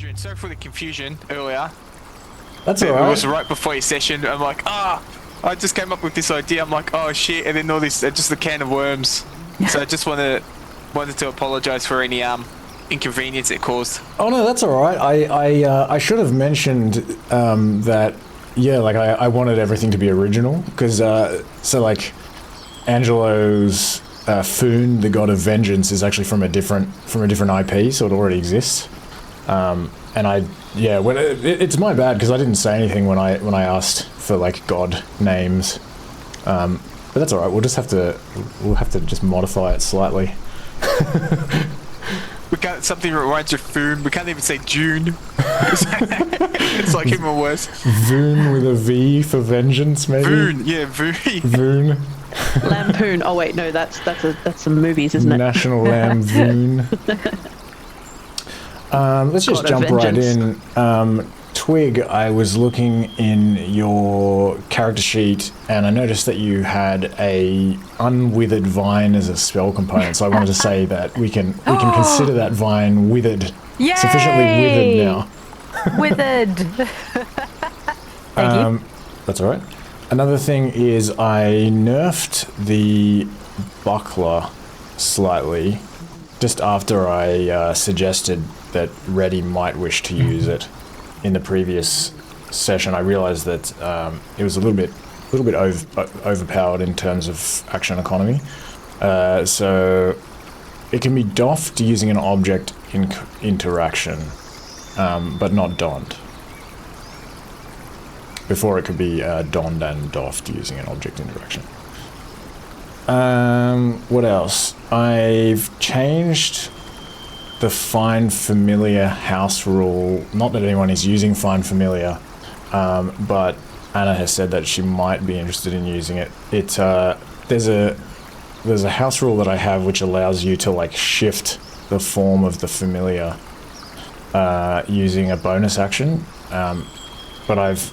Adrian, sorry for the confusion earlier. That's alright. It was right before your session. I'm like, I just came up with this idea. I'm like, oh shit, and then all this, just a can of worms. So I just wanted to apologise for any inconvenience it caused. Oh no, that's alright. I should have mentioned that, yeah, like I wanted everything to be original, because so like Angelo's Foon, the god of vengeance, is actually from a different IP, so it already exists. And it's my bad because I didn't say anything when I asked for like god names. But that's all right. We'll have to just modify it slightly. We got something that reminds you of Foon. We can't even say June. It's like even worse. Voon with a V for vengeance, maybe. Voon, yeah, Voon. Voon. Lampoon. Oh wait, no, that's some movies, isn't it? National Lamb Voon. Let's just jump right in. Twig, I was looking in your character sheet and I noticed that you had a unwithered vine as a spell component, so I wanted to say that we can consider that vine withered. Yay! Sufficiently withered now. Withered. Thank you. That's alright. Another thing is I nerfed the buckler slightly just after I suggested that Reddy might wish to use it. In the previous session, I realized that it was a little bit overpowered in terms of action economy. So it can be doffed using an object interaction, but not donned. Before it could be donned and doffed using an object interaction. What else? I've changed the Find Familiar house rule. Not that anyone is using Find Familiar, but Anna has said that she might be interested in using it. There's a house rule that I have which allows you to like shift the form of the familiar using a bonus action, but I've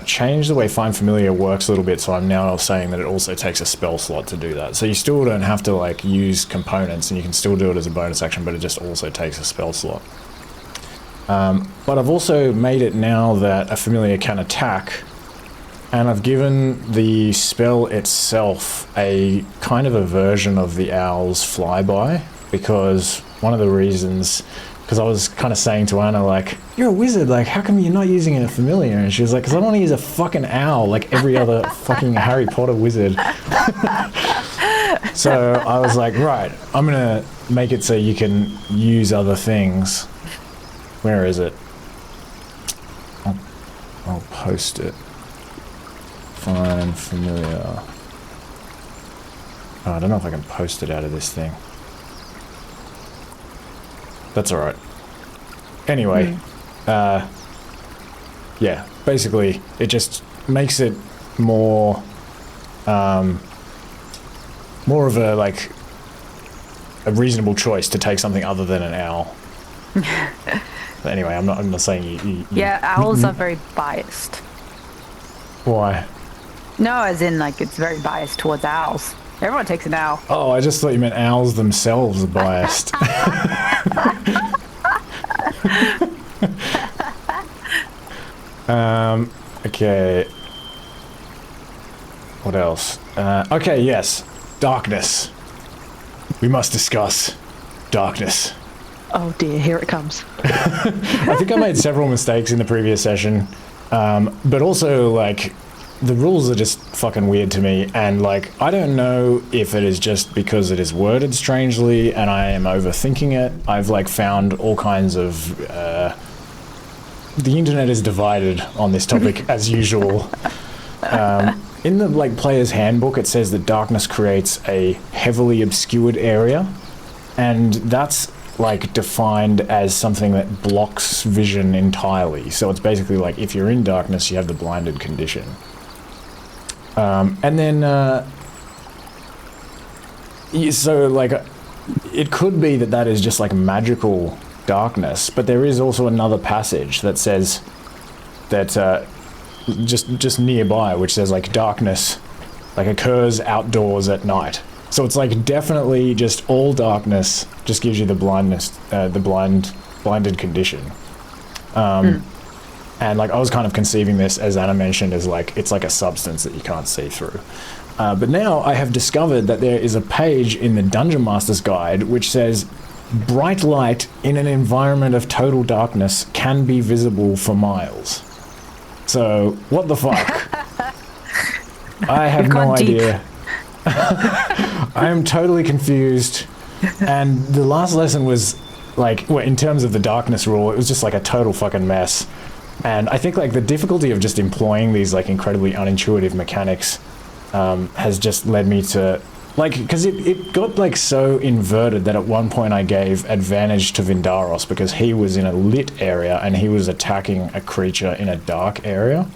changed the way Find Familiar works a little bit, so I'm now saying that it also takes a spell slot to do that. So you still don't have to like use components, and you can still do it as a bonus action, but it just also takes a spell slot. But I've also made it now that a familiar can attack, and I've given the spell itself a kind of a version of the owl's flyby, because one of the reasons, because I was kind of saying to Anna, like, you're a wizard, like, how come you're not using a familiar? And she was like, because I don't want to use a fucking owl like every other fucking Harry Potter wizard. So I was like, right, I'm going to make it so you can use other things. Where is it? I'll post it. Find familiar. Oh, I don't know if I can post it out of this thing. That's alright. Anyway, yeah, basically it just makes it more of a like a reasonable choice to take something other than an owl. But anyway, I'm not saying you Yeah, owls are very biased. Why? No, as in like it's very biased towards owls. Everyone takes an owl. Oh, I just thought you meant owls themselves are biased. Okay. What else? Okay, yes. Darkness. We must discuss darkness. Oh dear, here it comes. I think I made several mistakes in the previous session, but also, like, the rules are just fucking weird to me, and, like, I don't know if it is just because it is worded strangely and I am overthinking it. I've, like, found all kinds of, the internet is divided on this topic, as usual. In the, like, player's handbook, it says that darkness creates a heavily obscured area, and that's, like, defined as something that blocks vision entirely. So it's basically like, if you're in darkness, you have the blinded condition. And then, so, like, it could be that that is just, like, magical darkness, but there is also another passage that says that, just nearby, which says, like, darkness, like, occurs outdoors at night. So it's, like, definitely just all darkness just gives you the blindness, the blind blinded condition. And like I was kind of conceiving this, as Anna mentioned, as like it's like a substance that you can't see through. But now I have discovered that there is a page in the Dungeon Master's Guide which says bright light in an environment of total darkness can be visible for miles. So what the fuck? I have no idea. I am totally confused. And the last lesson was like, well, in terms of the darkness rule, it was just like a total fucking mess. And I think like the difficulty of just employing these like incredibly unintuitive mechanics has just led me to like, because it got like so inverted that at one point I gave advantage to Vindaros because he was in a lit area and he was attacking a creature in a dark area,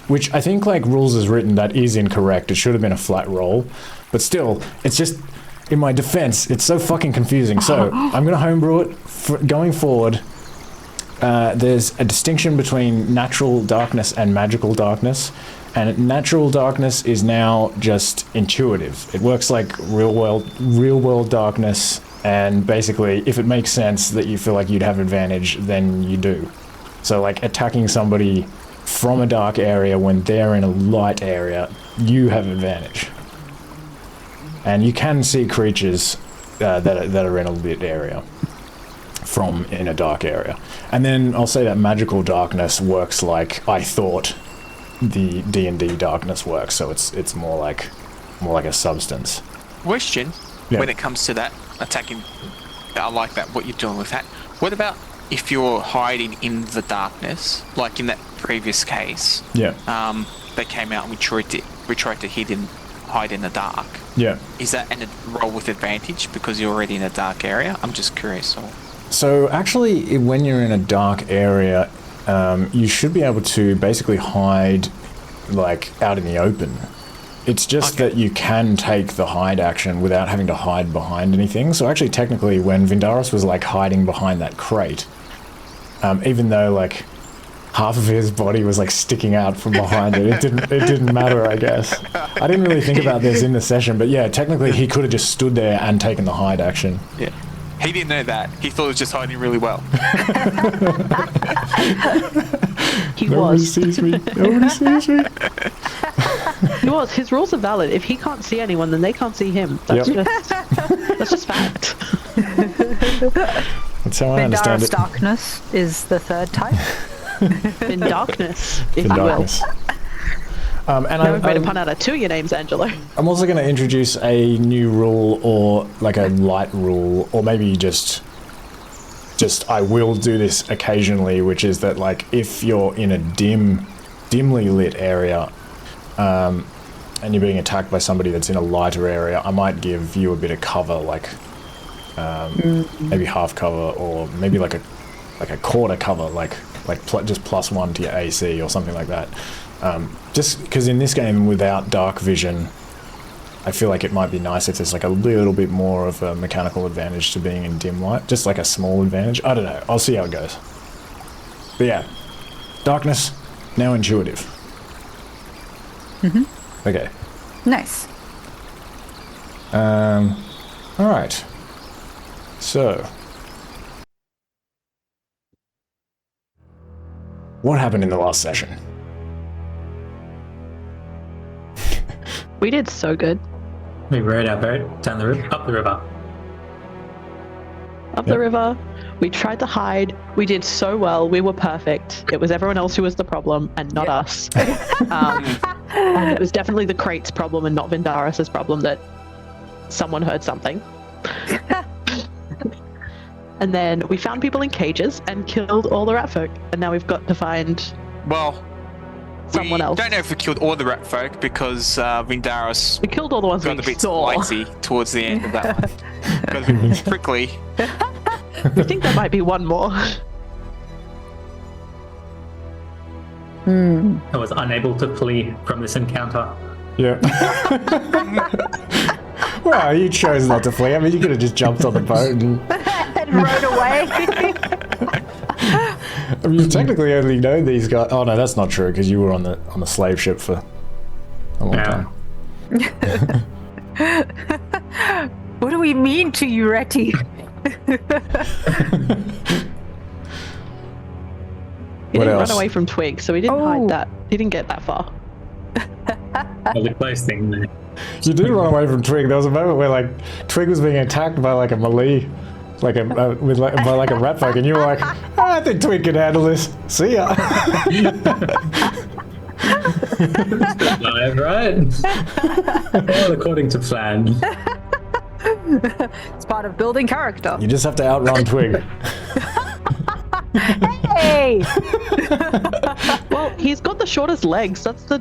which I think like rules as written, that is incorrect. It should have been a flat roll, but still, it's just, in my defense, it's so fucking confusing. So I'm gonna homebrew it going forward. There's a distinction between natural darkness and magical darkness, and natural darkness is now just intuitive. It works like real world darkness, and basically if it makes sense that you feel like you'd have advantage, then you do. So like attacking somebody from a dark area when they're in a light area, you have advantage. And you can see creatures that are in a lit area from in a dark area. And then I'll say that magical darkness works like I thought the D&D darkness works, so it's more like a substance. Question, when it comes to that attacking, I like that, what you're doing with that. What about if you're hiding in the darkness, like in that previous case? Yeah. They came out and we tried to hide in the dark. Yeah. Is that a roll with advantage because you're already in a dark area? I'm just curious. So actually, when you're in a dark area, you should be able to basically hide like out in the open. It's just that you can take the hide action without having to hide behind anything. So actually, technically, when Vindaros was like hiding behind that crate, even though like half of his body was like sticking out from behind it, it didn't matter, I guess. I didn't really think about this in the session, but yeah, technically he could have just stood there and taken the hide action. Yeah. He didn't know that. He thought it was just hiding really well. Nobody sees me. Nobody sees me. He was. His rules are valid. If he can't see anyone, then they can't see him. That's just fact. That's how I understand it. Darkness is the third type. In darkness, if In you darkness. will. Now we've made a pun out of two of your names, Angelo. I'm also going to introduce a new rule, or like a light rule, or maybe just I will do this occasionally, which is that like if you're in a dimly lit area, and you're being attacked by somebody that's in a lighter area, I might give you a bit of cover, like maybe half cover, or maybe like a quarter cover, just +1 to your AC or something like that. Just because in this game without dark vision, I feel like it might be nice if there's like a little bit more of a mechanical advantage to being in dim light, just like a small advantage. I don't know, I'll see how it goes. But yeah, darkness, now intuitive. Okay. Nice. Alright. So, what happened in the last session? We did so good. We rode our boat down the river, up the river. Up the river. We tried to hide. We did so well. We were perfect. It was everyone else who was the problem and not us. And it was definitely the crate's problem and not Vindaros' problem that someone heard something. And then we found people in cages and killed all the rat folk. And now we've got to find someone else. We don't know if we killed all the rat folk because Vindaros We killed all the ones got we a bit saw. spicy towards the end of that one. Got a bit prickly. We think there might be one more. I was unable to flee from this encounter. Yeah. Well, you chose not to flee. I mean, you could have just jumped on the boat and rode away. I mean, you technically only know these guys. Oh no, that's not true because you were on the slave ship for a long time. What do we mean to you, Retty? He What didn't else? run away from Twig, so he didn't Oh. hide that. He didn't get that far. Well, the close thing there. You did run away from Twig. There was a moment where like Twig was being attacked by like a melee, by like a rat folk, and you were like, I think Twig can handle this. See ya. Live, right? All according to plan. It's part of building character. You just have to outrun Twig. Hey! Well, he's got the shortest legs. That's the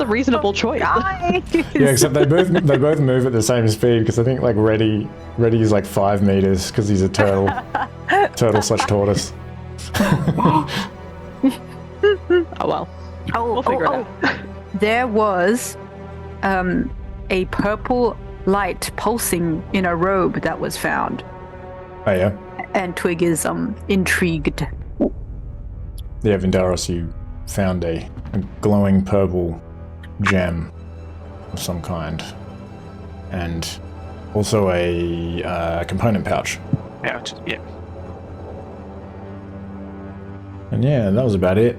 reasonable choice. Guys. Yeah, except they both move at the same speed because I think like Reddy is like 5 meters because he's a turtle, turtle/tortoise. Oh well. Oh, We'll figure it out. There was a purple light pulsing in a robe that was found. Oh yeah, And Twig is intrigued. yeah, Vindaros, you found a glowing purple gem of some kind, and also a component pouch. Yeah. And yeah, that was about it.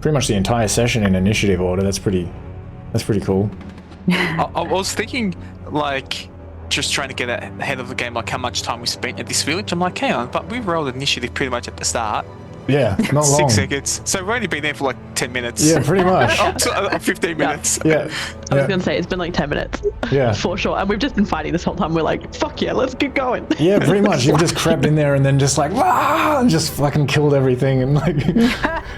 Pretty much the entire session in initiative order. That's pretty cool. I was thinking, like, just trying to get ahead of the game, like how much time we spent at this village. I'm like, hang on, but we rolled initiative pretty much at the start. Yeah, not long. 6 seconds. So we've only been there for like 10 minutes. Yeah, pretty much. Up to 15 minutes. Yeah, I was gonna say it's been like 10 minutes. Yeah. For sure. And we've just been fighting this whole time. We're like, fuck yeah, let's get going. yeah, pretty much. You've just crept in there and then just like, "Wah!" and just fucking killed everything, and like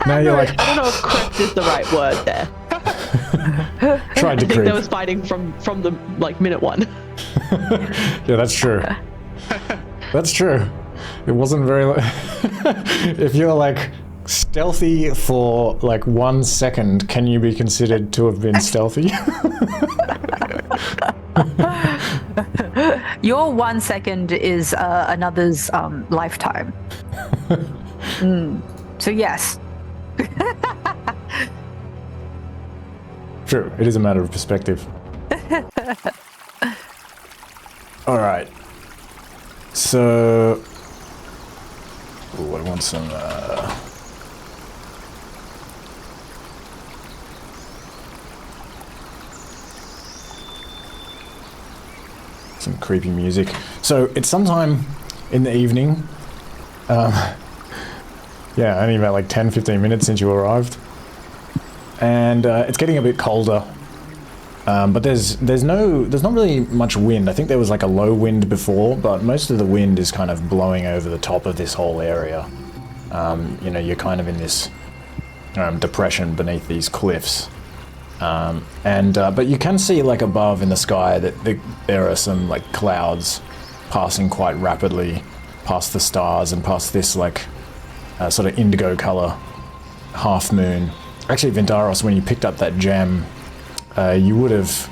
now you're like, I don't know if crept is the right word there. tried to I think creep. there was fighting from the like minute one. Yeah, that's true. That's true. It wasn't very. If you're like stealthy for like 1 second, can you be considered to have been stealthy? Your 1 second is another's lifetime. So yes. True. It is a matter of perspective. All right. So, ooh, I want some. Some creepy music. So it's sometime in the evening. Yeah, only about like 10-15 minutes since you arrived. And it's getting a bit colder. But there's not really much wind. I think there was like a low wind before, but most of the wind is kind of blowing over the top of this whole area. You know, you're kind of in this depression beneath these cliffs. But you can see like above in the sky that there are some like clouds passing quite rapidly past the stars and past this like sort of indigo color half moon. Actually, Vindaros, when you picked up that gem, you would have.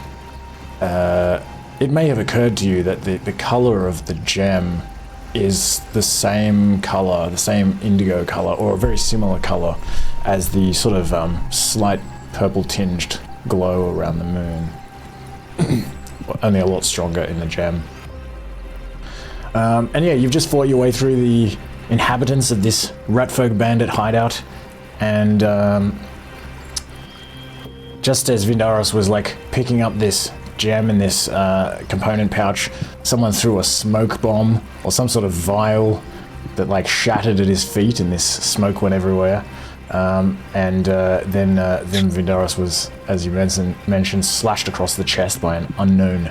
It may have occurred to you that the color of the gem is the same color, the same indigo color, or a very similar color as the sort of slight purple tinged glow around the moon. Only a lot stronger in the gem. And yeah, you've just fought your way through the inhabitants of this ratfolk bandit hideout, and just as Vindaros was like picking up this gem in this component pouch, someone threw a smoke bomb or some sort of vial that like shattered at his feet, and this smoke went everywhere. Then Vindaros was, as you mentioned, slashed across the chest by an unknown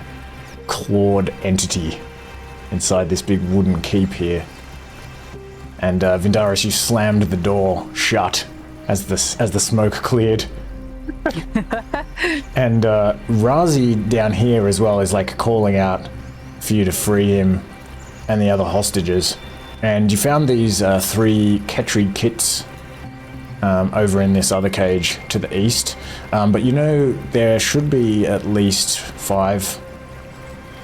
clawed entity inside this big wooden keep here. And Vindaros, you slammed the door shut as the smoke cleared. And Razi down here as well is like calling out for you to free him and the other hostages. And you found these 3 Ketri kits over in this other cage to the east. But you know there should be at least 5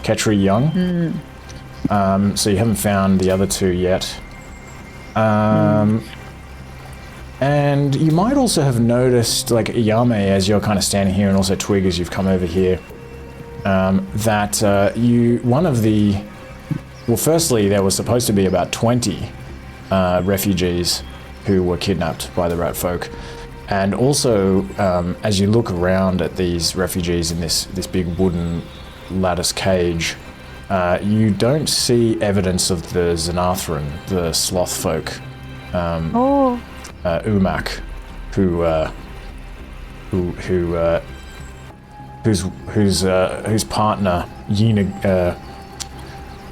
Ketri young. So you haven't found the other 2 yet. And you might also have noticed, like Yao Mei, as you're kind of standing here, and also Twig as you've come over here, that firstly there was supposed to be about 20 refugees who were kidnapped by the rat folk. And also, as you look around at these refugees in this big wooden lattice cage, you don't see evidence of the Xanathran, the sloth folk, Umak, whose partner Yina,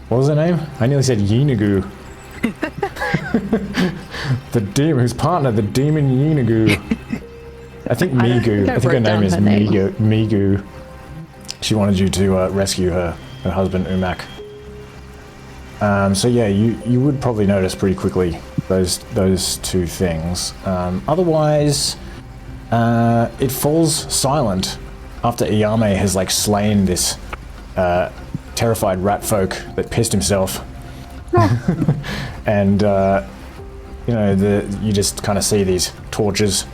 what was her name? I nearly said Yinagu. Whose partner, the demon Yinagu. I think Migu. I think her name is Migu. She wanted you to rescue her husband Umak. So yeah, you would probably notice pretty quickly those two things. Otherwise, it falls silent after Yao Mei has like slain this terrified rat folk that pissed himself. And you just kind of see these torches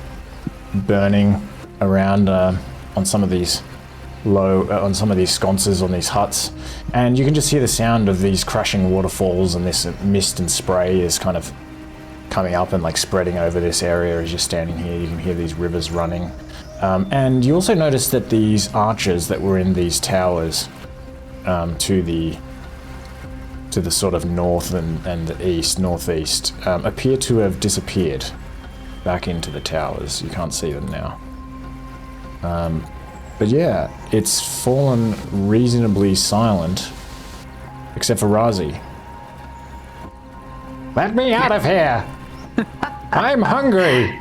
burning around on some of these sconces on these huts, and you can just hear the sound of these crashing waterfalls, and this mist and spray is kind of coming up and like spreading over this area as you're standing here. You can hear these rivers running, and you also notice that these archers that were in these towers to the sort of north and the northeast appear to have disappeared back into the towers. You can't see them now. But yeah, it's fallen reasonably silent, except for Razi. Let me out of here! I'm hungry!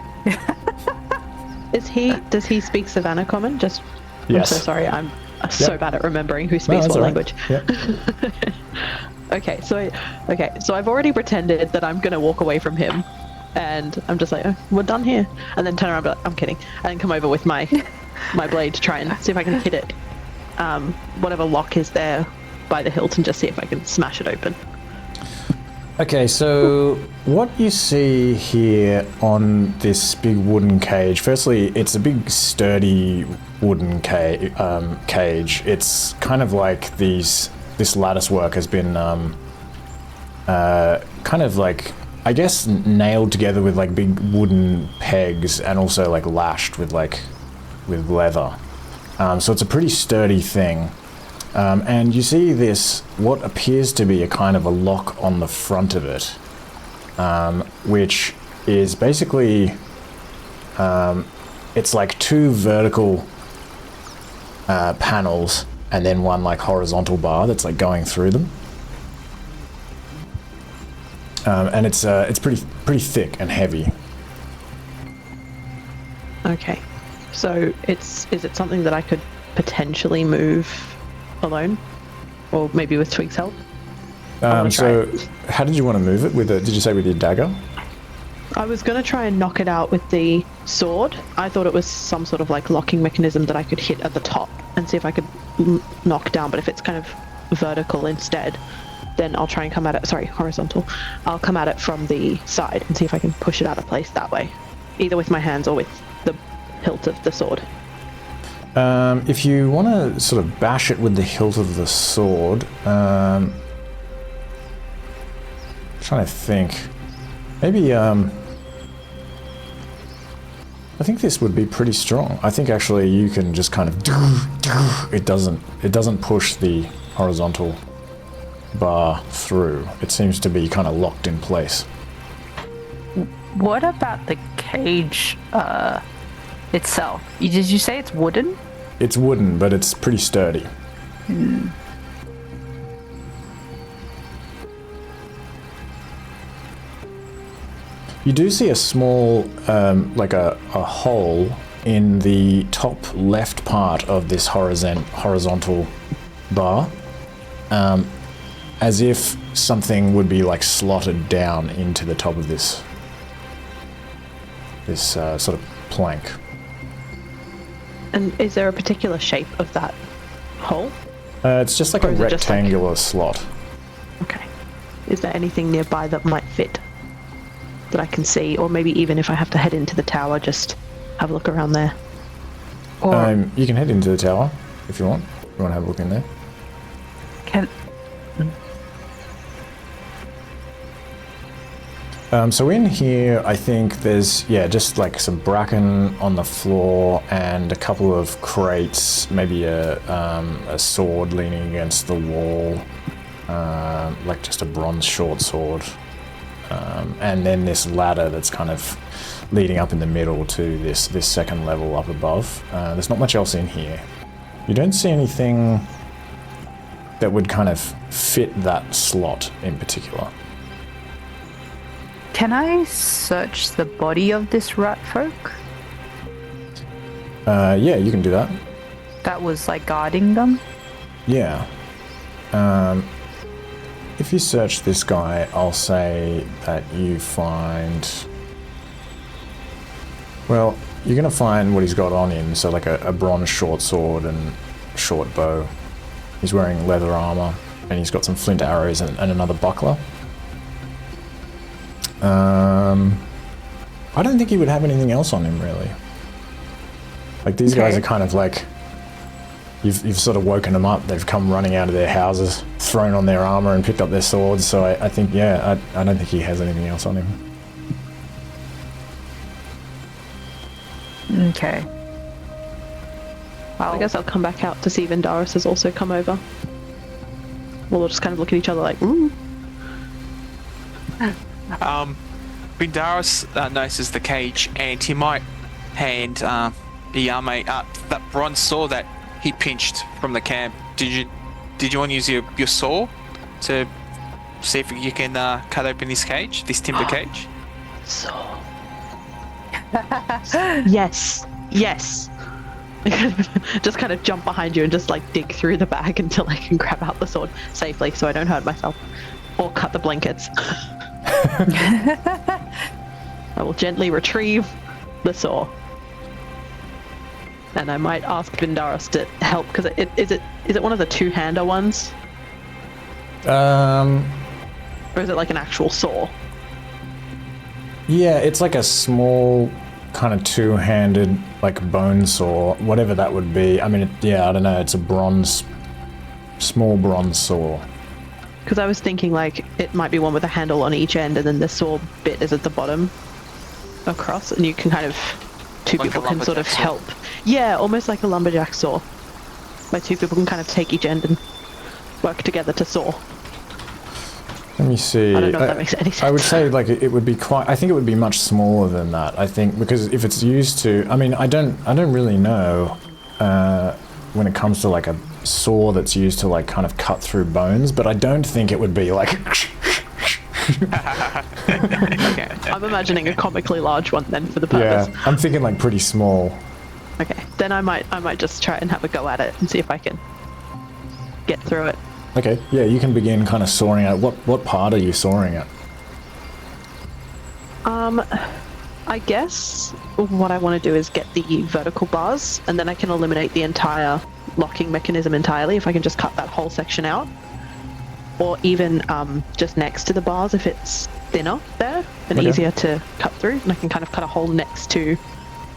Does he speak Savannah Common? Yes. I'm so sorry, I'm so bad at remembering who speaks what language. Yep. Okay, so I've already pretended that I'm gonna walk away from him, and I'm just like, oh, we're done here, and then turn around, and be like, I'm kidding, and then come over with my blade to try and see if I can hit it, whatever lock is there by the hilt, and just see if I can smash it open. Okay, so what you see here on this big wooden cage, firstly, it's a big sturdy wooden cage. It's kind of like this lattice work has been kind of like, I guess, nailed together with like big wooden pegs, and also like lashed with leather. So it's a pretty sturdy thing. And you see what appears to be a kind of a lock on the front of it, which is basically, it's like two vertical panels and then one like horizontal bar that's like going through them. And it's pretty thick and heavy. Okay, so is it something that I could potentially move alone, or maybe with Twig's help? So how did you want to move it? Did you say with your dagger? I was going to try and knock it out with the sword. I thought it was some sort of like locking mechanism that I could hit at the top and see if I could knock down, but if it's kind of vertical instead, then I'll try and come at it, horizontal. I'll come at it from the side and see if I can push it out of place that way, either with my hands or with the hilt of the sword. If you want to sort of bash it with the hilt of the sword, trying to think, maybe I think this would be pretty strong. I think actually you can just kind of it doesn't push the horizontal bar through. It seems to be kind of locked in place. What about the cage itself? Did you say it's wooden? It's wooden, but it's pretty sturdy. You do see a small, like a hole in the top left part of this horizontal bar, as if something would be like slotted down into the top of this sort of plank. And is there a particular shape of that hole? It's just like a rectangular slot. Okay. Is there anything nearby that might fit that I can see? Or maybe even if I have to head into the tower, just have a look around there? Or you can head into the tower if you want. You want to have a look in there? So in here, I think there's, just like some bracken on the floor and a couple of crates, maybe a sword leaning against the wall, like just a bronze short sword. And then this ladder that's kind of leading up in the middle to this second level up above. There's not much else in here. You don't see anything that would kind of fit that slot in particular. Can I search the body of this rat folk Yeah, you can do that. that was like guarding them? Yeah. If you search this guy, I'll say that you find... Well, you're going to find what he's got on him, so like a bronze short sword and short bow. He's wearing leather armor, and he's got some flint arrows and another buckler. I don't think he would have anything else on him, really. Like, these guys are kind of like... You've sort of woken them up, they've come running out of their houses, thrown on their armor and picked up their swords, so I think, I don't think he has anything else on him. Okay. I guess I'll come back out to see Vindaros has also come over. We'll just kind of look at each other like, ooh. Vindaros notices the cage, and he might hand Yao Mei that bronze saw that he pinched from the camp. Did you want to use your saw to see if you can cut open this cage, this timber cage? So. Yes. Just kind of jump behind you and just like dig through the bag until I can grab out the sword safely so I don't hurt myself. Or cut the blankets. I will gently retrieve the saw. And I might ask Vindaros to help, because is it one of the two-hander ones? Or is it like an actual saw? Yeah, it's like a small kind of two-handed like bone saw, whatever that would be. I mean, I don't know, it's a small bronze saw. Because I was thinking like it might be one with a handle on each end and then the saw bit is at the bottom across, and you can kind of, two Like people a can sort of lumberjack saw? help. Yeah, almost like a lumberjack saw. Where two people can kind of take each end and work together to saw. Let me see. I don't know if that makes any sense. I would say like it would be I think it would be much smaller than that. I think because if it's used to, I mean, I don't really know when it comes to like a saw that's used to like kind of cut through bones, but I don't think it would be like. Okay. I'm imagining a comically large one then for the purpose. Yeah, I'm thinking like pretty small. Okay, then I might just try and have a go at it and see if I can get through it. Okay, yeah, you can begin kind of sawing at what part are you sawing at? I guess what I want to do is get the vertical bars, and then I can eliminate the entire locking mechanism entirely if I can just cut that whole section out. Or even just next to the bars if it's thinner there and Okay. easier to cut through, and I can kind of cut a hole next to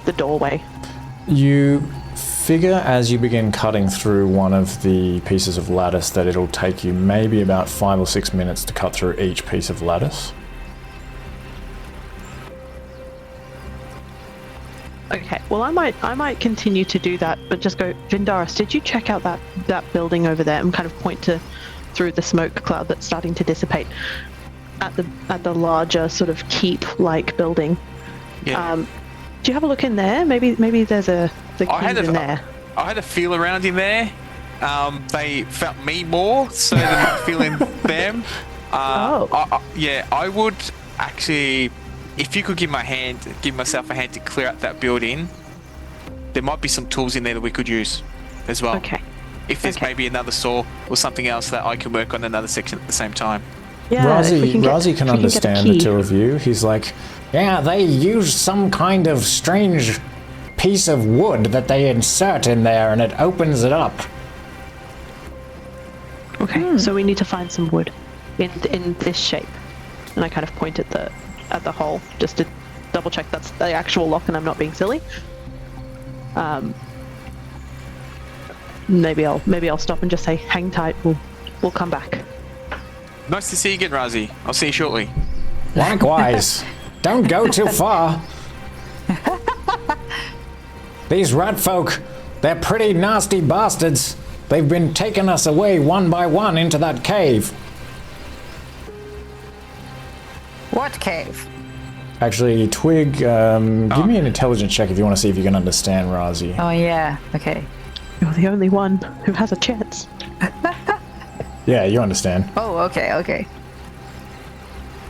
the doorway. You figure as you begin cutting through one of the pieces of lattice that it'll take you maybe about 5 or 6 minutes to cut through each piece of lattice. Okay, well I might continue to do that, but just go, Vindaros, did you check out that building over there, and kind of point to through the smoke cloud that's starting to dissipate at the larger sort of keep-like building. Yeah. Do you have a look in there? Maybe there's the keys in there. I had a feel around in there. They felt me more so than feeling them. I would actually, if you could give myself a hand to clear out that building, there might be some tools in there that we could use as well. Okay. If there's maybe another saw or something else that I can work on another section at the same time. Yeah, if we Razi if can we understand get a the key. two of you. He's like, yeah, they used some kind of strange piece of wood that they insert in there and it opens it up. Okay, so we need to find some wood in this shape, and I kind of point at the hole just to double check that's the actual lock and I'm not being silly. Maybe I'll stop and just say, hang tight, we'll come back. Nice to see you again, Razi. I'll see you shortly. Likewise. Don't go too far. These rat folk, they're pretty nasty bastards. They've been taking us away one by one into that cave. What cave? Actually, Twig, give me an intelligence check if you want to see if you can understand Razi. Oh, yeah. Okay. You're the only one who has a chance. Yeah, you understand. Oh, okay.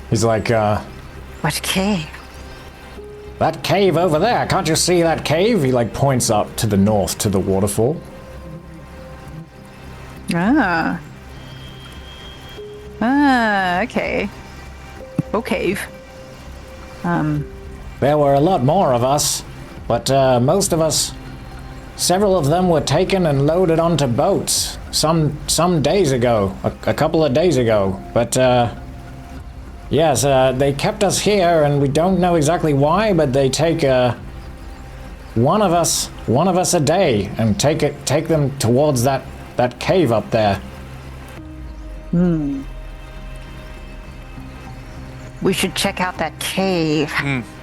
He's like, What cave? that cave over there, can't you see that cave? He like points up to the north to the waterfall. Ah, okay. Oh, cave. There were a lot more of us, but most of us, several of them were taken and loaded onto boats some days ago, a couple of days ago. But yes, they kept us here, and we don't know exactly why, but they take one of us a day and take them towards that cave up there. We should check out that cave.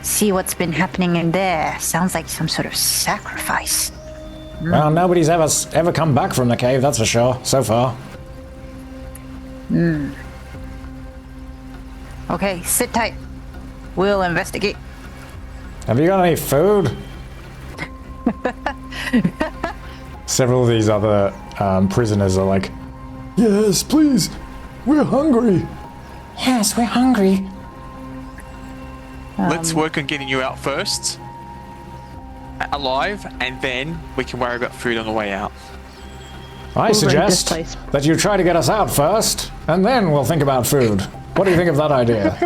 See what's been happening in there. Sounds like some sort of sacrifice. Well, nobody's ever come back from the cave, that's for sure, so far. Okay, sit tight. We'll investigate. Have you got any food? Several of these other prisoners are like, yes, please, we're hungry. Yes, we're hungry. Let's work on getting you out first, alive, and then we can worry about food on the way out. I We'll raid this suggest place. that you try to get us out first, and then we'll think about food. What do you think of that idea?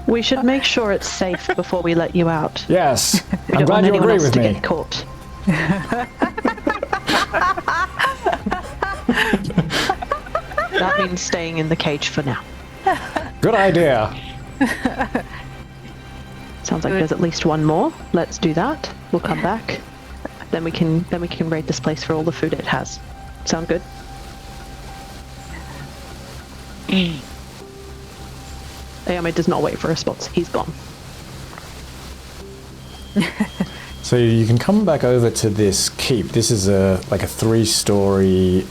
We should make sure it's safe before we let you out. Yes, We I'm don't want glad you anyone agree else with to me. get caught. That means staying in the cage for now. Good idea. Sounds like there's at least one more. Let's do that. We'll come back. Then we can raid this place for all the food it has. Sound good? Yao Mei does not wait for a response. He's gone. So you can come back over to this keep. This is like a 3-story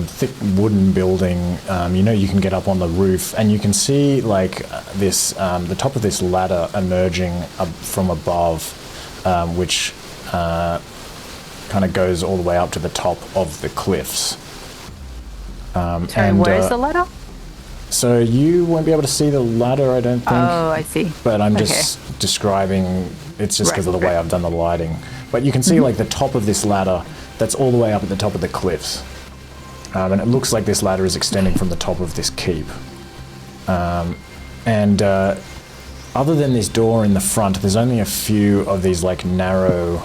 thick wooden building. You can get up on the roof, and you can see like the top of this ladder emerging up from above, which kind of goes all the way up to the top of the cliffs. Sorry, where's the ladder? So you won't be able to see the ladder, I don't think. Oh, I see. But I'm just describing, it's just because of the way I've done the lighting. But you can see like the top of this ladder that's all the way up at the top of the cliffs. And it looks like this ladder is extending from the top of this keep. Other than this door in the front, there's only a few of these like narrow,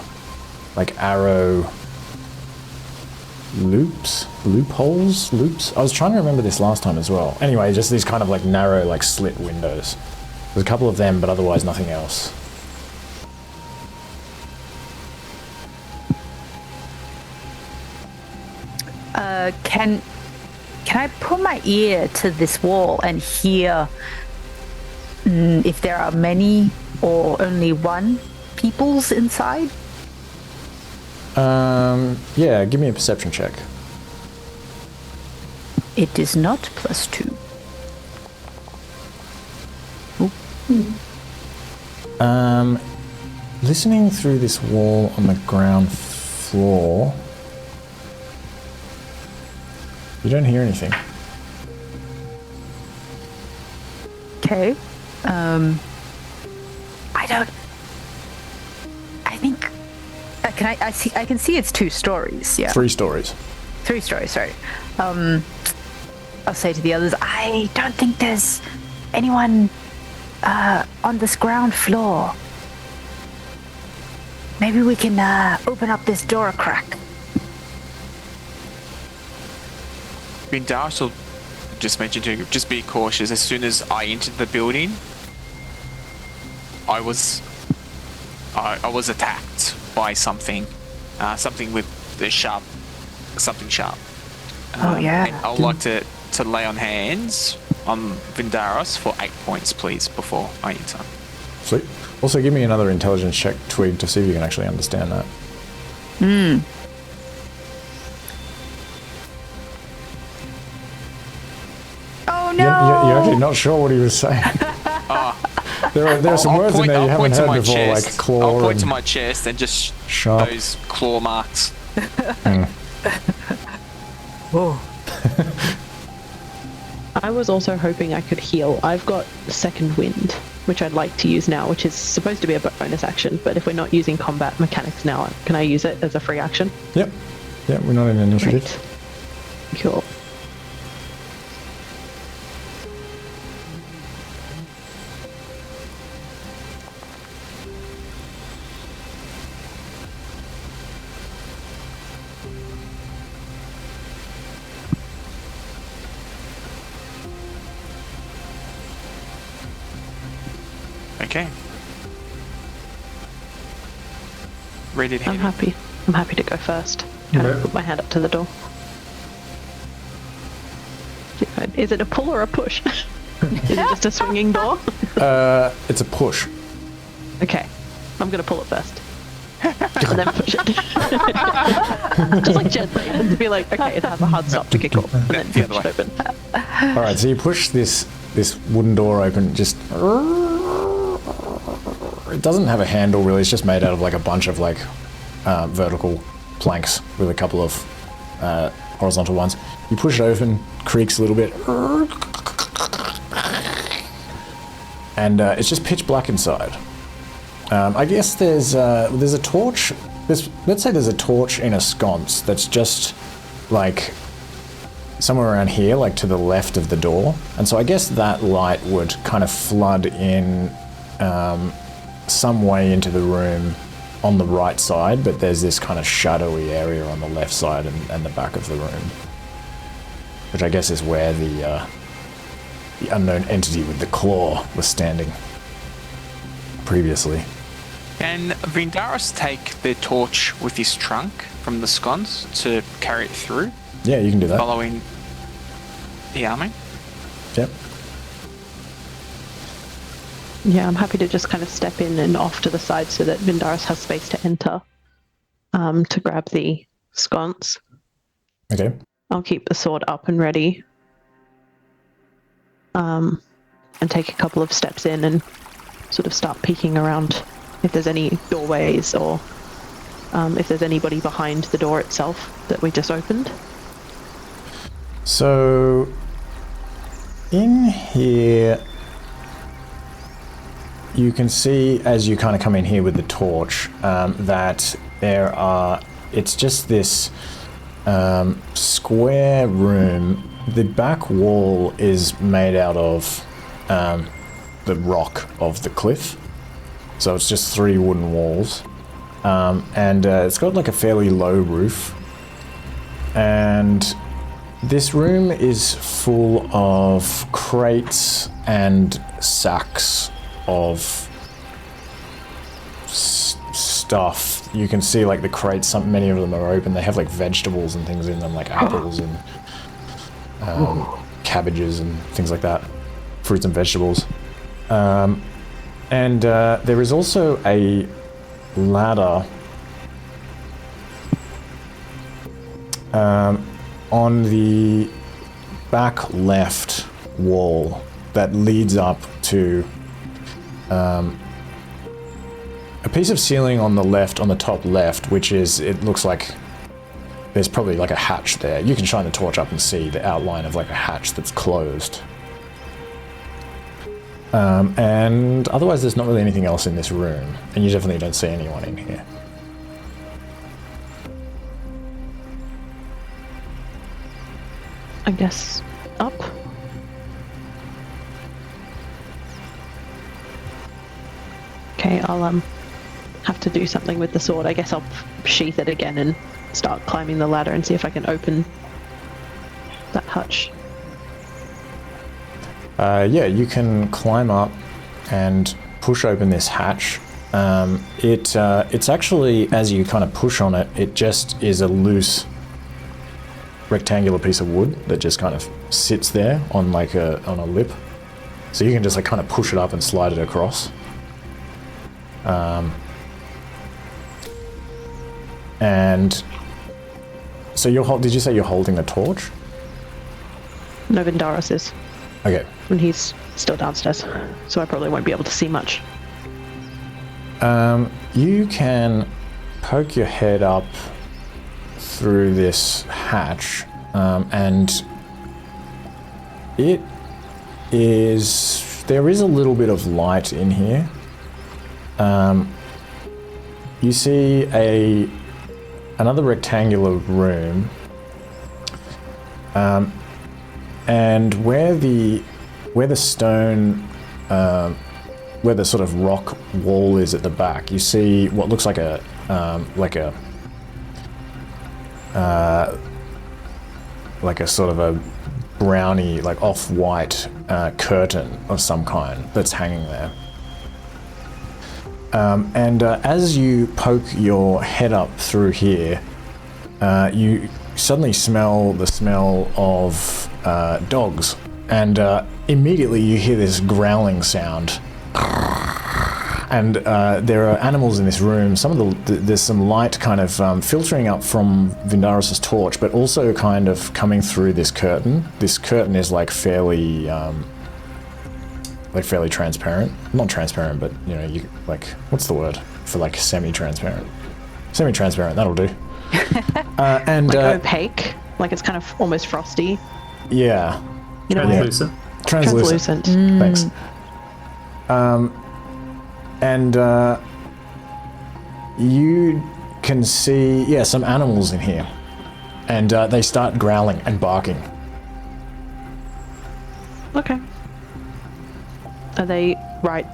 like arrow loops. I was trying to remember this last time as well. Anyway, just these kind of like narrow, like slit windows. There's a couple of them, but otherwise nothing else. Can I put my ear to this wall and hear if there are many or only one peoples inside? Yeah, give me a perception check. It is not +2. Listening through this wall on the ground floor, you don't hear anything. Okay. I think. I can see it's 2 stories. Yeah. 3 stories. 3 stories. Sorry. I'll say to the others, I don't think there's anyone on this ground floor. Maybe we can open up this door a crack. Vindaros will just mention to you, just be cautious. As soon as I entered the building, I was attacked by something with the something sharp. Oh yeah. And I would like to lay on hands on Vindaros for 8 points, please, before I enter. Sweet. Also, give me another intelligence check, Twig, to see if you can actually understand that. Oh no! You're actually not sure what he was saying. There are some words in there you haven't heard before, like claw I'll point and to my chest and just sharp. those claw marks. Oh. I was also hoping I could heal. I've got second wind, which I'd like to use now, which is supposed to be a bonus action, but if we're not using combat mechanics now, can I use it as a free action? Yep. Yep, we're not in initiative. Great. Cool. Okay. Ready to I'm hit. happy. I'm happy to go first. Kind of put my hand up to the door. Is it a pull or a push? Is it just a swinging door? It's a push. Okay. I'm going to pull it first. And then push it. Just like gently. And to be like, okay, it has a hard stop to kick off. And then The push other it open. Alright, so you push this wooden door open, just... It doesn't have a handle really, it's just made out of like a bunch of like vertical planks with a couple of horizontal ones. You push it open, creaks a little bit, and it's just pitch black inside. I guess there's a torch. Let's say there's a torch in a sconce that's just like somewhere around here, like to the left of the door, and so I guess that light would kind of flood in some way into the room on the right side, but there's this kind of shadowy area on the left side and the back of the room, which I guess is where the unknown entity with the claw was standing previously. Can Vindaros take the torch with his trunk from the sconce to carry it through, Yeah, you can do that. following the army? Yep. Yeah, I'm happy to just kind of step in and off to the side so that Vindaros has space to enter to grab the sconce. Okay. I'll keep the sword up and ready and take a couple of steps in and sort of start peeking around if there's any doorways or if there's anybody behind the door itself that we just opened. So in here, you can see as you kind of come in here with the torch that it's just this square room. The back wall is made out of the rock of the cliff. So it's just 3 wooden walls. And it's got like a fairly low roof. And this room is full of crates and sacks of stuff. You can see like the crates, many of them are open. They have like vegetables and things in them, like apples and cabbages and things like that, fruits and vegetables. And there is also a ladder on the back left wall that leads up to a piece of ceiling on the left, on the top left, which is, it looks like there's probably like a hatch there. You can shine the torch up and see the outline of like a hatch that's closed. And otherwise there's not really anything else in this room, and you definitely don't see anyone in here. I guess up. Okay, I'll have to do something with the sword. I guess I'll sheath it again and start climbing the ladder and see if I can open that hutch. Yeah, you can climb up and push open this hatch. It's actually, as you kind of push on it, it just is a loose rectangular piece of wood that just kind of sits there on like on a lip. So you can just like kind of push it up and slide it across. And so did you say you're holding a torch? No, Vindaros is. Okay. And he's still downstairs, so I probably won't be able to see much. You can poke your head up through this hatch, and there is a little bit of light in here. You see another rectangular room, and where the stone, where the sort of rock wall is at the back, you see what looks like a sort of a brownie, like off-white curtain of some kind that's hanging there. And as you poke your head up through here, you suddenly smell the smell of dogs, and immediately you hear this growling sound. And there are animals in this room. There's some light kind of filtering up from Vindaros' torch, but also kind of coming through this curtain. This curtain is like fairly transparent. Not transparent, but you know, you like, what's the word for like semi-transparent? Semi-transparent, that'll do. And like opaque, like it's kind of almost frosty. Yeah. You know, Translucent. Translucent. Thanks. And you can see, some animals in here. And they start growling and barking. Okay. Are they right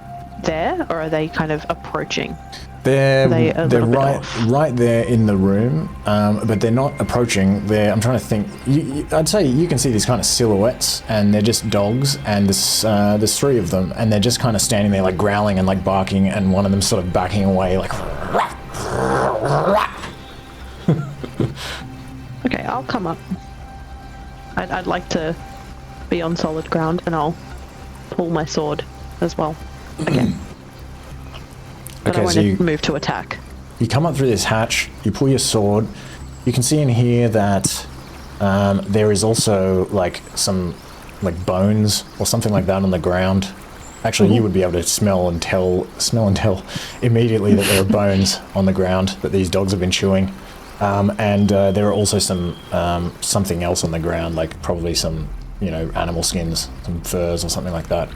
there, or are they kind of approaching? They're little bit off? right there in the room, but they're not approaching. I'm trying to think. I'd say you can see these kind of silhouettes, and they're just dogs, and there's three of them, and they're just kind of standing there like growling and like barking, and one of them sort of backing away like. Okay, I'll come up. I'd like to be on solid ground, and I'll pull my sword as well. Again. But I want to move to attack. You come up through this hatch, you pull your sword. You can see in here that there is also like some like bones or something like that on the ground. Actually, you would be able to smell and tell immediately that there are bones on the ground that these dogs have been chewing. And there are also some something else on the ground, like probably some animal skins, some furs or something like that.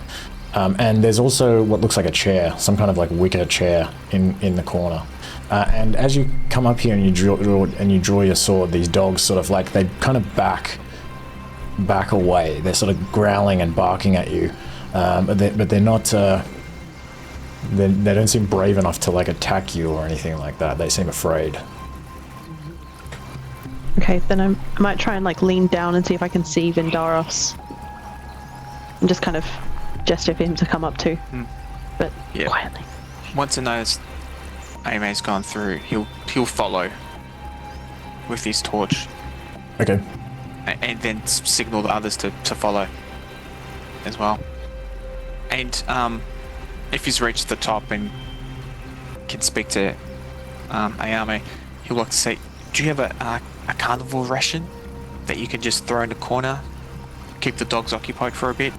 And there's also what looks like a chair, some kind of like wicker chair in the corner. And as you come up here and you draw your sword, these dogs sort of like, they kind of back away. They're sort of growling and barking at you, but they're not. They don't seem brave enough to like attack you or anything like that. They seem afraid. Okay, then I might try and like lean down and see if I can see Vindaros, and just kind of gesture for him to come up to, but quietly. Once he knows Yao Mei's gone through, he'll follow with his torch. Okay. And then signal the others to follow as well. And if he's reached the top and can speak to Yao Mei, he'll like to say, do you have a carnivore ration that you can just throw in the corner, keep the dogs occupied for a bit?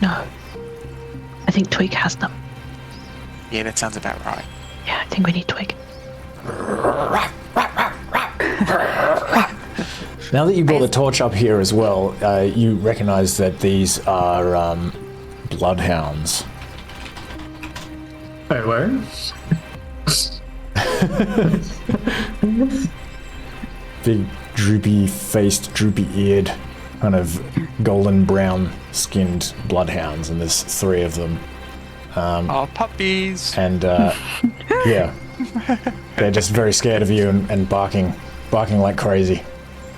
No. I think Twig has them. Yeah, that sounds about right. Yeah, I think we need Twig. Now that you brought the torch up here as well, you recognize that these are bloodhounds. Oh, where? Big, droopy-faced, droopy-eared, kind of golden brown skinned bloodhounds, and there's three of them. Oh, puppies! And yeah, they're just very scared of you and barking like crazy,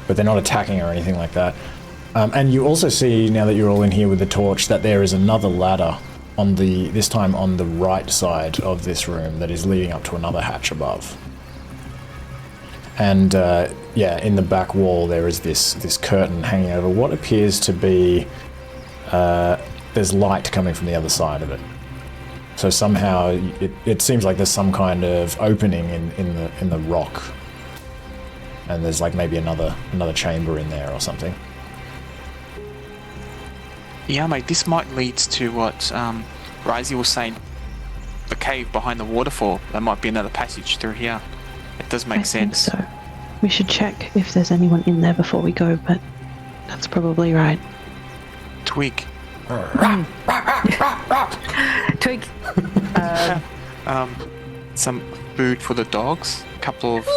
but they're not attacking or anything like that. And you also see, now that you're all in here with the torch, that there is another ladder this time on the right side of this room that is leading up to another hatch above. And yeah, in the back wall there is this curtain hanging over what appears to be there's light coming from the other side of it. So somehow it seems like there's some kind of opening in the rock, and there's like maybe another chamber in there or something. Yeah, mate, this might lead to what Razi was saying. The cave behind the waterfall. There might be another passage through here. It does make sense. Think so. We should check if there's anyone in there before we go, but that's probably right. Twig. Twig. Some food for the dogs. A couple of.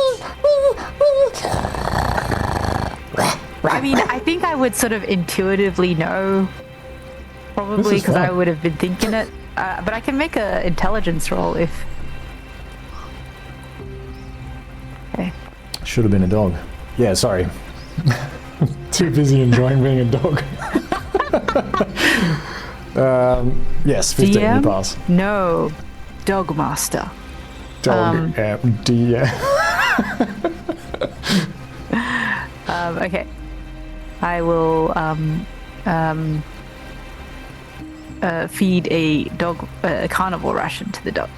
I mean, I think I would sort of intuitively know, probably because I would have been thinking it. But I can make an intelligence roll if. Okay. Should have been a dog. Yeah, sorry. Too busy enjoying being a dog. Yes, 15, DM? you pass. No, dog master. Dog, Okay. I will feed a dog a carnivore ration to the dog.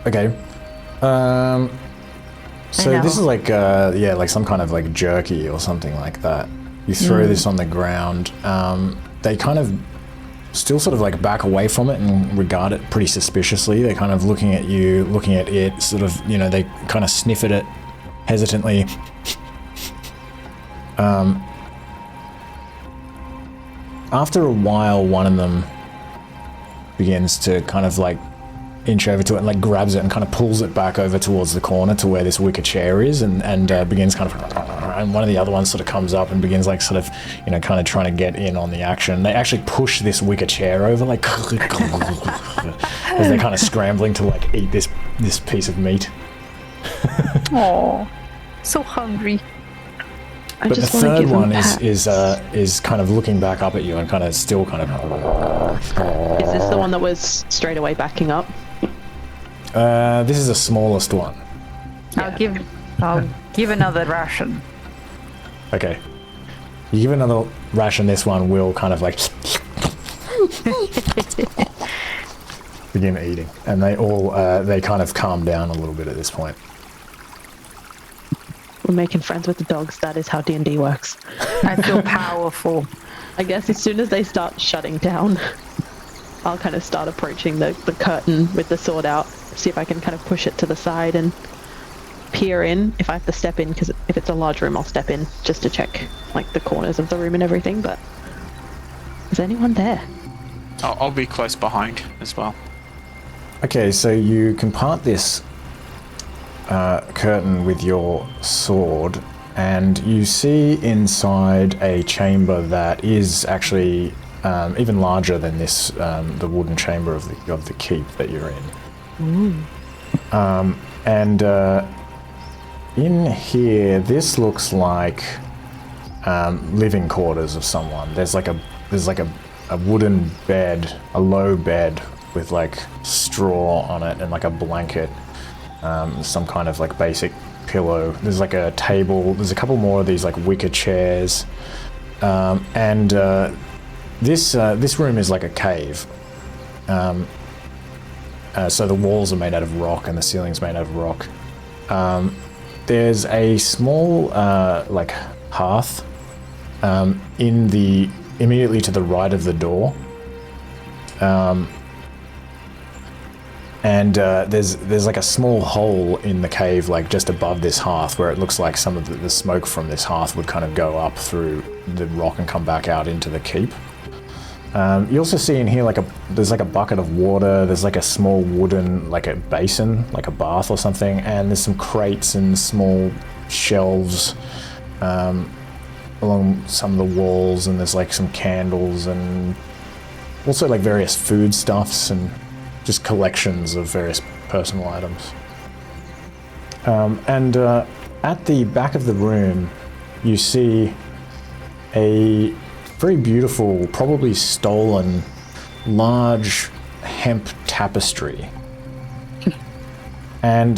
Okay. So this is like like some kind of like jerky or something like that. You throw this on the ground. They kind of still sort of like back away from it and regard it pretty suspiciously. They're kind of looking at you, looking at it, sort of, you know, they kind of sniff at it hesitantly. After a while, one of them begins to kind of like inch over to it and like grabs it and kind of pulls it back over towards the corner to where this wicker chair is, and begins kind of, and one of the other ones sort of comes up and begins like sort of, you know, kind of trying to get in on the action. They actually push this wicker chair over like as they're kind of scrambling to like eat this piece of meat. Oh, so hungry. But the third one is kind of looking back up at you and kind of still kind of. Is this the one that was straight away backing up? This is the smallest one. Yeah. I'll give another ration. Okay. You give another ration, this one will kind of like begin eating, and they all they kind of calm down a little bit at this point. We're making friends with the dogs. That is how D&D works. I feel powerful. I guess as soon as they start shutting down, I'll kind of start approaching the curtain with the sword out, see if I can kind of push it to the side and peer in. If I have to step in, because if it's a large room, I'll step in just to check like the corners of the room and everything. But is anyone there? I'll be close behind as well. Okay, so you can part this curtain with your sword, and you see inside a chamber that is actually even larger than this, the wooden chamber of the keep that you're in. And in here, this looks like living quarters of someone. There's like a wooden bed, a low bed with like straw on it and like a blanket. Some kind of like basic pillow. There's like a table. There's a couple more of these like wicker chairs, and this room is like a cave. So the walls are made out of rock and the ceiling's made out of rock. There's a small like hearth immediately to the right of the door. And there's like a small hole in the cave, like just above this hearth, where it looks like some of the smoke from this hearth would kind of go up through the rock and come back out into the keep. You also see in here there's like a bucket of water. There's like a small wooden like a basin, like a bath or something, and there's some crates and small shelves along some of the walls, and there's like some candles and also like various foodstuffs and just collections of various personal items. And at the back of the room, you see a very beautiful, probably stolen, large hemp tapestry. And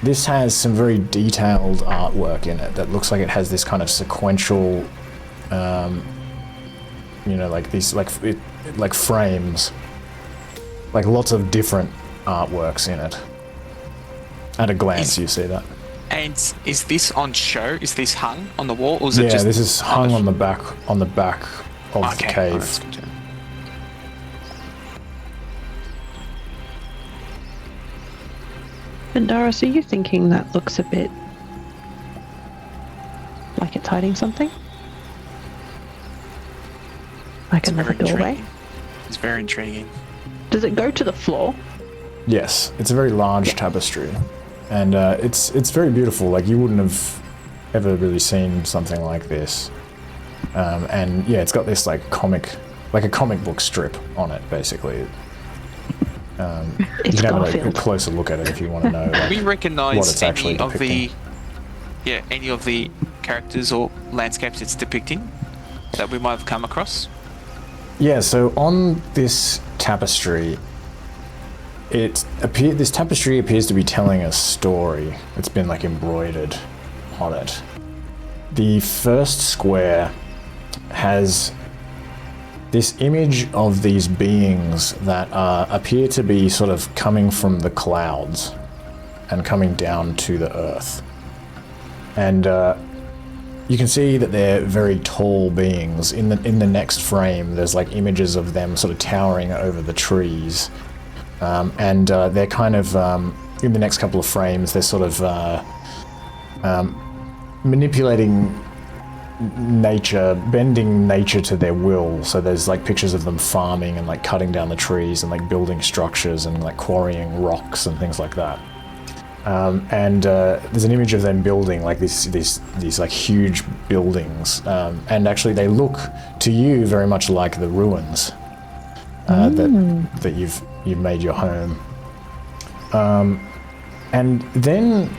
this has some very detailed artwork in it that looks like it has this kind of sequential, you know, like these, like frames, like lots of different artworks in it. At a glance, you see that. And is this on show? Is this hung on the wall, or is it Yeah, just? this is hung on the back of the Okay, cave. oh, that's good to know. Vindaros, are you thinking that looks a bit like it's hiding something? Like It's another very doorway? intriguing. It's very intriguing. Does it go to the floor? Yes, it's a very large tapestry, and it's very beautiful. Like, you wouldn't have ever really seen something like this. And yeah, it's got this like a comic book strip on it, basically. It's you can have a Garfield. closer look at it if you want to know. Do Like, we what recognise it's actually any of the characters or landscapes it's depicting that we might have come across? yeah, so on this tapestry, this tapestry appears to be telling a story. It's been like embroidered on it. The first square has this image of these beings that appear to be sort of coming from the clouds and coming down to the earth. And you can see that they're very tall beings. In the next frame, there's like images of them sort of towering over the trees. And they're kind of, in the next couple of frames, they're sort of manipulating nature, bending nature to their will. So there's like pictures of them farming and like cutting down the trees and like building structures and like quarrying rocks and things like that. And there's an image of them building like these like huge buildings, and actually they look to you very much like the ruins that you've made your home. And then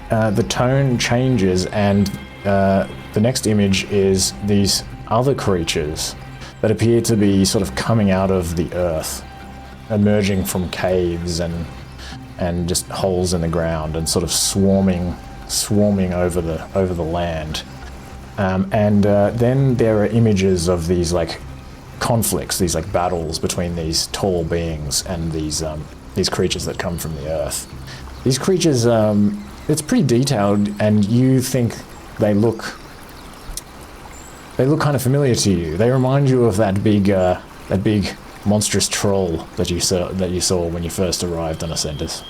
the tone changes, and the next image is these other creatures that appear to be sort of coming out of the earth, emerging from caves and just holes in the ground, and sort of swarming over the land. And then there are images of these like conflicts, these like battles between these tall beings and these creatures that come from the earth. These creatures, it's pretty detailed, and you think they look kind of familiar to you. They remind you of that big monstrous troll that you saw when you first arrived on Ascendus.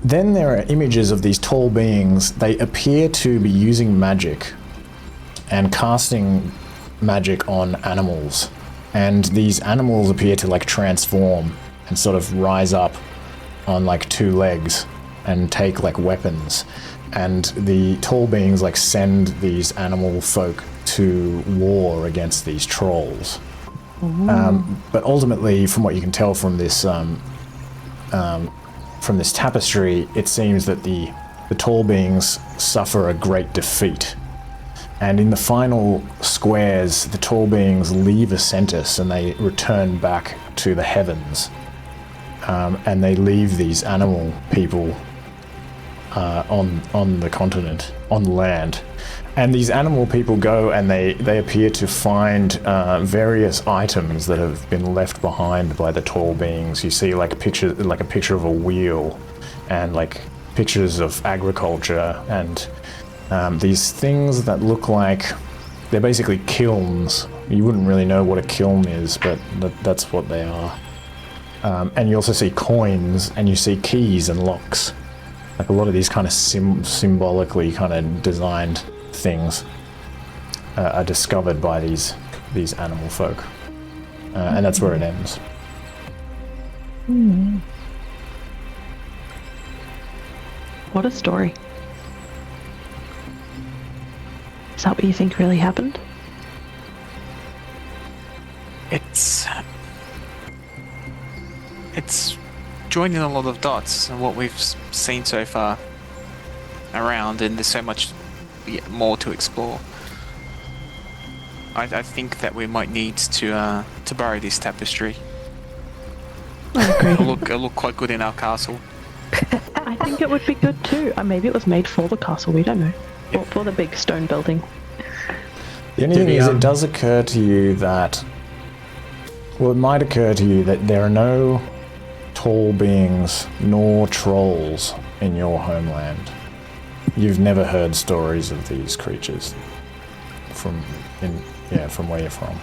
Then there are images of these tall beings. They appear to be using magic and casting magic on animals, and these animals appear to like transform and sort of rise up on like two legs and take like weapons, and the tall beings like send these animal folk to war against these trolls. But ultimately, from what you can tell from this tapestry, it seems that the tall beings suffer a great defeat. And in the final squares, the tall beings leave Ascendus and they return back to the heavens. And they leave these animal people on the continent, on land. And these animal people go and they appear to find various items that have been left behind by the tall beings. You see like a picture of a wheel, and like pictures of agriculture, and these things that look like they're basically kilns. You wouldn't really know what a kiln is, but that's what they are. And you also see coins, and you see keys and locks. Like a lot of these kind of symbolically kind of designed things are discovered by these animal folk. And that's where it ends. What a story. Is that what you think really happened? It's joining a lot of dots and what we've seen so far around, and there's so much more to explore. I think that we might need to borrow this tapestry It'll look quite good in our castle. I think it would be good too. Maybe it was made for the castle, we don't know. Or for the big stone building. The only thing is, it does occur to you that... Well, it might occur to you that there are no tall beings nor trolls in your homeland. You've never heard stories of these creatures from where you're from.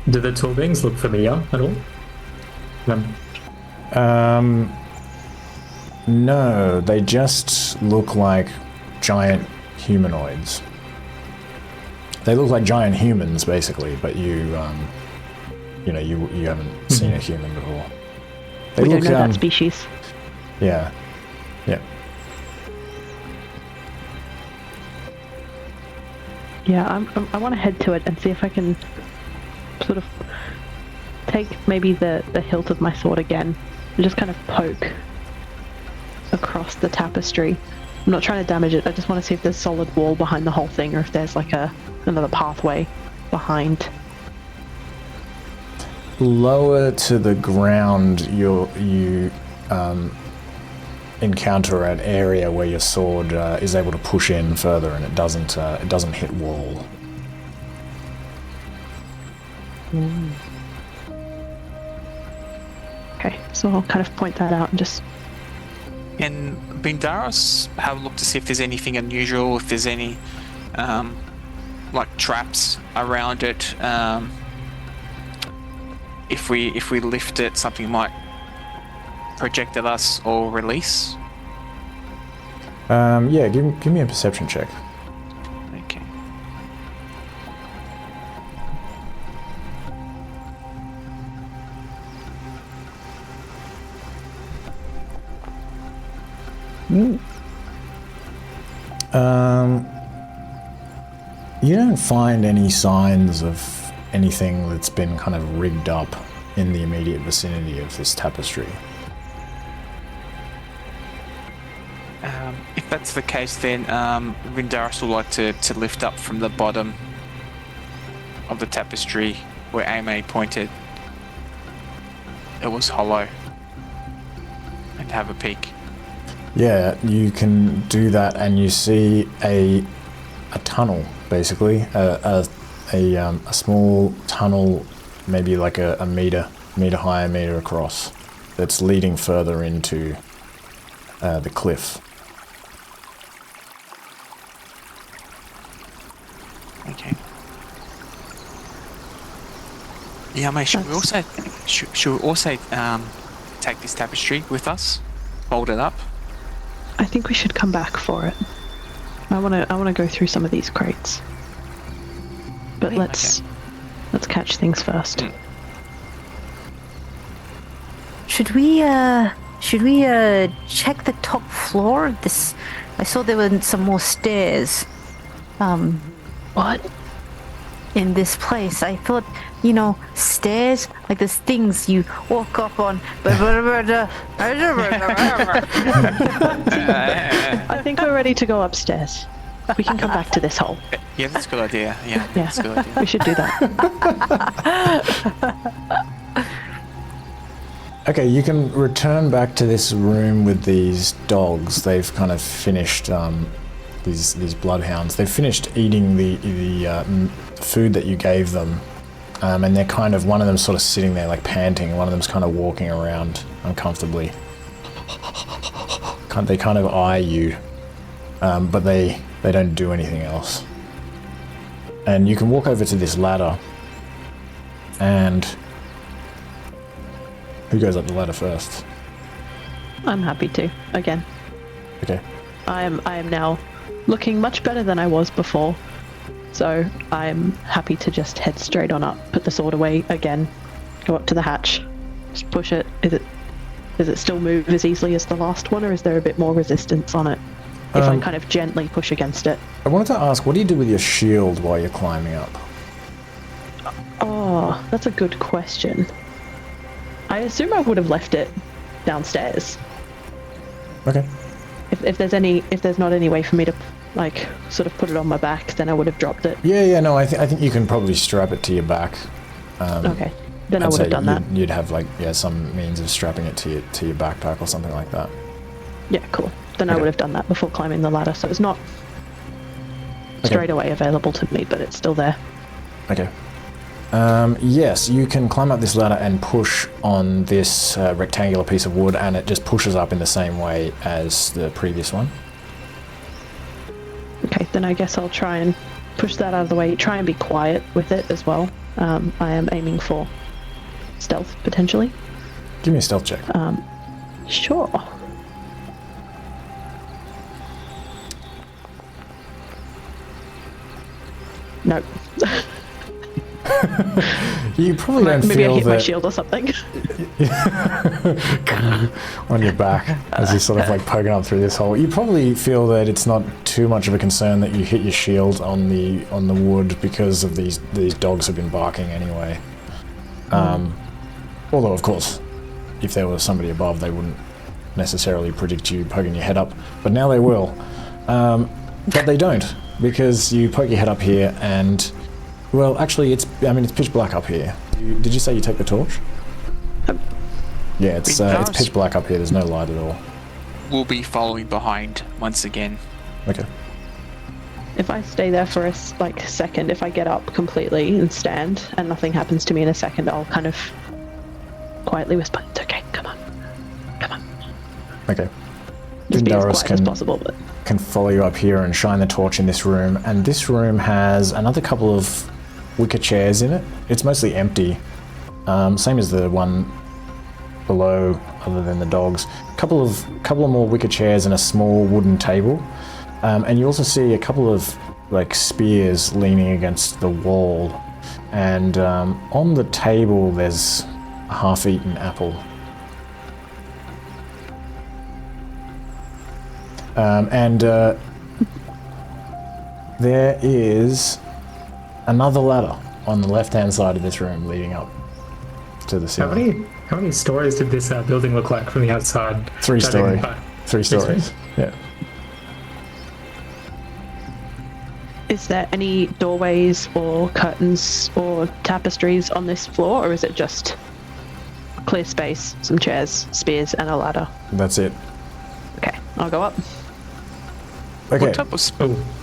Do the tall beings look familiar at all? No, they just look like giant humanoids. They look like giant humans, basically, but you haven't seen a human before. They We look, don't know that species. Yeah. Yeah, I want to head to it and see if I can sort of take maybe the hilt of my sword again and just kind of poke across the tapestry. I'm not trying to damage it, I just want to see if there's solid wall behind the whole thing or if there's like another pathway behind. Lower to the ground, you encounter an area where your sword is able to push in further, and it doesn't hit wall. Okay, so I'll kind of point that out and just... Can Vindaros have a look to see if there's anything unusual, if there's any like traps around it? If we lift it, something might project at us or release. Yeah, give me a perception check. Okay. You don't find any signs of anything that's been kind of rigged up in the immediate vicinity of this tapestry. If that's the case, then Vindaros would like to lift up from the bottom of the tapestry where Yao Mei pointed. It was hollow. And have a peek. Yeah, you can do that, and you see a tunnel, basically, a small tunnel, maybe like a meter high, a meter across, that's leading further into the cliff. Okay. Yeah, mate. Should we also take this tapestry with us? Fold it up. I think we should come back for it. I wanna go through some of these crates. But Okay. let's catch things first. Should we check the top floor of this? I saw there were some more stairs. What? In this place, I thought, stairs, like there's things you walk up on. I think we're ready to go upstairs. We can come back to this hole. Yeah, that's a good idea. Yeah, that's a good idea. We should do that. Okay, you can return back to this room with these dogs. They've kind of finished, these bloodhounds. They've finished eating the food that you gave them, and they're kind of, one of them's sort of sitting there like panting, and one of them's kind of walking around uncomfortably. They kind of eye you, but they don't do anything else. And you can walk over to this ladder, and who goes up the ladder first? I'm happy to. Again, Okay. I am now looking much better than I was before. So I'm happy to just head straight on up, put the sword away again, go up to the hatch, just push it. Does it still move as easily as the last one, or is there a bit more resistance on it? If I kind of gently push against it. I wanted to ask, what do you do with your shield while you're climbing up? Oh, that's a good question. I assume I would have left it downstairs. Okay. If there's not any way for me to like sort of put it on my back, then I would have dropped it. Yeah, no, I think you can probably strap it to your back. Okay. Then I I'd would say have done that. you'd have like some means of strapping it to your backpack or something like that. Yeah, cool. Then I Okay. would have done that before climbing the ladder, so it's not straight away available to me, but it's still there. Okay. Yes, you can climb up this ladder and push on this rectangular piece of wood, and it just pushes up in the same way as the previous one. Okay, then I guess I'll try and push that out of the way. Try and be quiet with it as well. I am aiming for stealth, potentially. Give me a stealth check. Sure. Nope. You probably don't Maybe I feel hit my that shield or something. on your back as you're sort of like poking up through this hole. You probably feel that it's not too much of a concern that you hit your shield on the wood because of these dogs have been barking anyway. Although of course, if there was somebody above, they wouldn't necessarily predict you poking your head up, but now they will. But they don't, because you poke your head up here and, well, actually it's pitch black up here. Did you say you take the torch? Yeah, it's pitch black up here. There's no light at all. We'll be following behind once again. Okay. If I stay there for a second, if I get up completely and stand and nothing happens to me in a second, I'll kind of quietly whisper, "It's okay, come on. Come on." Okay. Just be as Vindaros quiet as possible, but can follow you up here and shine the torch in this room, and this room has another couple of wicker chairs in it. It's mostly empty, same as the one below, other than the dogs. Couple of more wicker chairs and a small wooden table, and you also see a couple of like spears leaning against the wall, and on the table there's a half-eaten apple. And there is another ladder on the left-hand side of this room leading up to the ceiling. How many stories did this building look like from the outside? Three Judging stories. by- 3 stories. Yeah. is there any doorways or curtains or tapestries on this floor, or is it just clear space, some chairs, spears, and a ladder? That's it. Okay, I'll go up. Okay. What type of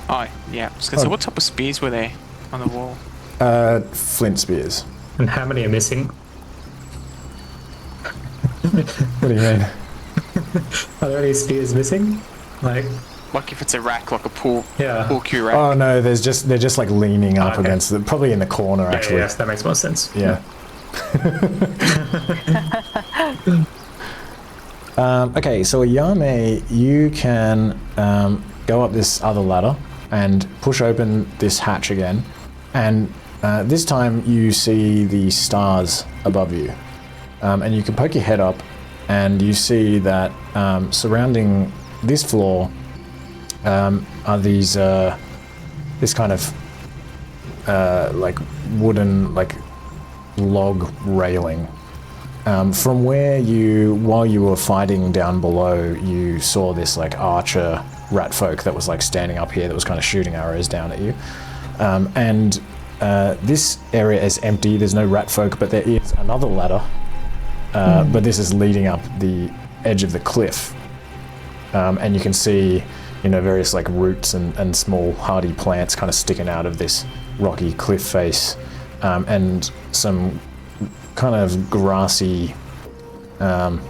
Oh, yeah. I was gonna say, what type of spears were there on the wall? Flint spears. and how many are missing? What do you mean? Are there any spears missing? Like if it's a rack, like a pool cue rack. Oh no, they're just like leaning up okay. against it, probably in the corner actually. yes, that makes more sense. Yeah. Okay, so Yao Mei, you can go up this other ladder and push open this hatch again, and this time you see the stars above you, and you can poke your head up and you see that surrounding this floor are these this kind of like wooden like log railing. From where while you were fighting down below, you saw this like archer rat folk that was like standing up here that was kind of shooting arrows down at you. And this area is empty, there's no rat folk, but there is another ladder, but this is leading up the edge of the cliff. And you can see, various like roots and small hardy plants kind of sticking out of this rocky cliff face, and some kind of grassy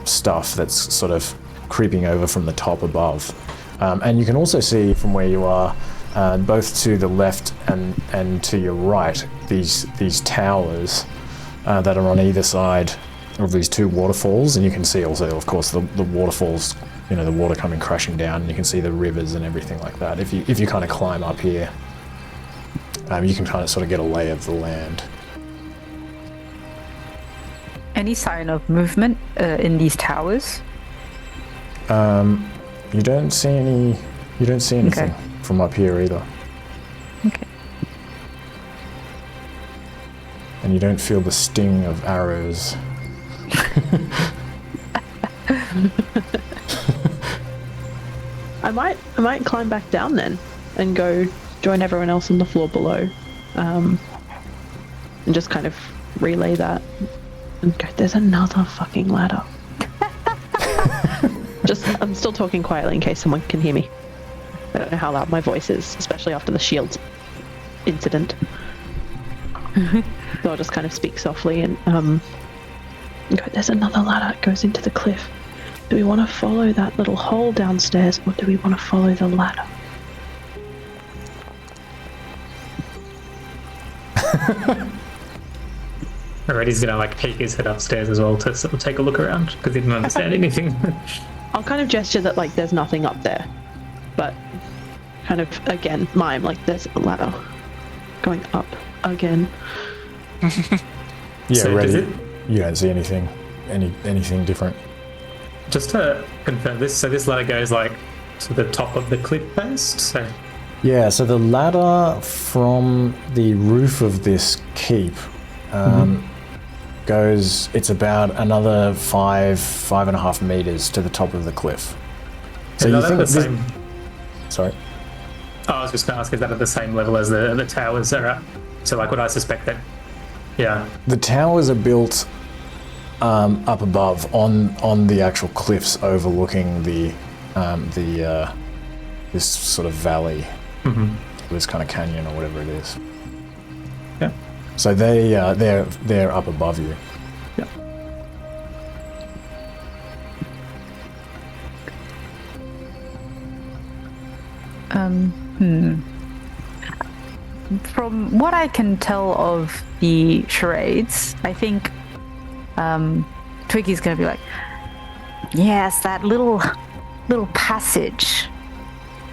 stuff that's sort of creeping over from the top above. And you can also see from where you are, both to the left and to your right, these towers that are on either side of these two waterfalls. And you can see also, of course, the waterfalls, the water coming crashing down, and you can see the rivers and everything like that. If you kind of climb up here, you can kind of sort of get a lay of the land. Any sign of movement in these towers? You don't see anything Okay. from up here either. Okay. And you don't feel the sting of arrows. I might climb back down then and go join everyone else on the floor below, and just kind of relay that. and go, there's another fucking ladder. I'm still talking quietly in case someone can hear me. I don't know how loud my voice is, especially after the shields incident. So I'll just kind of speak softly and go, there's another ladder. It goes into the cliff. Do we want to follow that little hole downstairs, or do we want to follow the ladder? Already's gonna like peek his head upstairs as well to sort of take a look around because he didn't understand anything. I'll kind of gesture that like there's nothing up there, but kind of again mime like there's a ladder going up again. Yeah, So ready. does it- You don't see anything different. Just to confirm this, so this ladder goes like to the top of the cliff face. So Yeah, so the ladder from the roof of this keep goes, it's about another 5.5 meters to the top of the cliff. So is you that think at the this, same? sorry? Oh, I was just gonna ask, is that at the same level as the towers are at? So like, would I suspect that? Yeah. The towers are built up above on the actual cliffs overlooking the this sort of valley, this kind of canyon or whatever it is. Yeah. So they're up above you. Yeah. From what I can tell of the charades, I think Twiggy's gonna be like, yes, that little passage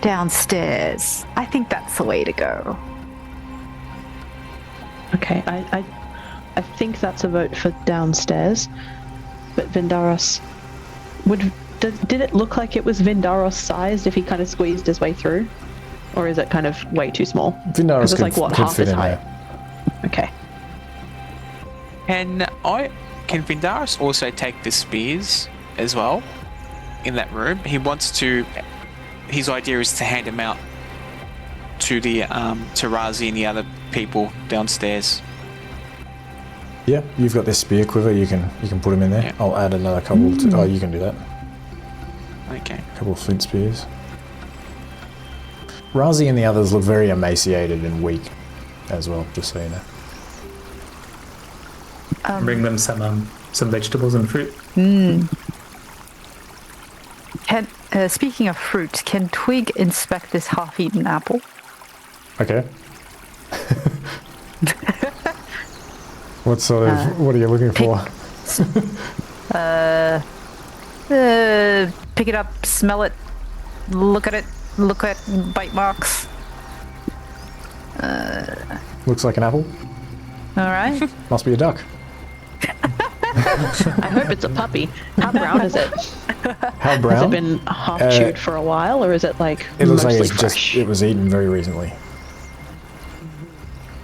downstairs. I think that's the way to go. Okay, I think that's a vote for downstairs, but Vindaros did it look like it was Vindaros sized if he kind of squeezed his way through, or is it kind of way too small? Vindaros It's like what, could half fit his in height? there. Okay. Can Vindaros also take the spears as well in that room? He wants to. His idea is to hand them out to the to Razi and the other people downstairs. Yeah, you've got this spear quiver. You can put them in there. Yeah. I'll add another couple. Oh, you can do that. Okay. A couple of flint spears. Razi and the others look very emaciated and weak as well, just so you know. Bring them some vegetables and fruit. Speaking of fruit, can Twig inspect this half-eaten apple? Okay. What sort of, what are you looking for? Pick it up, smell it, look at bite marks. Looks like an apple. All right. Must be a duck. I hope it's a puppy. How brown is it? How Has brown? it been half chewed for a while, or is it like It looks like mostly it's fresh? it was eaten very recently.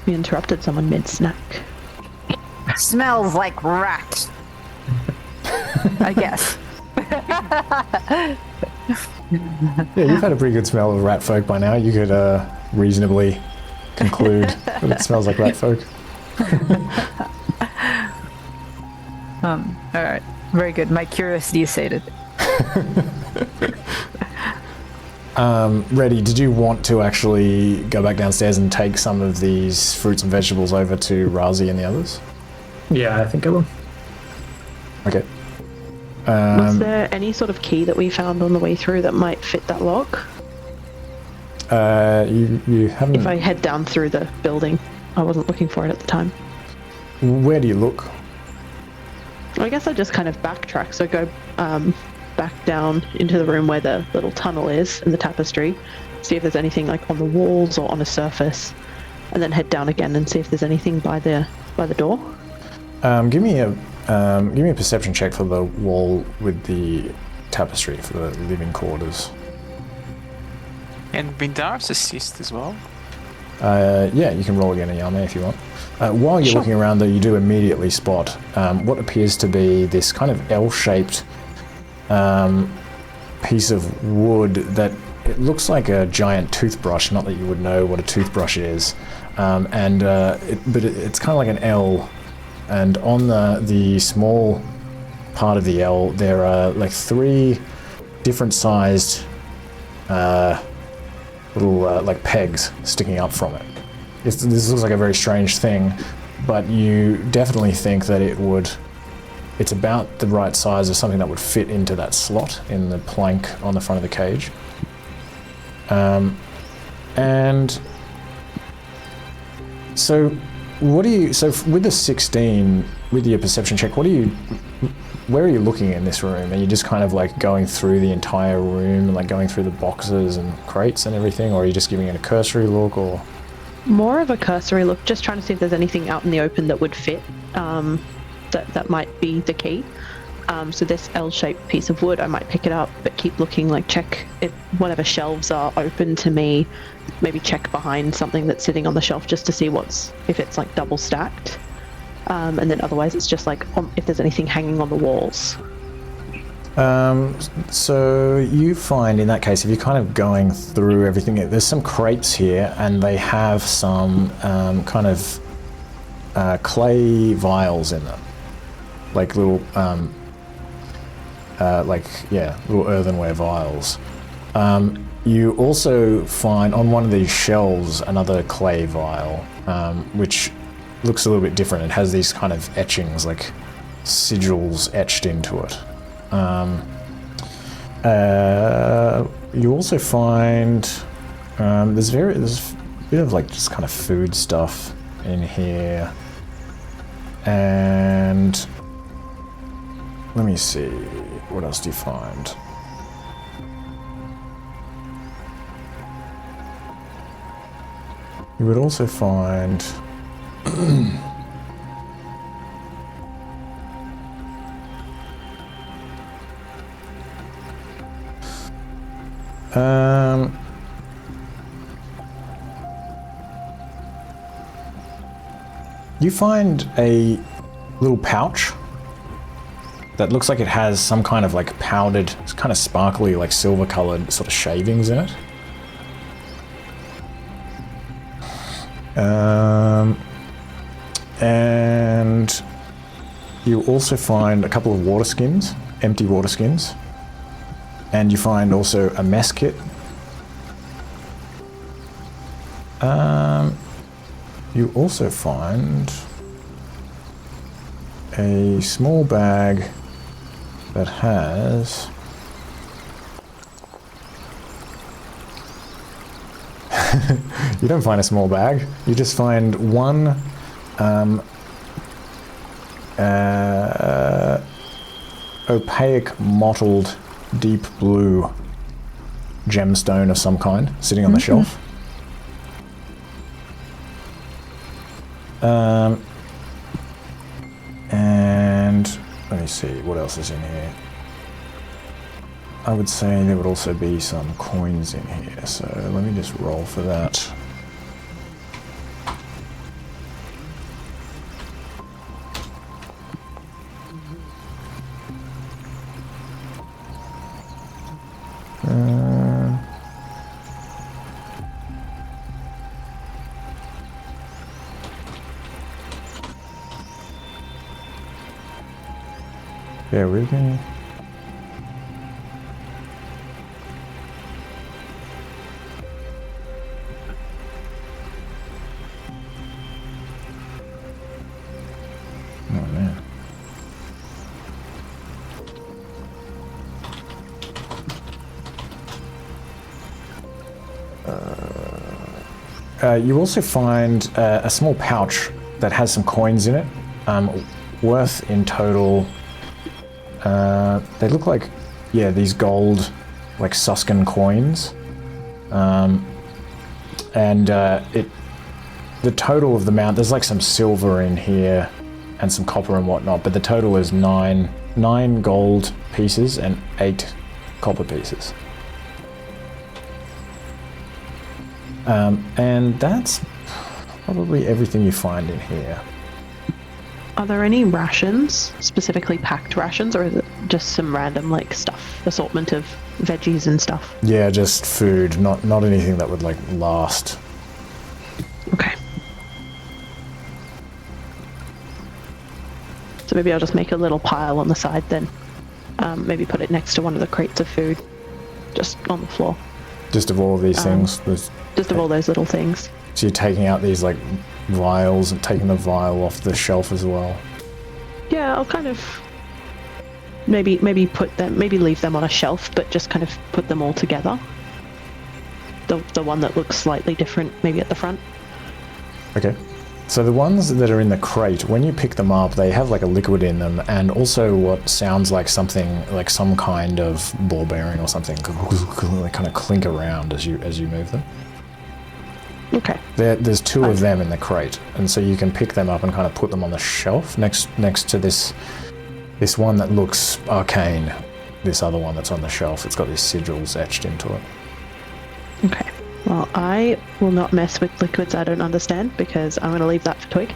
We interrupted someone mid-snack. Smells like rat. I guess. Yeah, you've had a pretty good smell of rat folk by now. You could reasonably conclude that it smells like rat folk. All right. Very good. My curiosity is sated. Reddy, did you want to actually go back downstairs and take some of these fruits and vegetables over to Razi and the others? Yeah, I think I will. Okay. Was there any sort of key that we found on the way through that might fit that lock? You haven't... If I head down through the building, I wasn't looking for it at the time. Where do you look? I guess I just kind of backtrack, so go back down into the room where the little tunnel is in the tapestry, see if there's anything like on the walls or on a surface, and then head down again and see if there's anything by the door. Give me a perception check for the wall with the tapestry for the living quarters. And Vindaros assist as well. Yeah, you can roll again a Yao Mei if you want. While you're looking around, though, you do immediately spot what appears to be this kind of L-shaped piece of wood that it looks like a giant toothbrush. Not that you would know what a toothbrush is, but it's kind of like an L and on the small part of the L, there are like 3 different sized little like pegs sticking up from it. This looks like a very strange thing, but you definitely think that it's about the right size of something that would fit into that slot in the plank on the front of the cage. And so with the 16, with your perception check, where are you looking in this room? Are you just kind of like going through the entire room and like going through the boxes and crates and everything, or are you just giving it a cursory look, or? More of a cursory look, just trying to see if there's anything out in the open that would fit, that might be the key. So this L-shaped piece of wood, I might pick it up, but keep looking, like check if whatever shelves are open to me, maybe check behind something that's sitting on the shelf just to see if it's like double stacked. And then otherwise it's just like if there's anything hanging on the walls. So you find in that case, if you're kind of going through everything, there's some crates here and they have some kind of clay vials in them, like little little earthenware vials. You also find on one of these shelves another clay vial, which looks a little bit different. It has these kind of etchings, like sigils etched into it. You also find there's a bit of like just kind of food stuff in here, and let me see, what else do you find? You would also find you find a little pouch that looks like it has some kind of like powdered, kind of sparkly, like silver colored sort of shavings in it. And you also find a couple of water skins, empty water skins. And you find also a mess kit. You also find a small bag that has you don't find a small bag, you just find one opaque mottled deep blue gemstone of some kind sitting on the shelf. And let me see what else is in here. I would say there would also be some coins in here, so let me just roll for that. Bear with me. Oh man. You also find a small pouch that has some coins in it, worth in total. They look like, yeah, these gold, like Suscan coins, and the total of the amount, there's like some silver in here and some copper and whatnot, but the total is nine gold pieces and 8 copper pieces. And that's probably everything you find in here. Are there any rations, specifically packed rations, or is it just some random like stuff, assortment of veggies and stuff? Yeah, just food, not anything that would like last. Okay. So maybe I'll just make a little pile on the side then. Maybe put it next to one of the crates of food, just on the floor. Just of all of these things? Just of all those little things. So you're taking out these like vials and taking the vial off the shelf as well? Yeah, I'll kind of maybe leave them on a shelf, but just kind of put them all together. The one that looks slightly different, maybe at the front. Okay. So the ones that are in the crate, when you pick them up, they have like a liquid in them, and also what sounds like something, like some kind of ball bearing or something. They kind of clink around as you move them. Okay. There's two of them in the crate, and so you can pick them up and kind of put them on the shelf next to this one that looks arcane. This other one that's on the shelf, it's got these sigils etched into it. Okay. Well, I will not mess with liquids I don't understand, because I'm going to leave that for Twig.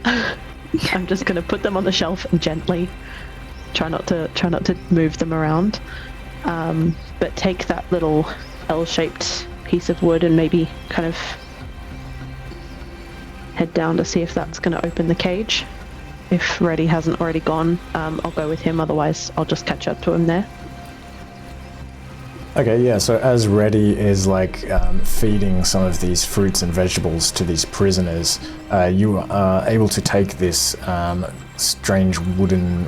I'm just going to put them on the shelf and gently try not to move them around. But take that little L-shaped piece of wood and maybe kind of head down to see if that's going to open the cage. If Reddy hasn't already gone, I'll go with him. Otherwise, I'll just catch up to him there. Okay, yeah, so as Reddy is like feeding some of these fruits and vegetables to these prisoners, you are able to take this strange wooden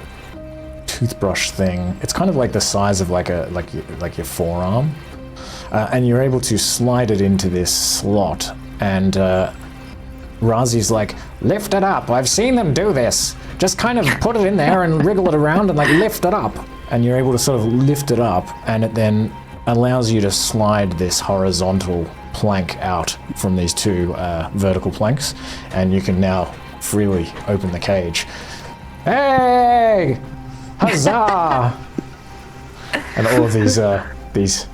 toothbrush thing. It's kind of like the size of like your forearm, and you're able to slide it into this slot. And Razi's like, "Lift it up. I've seen them do this. Just kind of put it in there and wriggle it around and like lift it up." And you're able to sort of lift it up, and it then allows you to slide this horizontal plank out from these two vertical planks, and you can now freely open the cage. Hey! Huzzah! And all of these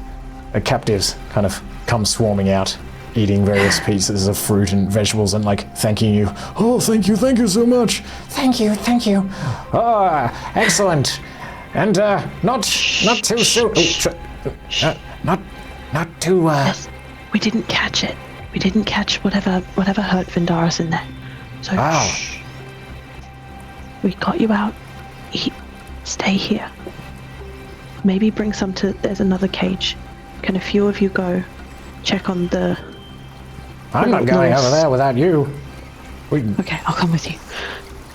captives kind of come swarming out, eating various pieces of fruit and vegetables and like thanking you. "Oh, thank you so much. Thank you. Oh, excellent. And not too soon. Not too. Yes, we didn't catch it. We didn't catch whatever hurt Vindaros in there. So shh. We got you out. Eat. Stay here. Maybe bring some to. There's another cage. Can a few of you go check on the? I'm not going over there without you. Okay, I'll come with you.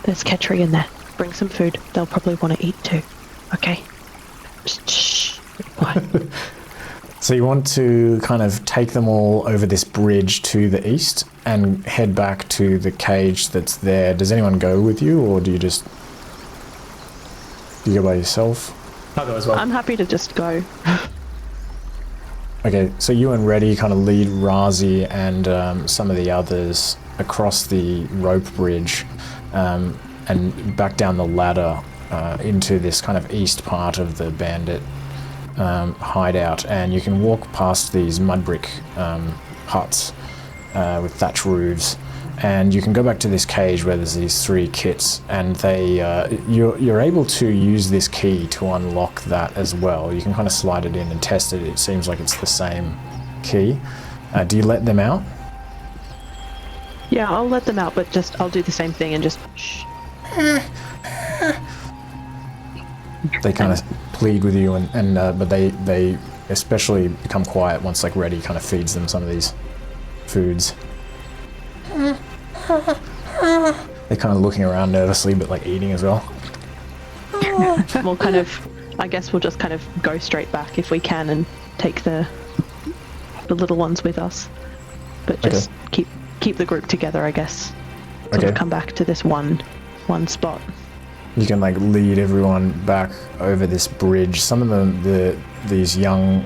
There's Ketri in there. Bring some food. They'll probably want to eat too. Okay. Shh. Quiet. So you want to kind of take them all over this bridge to the east and head back to the cage that's there. Does anyone go with you, or do you go by yourself? I'll go as well. I'm happy to just go. Okay, so you and Reddy kind of lead Razi and some of the others across the rope bridge and back down the ladder into this kind of east part of the bandit hideout, and you can walk past these mud brick huts with thatch roofs, and you can go back to this cage where there's these three kits, and they you're able to use this key to unlock that as well. You can kind of slide it in and test it. It seems like it's the same key. Do you let them out? Yeah, I'll let them out, but I'll do the same thing and just shh. They kind of plead with you, but they especially become quiet once like Reddy kind of feeds them some of these foods. They're kind of looking around nervously, but like eating as well. I guess we'll just kind of go straight back if we can and take the little ones with us, but just keep the group together, I guess. Sort of come back to this one spot. You can like lead everyone back over this bridge. Some of them, these young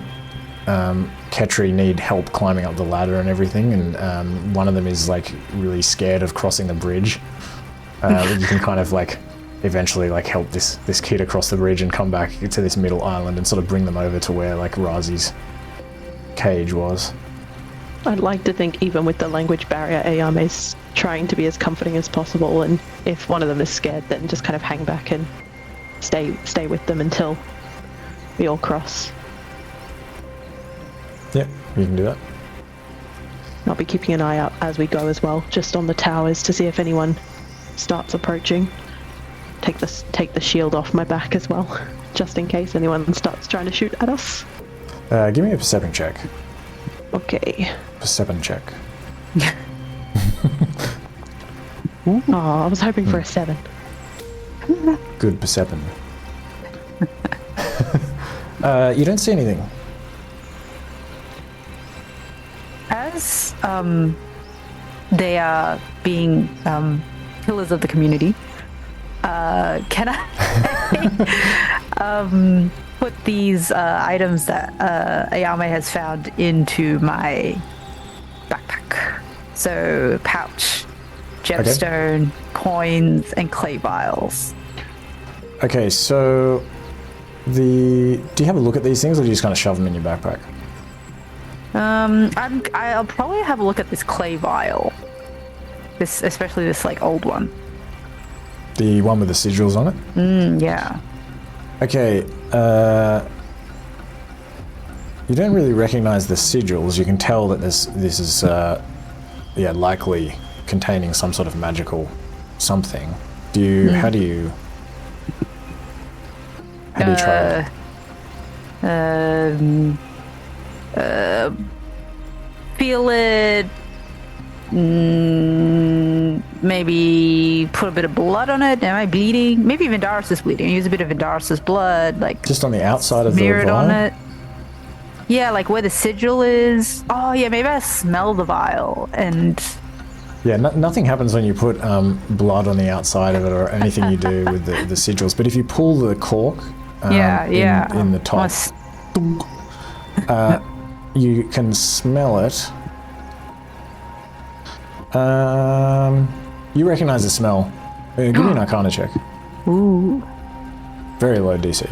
Ketri need help climbing up the ladder and everything, and one of them is like really scared of crossing the bridge. You can kind of like eventually like help this kid across the bridge and come back to this middle island and sort of bring them over to where like Razi's cage was. I'd like to think even with the language barrier, Yao Mei's trying to be as comforting as possible, and if one of them is scared, then just kind of hang back and stay with them until we all cross. Yeah, you can do that. I'll be keeping an eye out as we go as well, just on the towers to see if anyone starts approaching. take the shield off my back as well, just in case anyone starts trying to shoot at us. Give me a perception check. Okay. Perception check. Oh, I was hoping for a 7. Good perception. You don't see anything. As they are being pillars of the community, can I put these items that Yao Mei has found into my backpack? So pouch, gemstone, coins, and clay vials. Okay, so do you have a look at these things, or do you just kind of shove them in your backpack? I'll probably have a look at this clay vial. Especially this like old one. The one with the sigils on it? Yeah. Okay, you don't really recognize the sigils. You can tell that this is, likely containing some sort of magical something. How do you try it? Feel it. Maybe put a bit of blood on it. Am I bleeding? Maybe Vindaros is bleeding. Use a bit of Vindaros' blood, like just on the outside of the smear it vial? on it. Yeah, like where the sigil is. Oh yeah, maybe I smell the vial and. Yeah, nothing happens when you put blood on the outside of it or anything you do with the sigils. But if you pull the cork in the top, you can smell it. You recognize the smell. Give me an Arcana check. Ooh. Very low DC.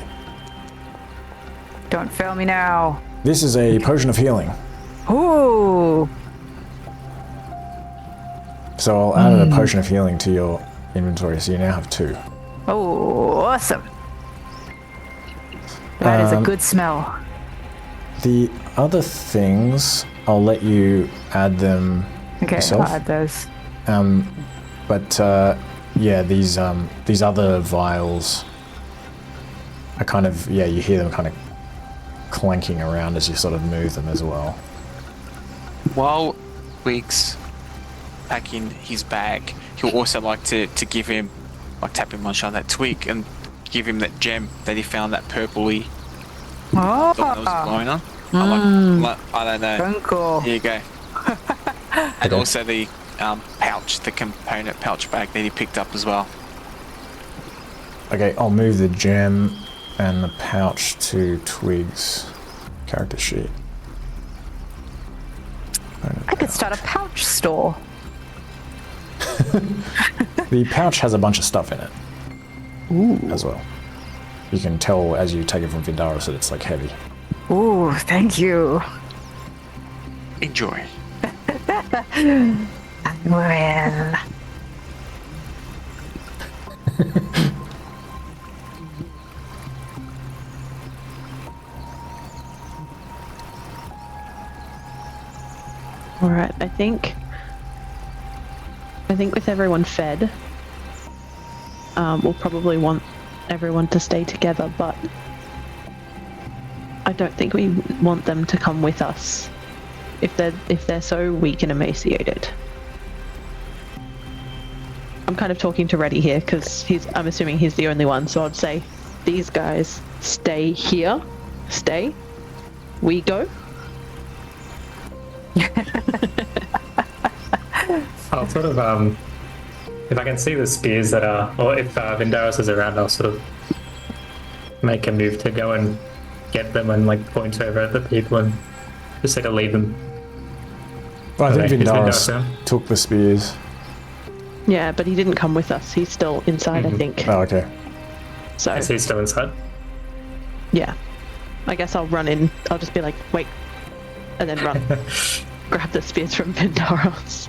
Don't fail me now. This is a potion of healing. Ooh. So I'll add a potion of healing to your inventory, so you now have 2. Oh, awesome. That is a good smell. The other things, I'll let you add them yourself. I'll add those. These other vials are kind of, you hear them kind of clanking around as you sort of move them as well. While Twig's packing his bag, he'll also like to give him, like tap him on the shoulder, that Twig, and give him that gem that he found, that purpley. Oh. That was glowing on. I don't know. Uncle. Here you go. And also the pouch, the component pouch bag that he picked up as well. Okay, I'll move the gem and the pouch to Twig's character sheet. I could start a pouch store. The pouch has a bunch of stuff in it. Ooh. As well. You can tell as you take it from Vindaros that it's like heavy. Ooh, thank you. Enjoy. Well. All right, I think with everyone fed, we'll probably want everyone to stay together, but I don't think we want them to come with us if they're so weak and emaciated. I'm kind of talking to Reddy here because I'm assuming he's the only one, so I'd say these guys stay here. Stay. We go. I'll sort of, if I can see the spears that are, or if Vindaros is around, I'll sort of make a move to go and get them and like point over at the people and just say to leave them. Well, I think Is Vindaros took the spears. Yeah, but he didn't come with us. He's still inside, I think. Oh, okay. So Is he still inside? yeah, I guess I'll run in. I'll just be like, wait, and then run, grab the spears from Vindaros,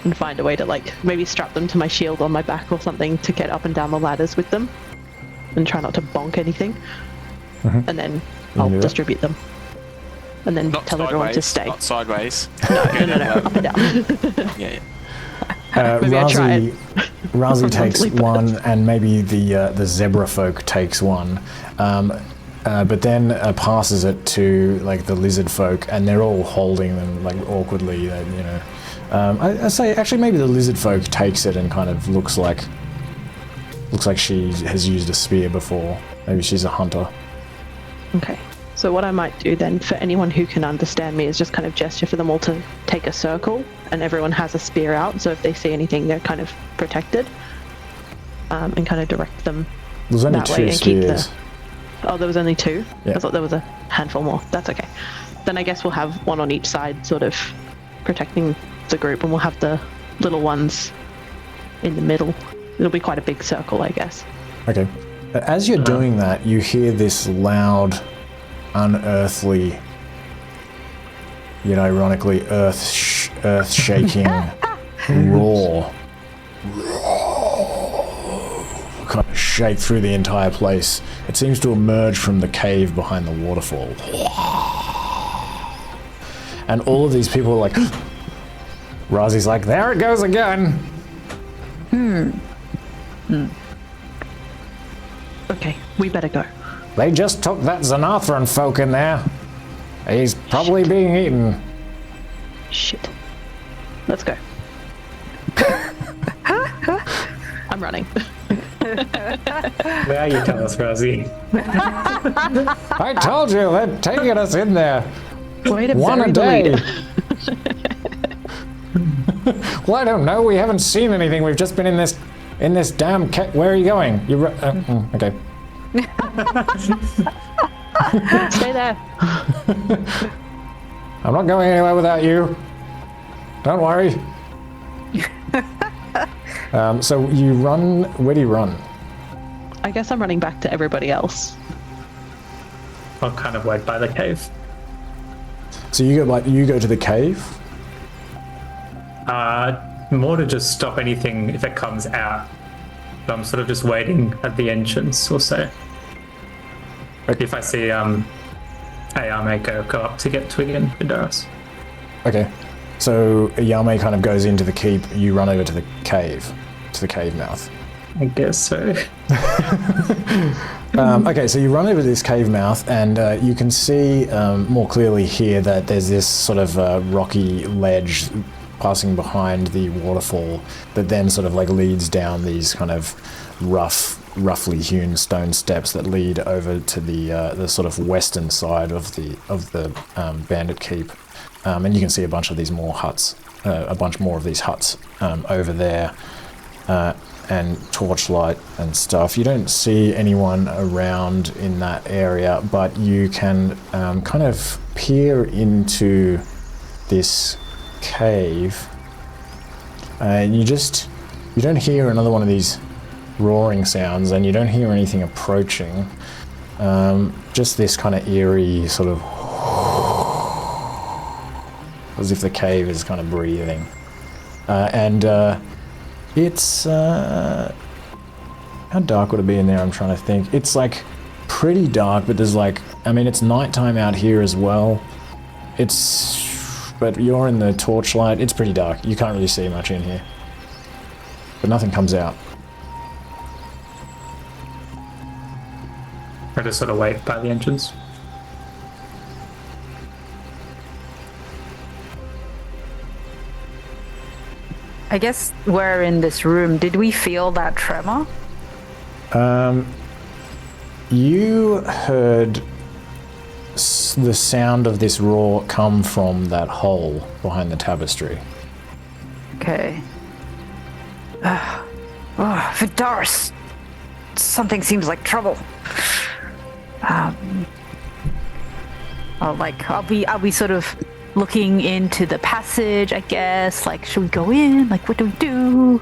and find a way to like maybe strap them to my shield on my back or something to get up and down the ladders with them, and try not to bonk anything. And then I'll distribute them, and then Not tell sideways, everyone to stay. Not sideways. No, up and down. Yeah. Maybe I try it. Razi takes Sleep. one, and maybe the zebra folk takes one. But then passes it to like the lizard folk, and they're all holding them like awkwardly. You know, I say actually maybe the lizard folk takes it and kind of looks like she has used a spear before. Maybe she's a hunter. Okay. So what I might do then, for anyone who can understand me, is just kind of gesture for them all to take a circle, and everyone has a spear out. So if they see anything, they're kind of protected, and kind of direct them There's only that way two and keep the. spears. Oh, there was only two? Yeah. I thought there was a handful more. That's okay. Then I guess we'll have one on each side sort of protecting the group, and we'll have the little ones in the middle. It'll be quite a big circle, I guess. Okay. As you're doing that, you hear this loud, unearthly, yet ironically earth-shaking roar. Kind of shake through the entire place. It seems to emerge from the cave behind the waterfall. And all of these people are like, Razi's like, there it goes again. Okay, we better go. They just took that Xanathran folk in there. He's probably being eaten. Shit. Let's go. I'm running. Now you tell us, Razi. I told you, they're taking us in there. Way to One bury a the day. leader. Well, I don't know. We haven't seen anything. We've just been in this damn Where are you going? Okay. Stay there. I'm not going anywhere without you. Don't worry. So you run. Where do you run? I guess I'm running back to everybody else. I'll kind of wait by the cave. So you go to the cave. More to just stop anything if it comes out. So I'm sort of just waiting at the entrance or so. Okay. If I see Yao Mei go up to get Twig and Vindaros. Okay. So Yao Mei kind of goes into the keep. You run over to the cave mouth. I guess so. Okay, so you run over this cave mouth, and you can see more clearly here that there's this sort of rocky ledge passing behind the waterfall that then sort of like leads down these kind of roughly hewn stone steps that lead over to the sort of western side of the bandit keep, and you can see a bunch of these more huts, a bunch more of these huts over there. And torchlight and stuff. You don't see anyone around in that area, but you can kind of peer into this cave, and you don't hear another one of these roaring sounds, and you don't hear anything approaching. Just this kind of eerie sort of as if the cave is kind of breathing, and it's how dark would it be in there? I'm trying to think. It's like pretty dark, but there's like, I mean, it's nighttime out here as well. But you're in the torchlight. It's pretty dark. You can't really see much in here, but nothing comes out. I just sort of wait by the entrance. I guess we're in this room. Did we feel that tremor? You heard the sound of this roar come from that hole behind the tapestry. Okay. Vindaros! Something seems like trouble. Are we sort of looking into the passage, I guess? Like, should we go in? Like, what do we do?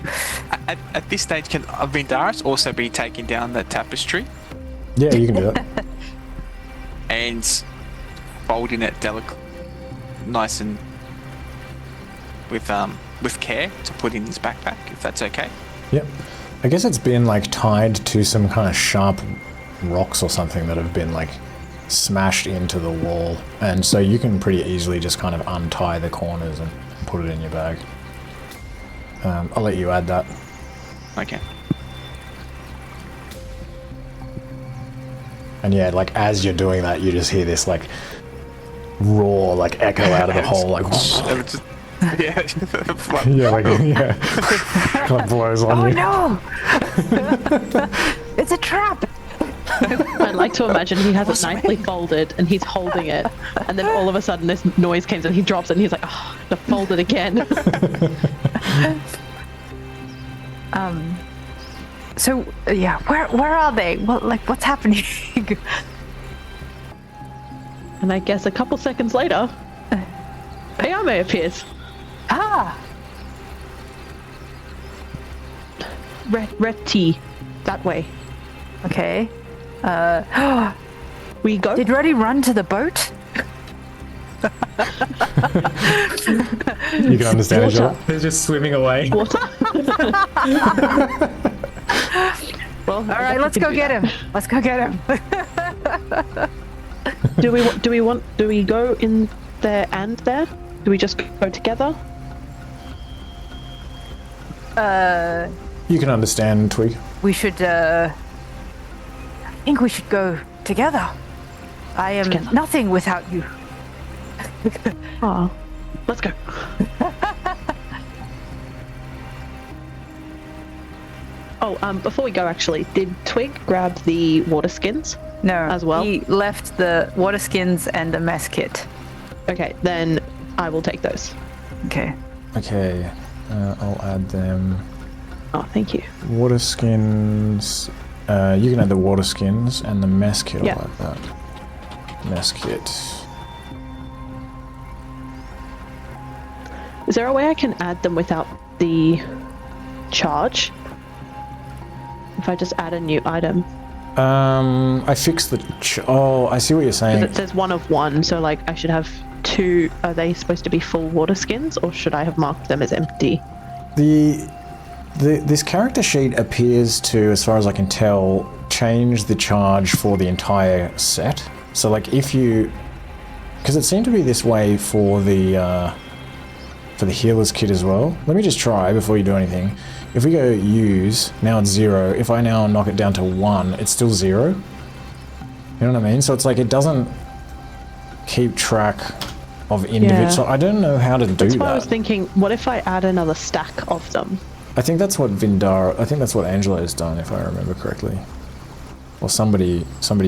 At this stage, can Vindaros also be taking down the tapestry Yeah, you can do that. and folding it nice and with care to put in his backpack, if that's okay? Yep. I guess it's been like tied to some kind of sharp rocks or something that have been like smashed into the wall, and so you can pretty easily just kind of untie the corners and put it in your bag. I'll let you add that. Okay. And yeah, like as you're doing that, you just hear this like roar, like echo out of the hole, like Yeah. yeah, like yeah, kind of blows on Oh you. no! It's a trap! I'd like to imagine he has it nicely folded and he's holding it, and then all of a sudden this noise comes and he drops it and he's like, oh, to fold it again. So yeah, where are they? What's happening? And I guess a couple seconds later, Yao Mei appears. Ah! Red tea, that way. Okay. We go. Did Roddy run to the boat? You can understand it, Joel. They're just swimming away. Water. Well, All right, let's go get him. Let's go get him. Do we go in there and there? Do we just go together? You can understand, Twig. We should. I think we should go together. I am Together. nothing without you. Oh, let's go. Before we go, actually, did Twig grab the water skins? No, As well? He left the water skins and the mess kit. Okay, then I will take those. Okay. Okay, I'll add them. Oh, thank you. Water skins. You can add the water skins and the mess kit. Yeah. I'll add that. Mess kit. Is there a way I can add them without the charge? If I just add a new item? I fixed the. Oh, I see what you're saying. Because it says 1 of 1, so like I should have 2. Are they supposed to be full water skins, or should I have marked them as empty? This character sheet appears to, as far as I can tell, change the charge for the entire set. So like if you, because it seemed to be this way for the healer's kit as well. Let me just try before you do anything. If we go use, now it's 0. If I now knock it down to 1, it's still 0. You know what I mean? So it's like it doesn't keep track of individual. Yeah. So I don't know how to do That's why that. I was thinking, what if I add another stack of them? I think that's what Vindaros. I think that's what Angelo has done, if I remember correctly. Or somebody's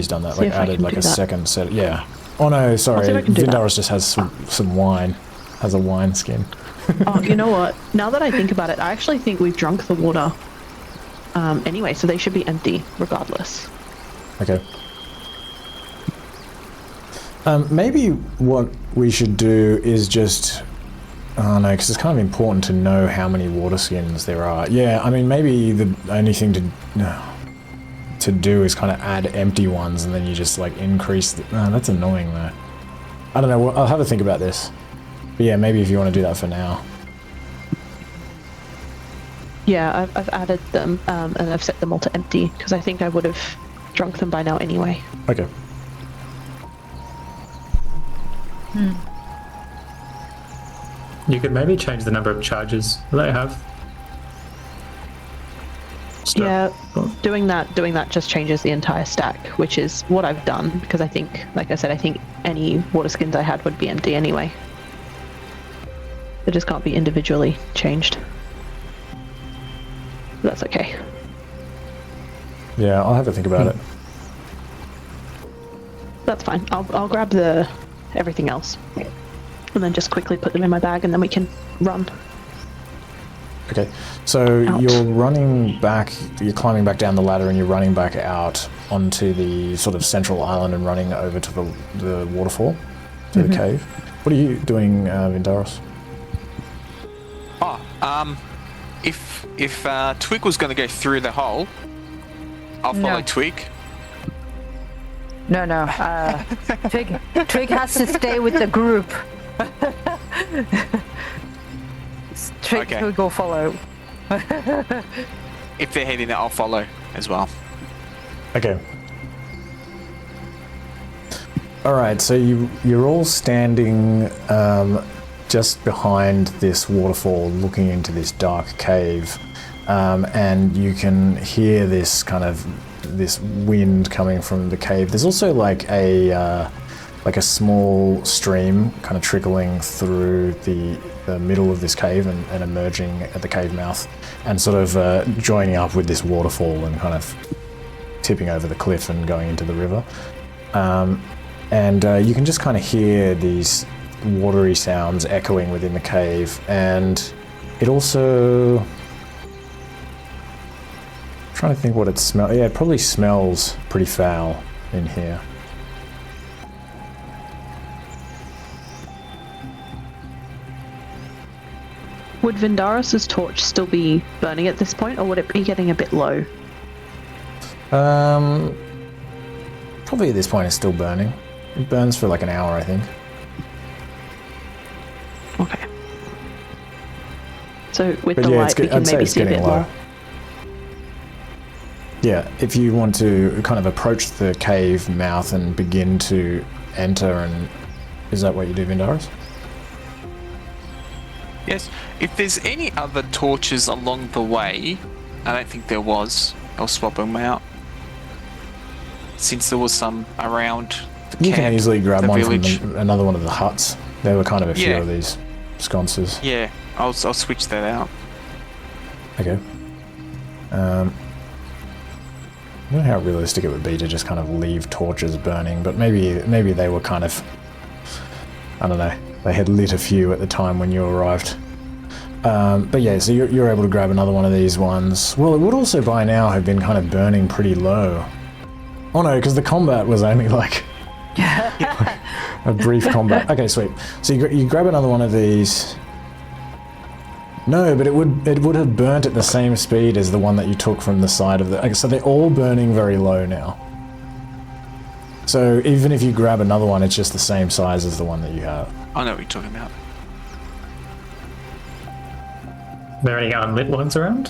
done that, See like if I added can like do a that. second set. Yeah. Oh no, sorry. see if I can do that. Vindaros just has some wine. Has a wine skin. Oh, you know what? Now that I think about it, I actually think we've drunk the water anyway, so they should be empty regardless. Okay. Maybe what we should do is just. Oh no, because it's kind of important to know how many water skins there are. Yeah, I mean maybe the only thing to do is kind of add empty ones, and then you just like increase. That's annoying though. I don't know. I'll have a think about this. But yeah, maybe if you want to do that for now. Yeah, I've added them and I've set them all to empty because I think I would have drunk them by now anyway. Okay. You could maybe change the number of charges they have. Yeah, doing that just changes the entire stack, which is what I've done because I think, like I said, I think any water skins I had would be empty anyway. They just can't be individually changed. That's okay. Yeah, I'll have a think about it. That's fine. I'll grab everything else and then just quickly put them in my bag and then we can run. Okay, so Out. you're running back, you're climbing back down the ladder and you're running back out onto the sort of central island and running over to the waterfall, to the cave. What are you doing, Vindaros? Oh, if Twig was going to go through the hole, I'll follow No. Twig. No. Twig has to stay with the group. Twig Okay. will go follow. If they're heading there, I'll follow as well. Okay. Alright, so you're all standing just behind this waterfall, looking into this dark cave, and you can hear this kind of this wind coming from the cave. There's also like a small stream kind of trickling through the middle of this cave and emerging at the cave mouth, and sort of joining up with this waterfall and kind of tipping over the cliff and going into the river. And you can just kind of hear these watery sounds echoing within the cave, and it also... I'm trying to think what it smells... Yeah, it probably smells pretty foul in here. Would Vindaros' torch still be burning at this point, or would it be getting a bit low? Probably at this point it's still burning. It burns for like an hour, I think. Okay. So with But the yeah, light, we can I'd say maybe it's see a getting bit low. more. Yeah, if you want to kind of approach the cave mouth and begin to enter, and is that what you do, Vindaros? Yes. If there's any other torches along the way, I don't think there was. I'll swap them out. Since there was some around the You camp, can easily grab the one village. from another one of the huts. There were kind of a few Yeah. of these sconces. Yeah, I'll switch that out. Okay. I don't know how realistic it would be to just kind of leave torches burning, but maybe they were kind of... I don't know. They had lit a few at the time when you arrived. But yeah, so you're able to grab another one of these ones. Well, it would also by now have been kind of burning pretty low. Oh no, because the combat was only like a brief combat. Okay, sweet. So you grab another one of these. No, but it would have burnt at the same speed as the one that you took from the side of the... Okay, so they're all burning very low now. So even if you grab another one, it's just the same size as the one that you have. I know what you're talking about. Are there any unlit ones around?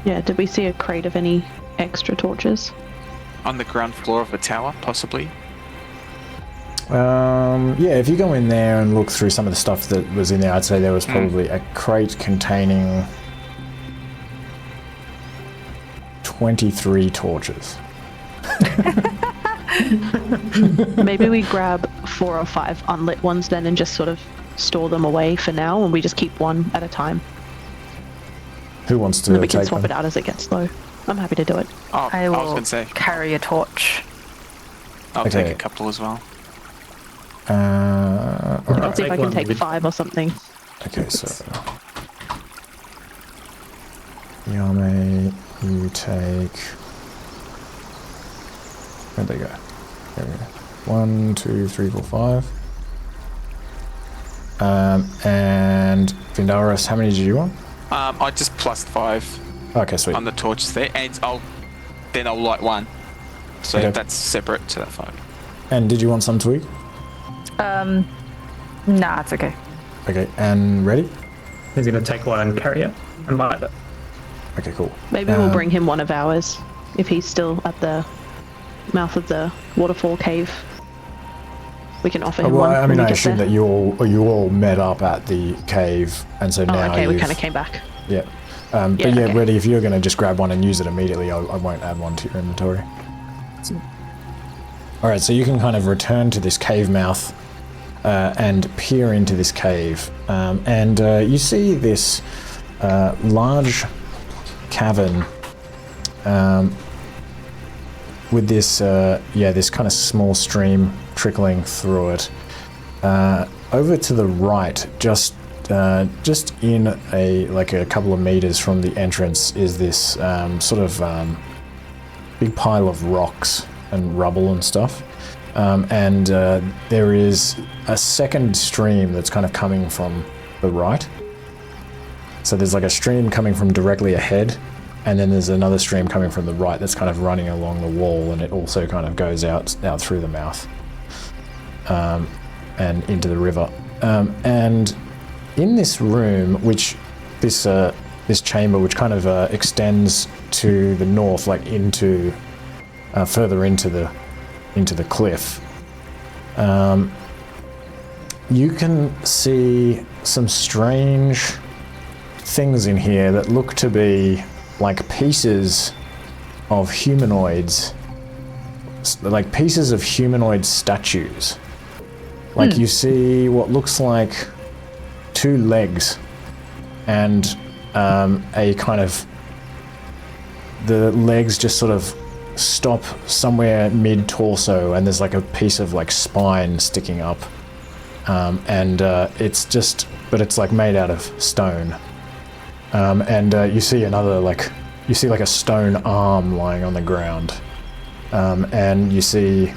Yeah, did we see a crate of any extra torches? On the ground floor of the tower, possibly. Yeah, if you go in there and look through some of the stuff that was in there, I'd say there was probably a crate containing 23 torches. Maybe we grab 4 or 5 unlit ones then and just sort of store them away for now, and we just keep one at a time. Who wants to And then we can take swap them? it out as it gets low. I'm happy to do it. Oh, I was will going to say, carry a torch. I'll Okay. take a couple as well. Alright. I'll see if I can one take with- 5 or something. Okay, so... Yao Mei, you take... Where'd they go? There we go. 1, 2, 3, 4, 5. And Vindaros, how many did you want? I just plus 5 Okay, sweet. on the torches there, and I'll light one. So Okay. that's separate to that 5. And did you want some twig? Nah, it's okay. Okay, and ready? He's going to take one and carry it and light it. Okay, cool. Maybe we'll bring him one of ours if he's still at the mouth of the waterfall cave. We can offer him Well, one. I when mean, we I get assume there. that you all met up at the cave, and so Oh, now okay, we you've... kind of came back. Yeah. Yeah, But yeah, okay. ready, if you're going to just grab one and use it immediately, I won't add one to your inventory. Alright, so you can kind of return to this cave mouth and peer into this cave. And you see this large cavern with this, this kind of small stream trickling through it. Over to the right, just in a couple of meters from the entrance, is this big pile of rocks and rubble and stuff. And there is a second stream that's kind of coming from the right. So there's like a stream coming from directly ahead, and then there's another stream coming from the right that's kind of running along the wall, and it also kind of goes out through the mouth and into the river. And in this room, which this chamber, which kind of extends to the north, like into further into the cliff, you can see some strange things in here that look to be like pieces of humanoids, like pieces of humanoid statues. Like you see what looks like 2 legs and a kind of, the legs just sort of stop somewhere mid-torso, and there's like a piece of like spine sticking up, and it's just, but it's like made out of stone, and you see another, like, you see like a stone arm lying on the ground, and you see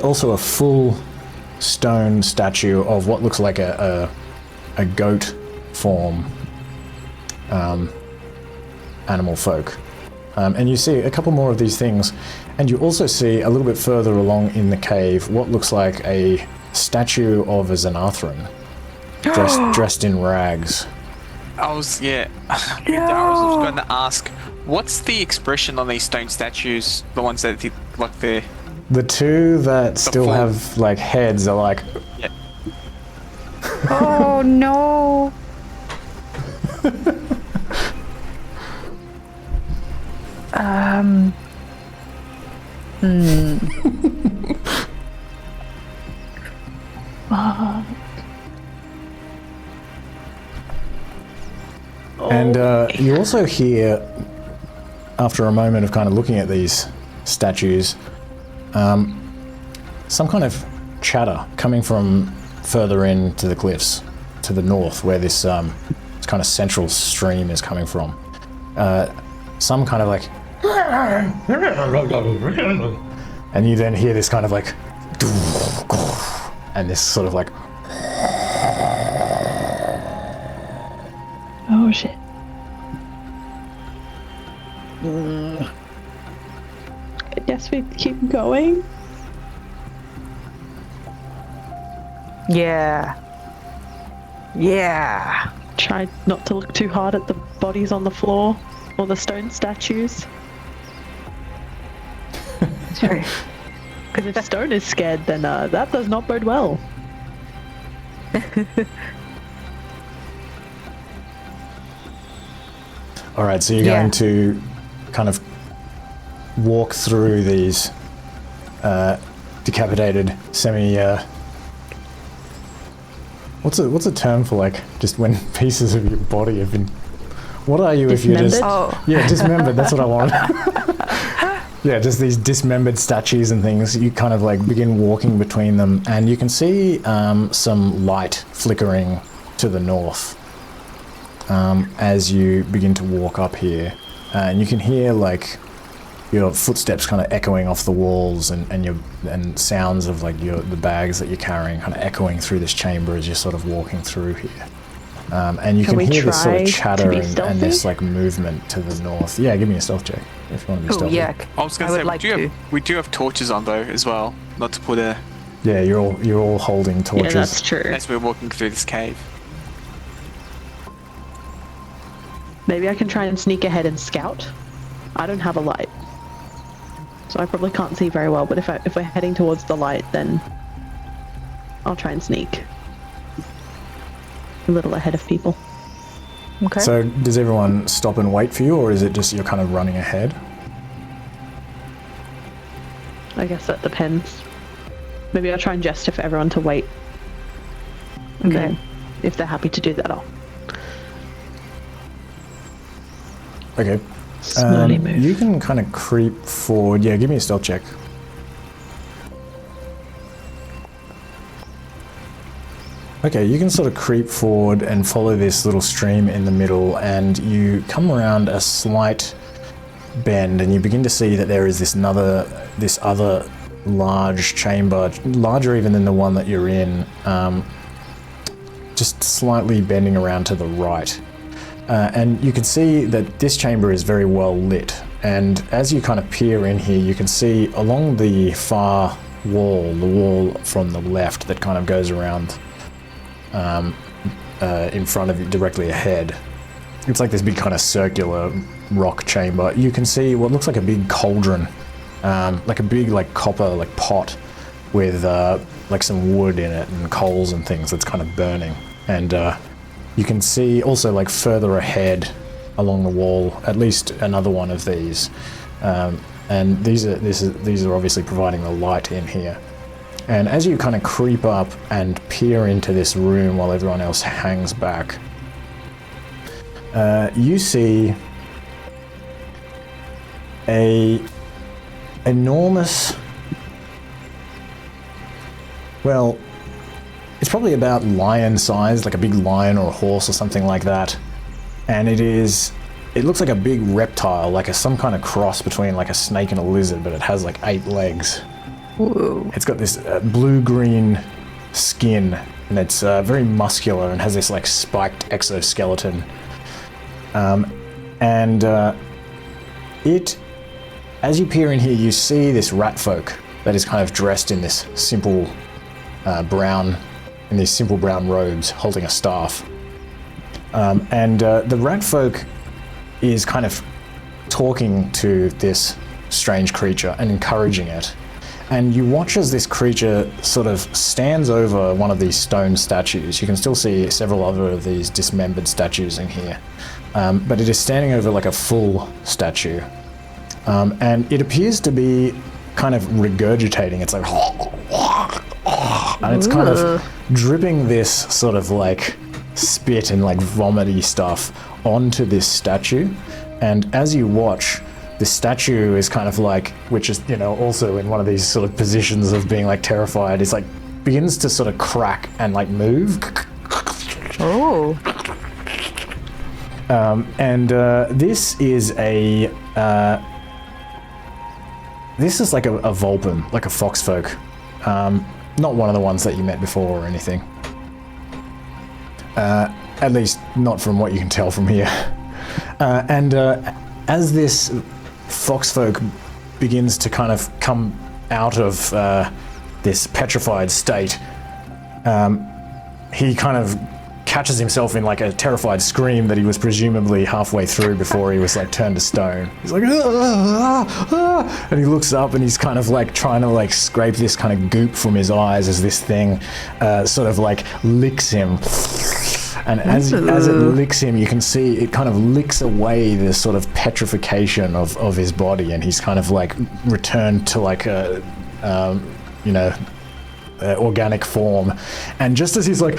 also a full stone statue of what looks like a goat form animal folk. And you see a couple more of these things, and you also see a little bit further along in the cave what looks like a statue of a Xanathran dressed in rags. Vindaros was going to ask, what's the expression on these stone statues? The ones that like the 2 that still full. have like heads are like, yeah. Oh no. And you also hear, after a moment of kind of looking at these statues, some kind of chatter coming from further into the cliffs to the north, where this kind of central stream is coming from. Some kind of like, and you then hear this kind of like, and this sort of like, Oh shit. I guess we keep going. Yeah. Yeah. Try not to look too hard at the bodies on the floor or the stone statues. Sorry. Because if stone is scared, then that does not bode well. all right, so you're going to kind of walk through these decapitated semi what's a term for, like, just when pieces of your body have been, what are you if you're just dismembered, that's what I want. Yeah, just these dismembered statues and things. You kind of like begin walking between them, and you can see some light flickering to the north as you begin to walk up here, and you can hear like your footsteps kind of echoing off the walls, and sounds of like the bags that you're carrying kind of echoing through this chamber as you're sort of walking through here. And you can hear this sort of chatter and this like movement to the north. Yeah, give me a stealth check if you want to be stealthy. Yeah. I was going to say, we do have torches on though as well. Not to put a. Yeah, you're all holding torches. Yeah, that's true. As we're walking through this cave. Maybe I can try and sneak ahead and scout. I don't have a light, so I probably can't see very well. But if we're heading towards the light, then I'll try and sneak a little ahead of people. Okay. So does everyone stop and wait for you, or is it just you're kind of running ahead? I guess that depends. Maybe I'll try and gesture for everyone to wait. And then, if they're happy to do that, I'll Okay. slowly move. You can kind of creep forward. Yeah, give me a stealth check. Okay, you can sort of creep forward and follow this little stream in the middle, and you come around a slight bend, and you begin to see that there is this other large chamber, larger even than the one that you're in, just slightly bending around to the right. And you can see that this chamber is very well lit, and as you kind of peer in here, you can see along the far wall, the wall from the left that kind of goes around in front of you, directly ahead. It's like this big kind of circular rock chamber. You can see what looks like a big cauldron like a big like copper like pot with like some wood in it and coals and things that's kind of burning. And you can see also like further ahead along the wall at least another one of these. And these are obviously providing the light in here. And as you kind of creep up and peer into this room while everyone else hangs back, you see a enormous, well, it's probably about lion sized, like a big lion or a horse or something like that. And it looks like a big reptile, like some kind of cross between like a snake and a lizard, but it has like 8 legs. Whoa. It's got this blue-green skin, and it's very muscular and has this like spiked exoskeleton. As you peer in here, you see this rat folk that is kind of dressed in this simple in these simple brown robes, holding a staff. The rat folk is kind of talking to this strange creature and encouraging it. And you watch as this creature sort of stands over one of these stone statues. You can still see several other of these dismembered statues in here. But it is standing over like a full statue. And it appears to be kind of regurgitating. It's like... And it's kind of dripping this sort of like spit and like vomity stuff onto this statue. And as you watch, the statue is kind of like, which is, you know, also in one of these sort of positions of being like terrified, it's like begins to sort of crack and like move. Oh. This is like a Vulpin, like a foxfolk. Not one of the ones that you met before or anything. At least not from what you can tell from here. As this foxfolk begins to kind of come out of this petrified state, he kind of catches himself in like a terrified scream that he was presumably halfway through before he was like turned to stone. He's like, and he looks up and he's kind of like trying to like scrape this kind of goop from his eyes as this thing sort of like licks him. And as it licks him, you can see it kind of licks away this sort of petrification of his body, and he's kind of like returned to like a, organic form. And just as he's like,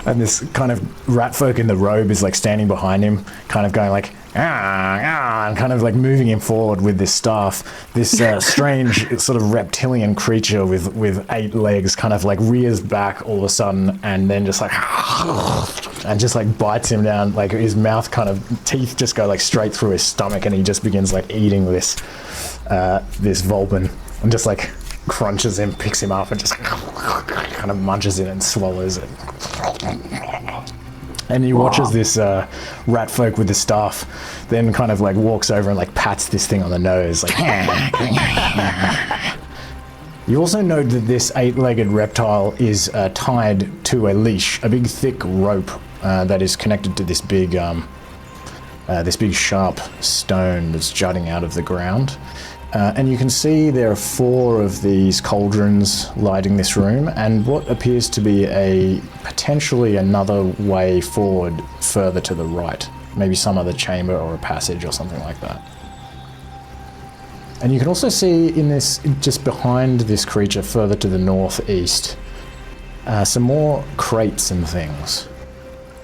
and this kind of rat folk in the robe is like standing behind him, kind of going like, and kind of like moving him forward with this staff. This strange sort of reptilian creature with 8 legs kind of like rears back all of a sudden, and then just like, and just like bites him down. Like his mouth kind of teeth just go like straight through his stomach, and he just begins like eating this Vulpin, and just like crunches him, picks him up, and just kind of munches it and swallows it. And he watches this rat folk with the staff, then kind of like walks over and like pats this thing on the nose, like. You also note that this 8-legged reptile is tied to a leash, a big thick rope that is connected to this big sharp stone that's jutting out of the ground. And you can see there are 4 of these cauldrons lighting this room, and what appears to be potentially another way forward further to the right. Maybe some other chamber or a passage or something like that. And you can also see in this, just behind this creature further to the northeast, some more crates and things.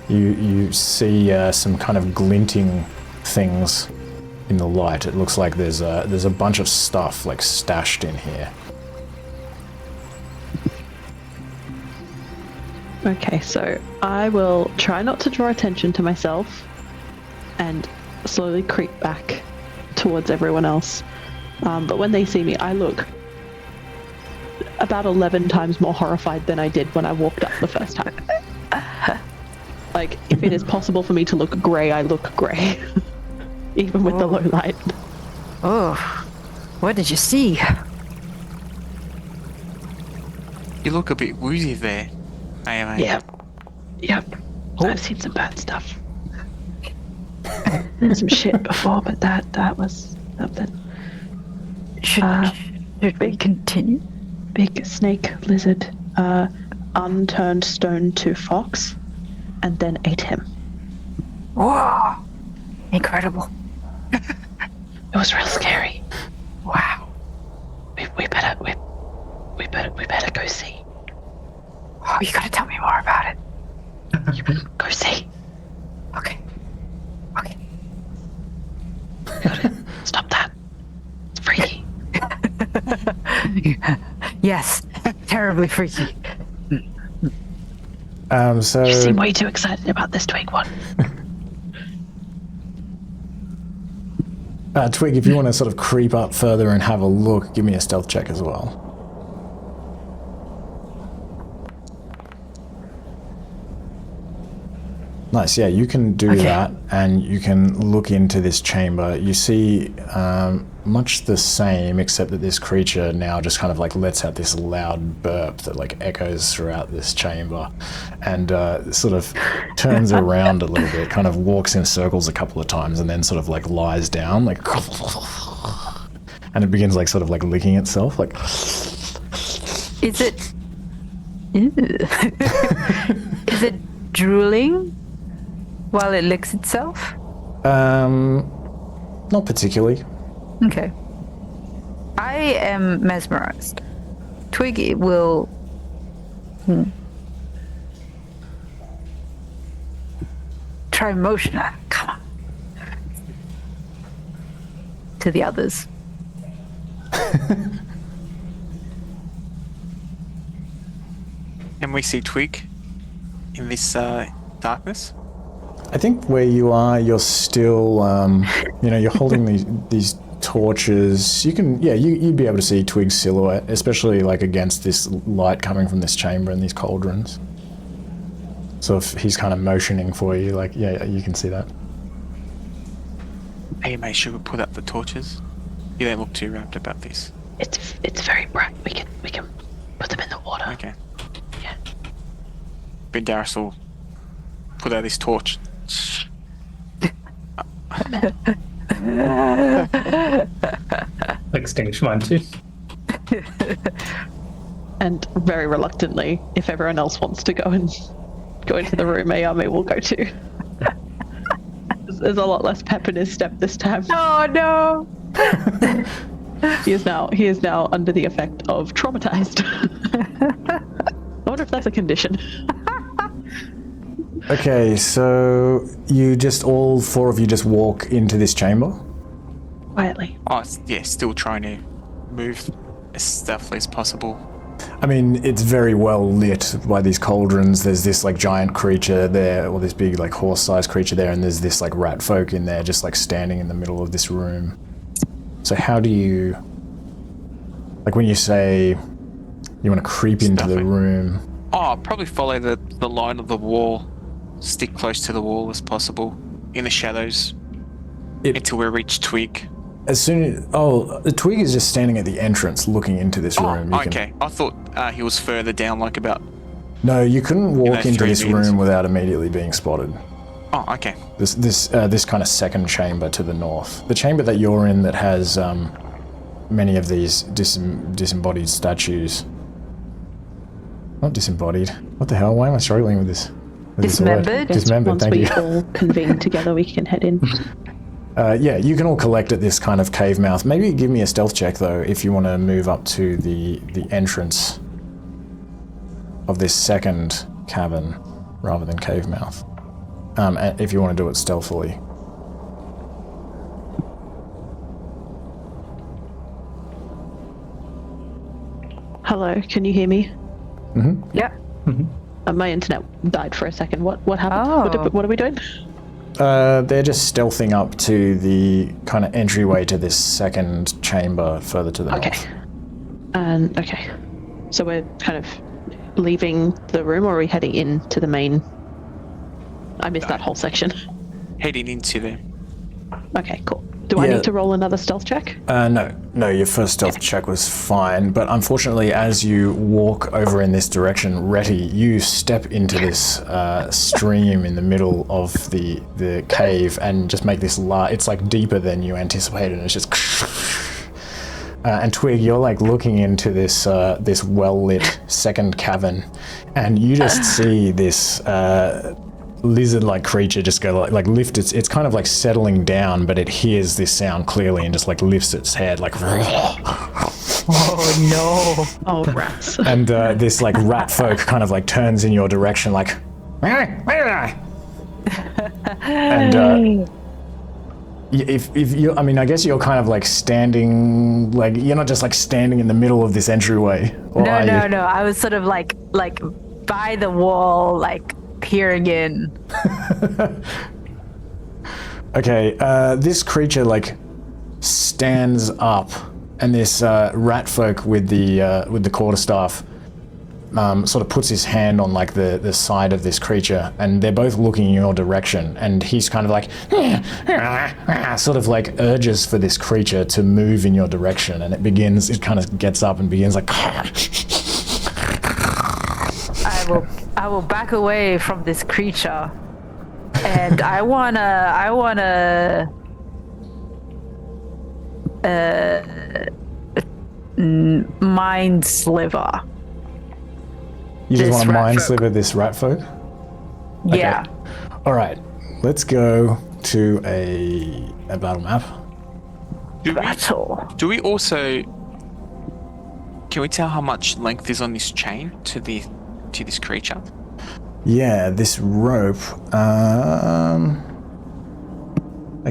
You see some kind of glinting things in the light. It looks like there's a bunch of stuff like stashed in here. Okay, so I will try not to draw attention to myself and slowly creep back towards everyone else. But when they see me, I look about 11 times more horrified than I did when I walked up the first time. Like, if it is possible for me to look grey, I look grey. Even with the low light. Oh, what did you see? You look a bit woozy there, AMA. Yep. I've seen some bad stuff. Some shit before, but that was something. Should we continue? Big snake lizard unturned stone to fox and then ate him. Whoa! Incredible. It was real scary. Wow. We better go see. Oh, you gotta tell me more about it. You better go see. Okay. Okay. Stop that. It's freaky. Yes. Terribly freaky. So You seem way too excited about this Twig one. Twig, if you want to sort of creep up further and have a look, give me a stealth check as well. Nice, yeah, you can do that, and you can look into this chamber. You see much the same, except that this creature now just kind of like lets out this loud burp that like echoes throughout this chamber, and sort of turns around a little bit, kind of walks in circles a couple of times, and then sort of like lies down, like, and it begins like sort of like licking itself, like. Is it... Is it drooling while it licks itself? Not particularly. Okay. I am mesmerized. Twig will... Try motion it. Come on. To the others. Can we see Twig in this darkness? I think where you are, you're still, you're holding these torches. You can, you'd be able to see Twig's silhouette, especially like against this light coming from this chamber and these cauldrons. So if he's kind of motioning for you, like, yeah, you can see that. Hey mate, should we put up the torches? You don't look too rapt about this. It's very bright. We can put them in the water. Okay. Yeah. Vindaros will put out his torch. Extinguish mine too. And very reluctantly, if everyone else wants to go into the room, Yao Mei will go too. There's a lot less pep in his step this time. Oh no! He is now under the effect of traumatized. I wonder if that's a condition. Okay, so you just, all four of you just walk into this chamber? Quietly. Oh, yeah, still trying to move as stealthily as possible. I mean, it's very well lit by these cauldrons. There's this like giant creature there, or this big like horse-sized creature there, and there's this like rat folk in there just like standing in the middle of this room. So how do you, like when you say you want to creep into the room? Oh, I'll probably follow the line of the wall. Stick close to the wall as possible, in the shadows, until we reach Twig. As soon as, the Twig is just standing at the entrance looking into this room. Okay. I thought he was further down, like about... No, you couldn't walk into this 3 meters. room without immediately being spotted. Oh, okay. This kind of second chamber to the north. The chamber that you're in that has many of these disembodied statues. Not disembodied. What the hell? Why am I struggling with this? Dismembered? Dismembered, Once thank we you. all convene together, we can head in. You can all collect at this kind of cave mouth. Maybe give me a stealth check, though, if you want to move up to the entrance of this second cavern rather than cave mouth. If you want to do it stealthily. Hello, can you hear me? Yeah. My internet died for a second. What happened? Oh. What are we doing? They're just stealthing up to the kind of entryway to this second chamber further to the north. Okay. So we're kind of leaving the room, or are we heading into the main? I missed that whole section. Heading into there. Okay, cool. Do I need to roll another stealth check? No, your first stealth check was fine, but unfortunately as you walk over in this direction, Retty, you step into this stream in the middle of the cave and just make this it's like deeper than you anticipated, and it's just And Twig, you're like looking into this this well-lit second cavern, and you just see this lizard-like creature just go like lift it's kind of like settling down, but it hears this sound clearly and just like lifts its head like. Oh no! Oh, rats. And this like rat folk kind of like turns in your direction like. And if you, I mean, I guess you're kind of like standing, like you're not just like standing in the middle of this entryway. Or No, are no, you? no. I was sort of like by the wall, like peering in. Okay, this creature like stands up, and this rat folk with the quarterstaff sort of puts his hand on like the side of this creature, and they're both looking in your direction, and he's kind of like sort of like urges for this creature to move in your direction, and it kind of gets up and begins like. I will back away from this creature, and I wanna mind sliver. You just This want to rat mind folk. sliver this rat folk? Yeah. All right, let's go to a battle map. Battle. Do we also? Can we tell how much length is on this chain to this creature? Yeah, this rope. I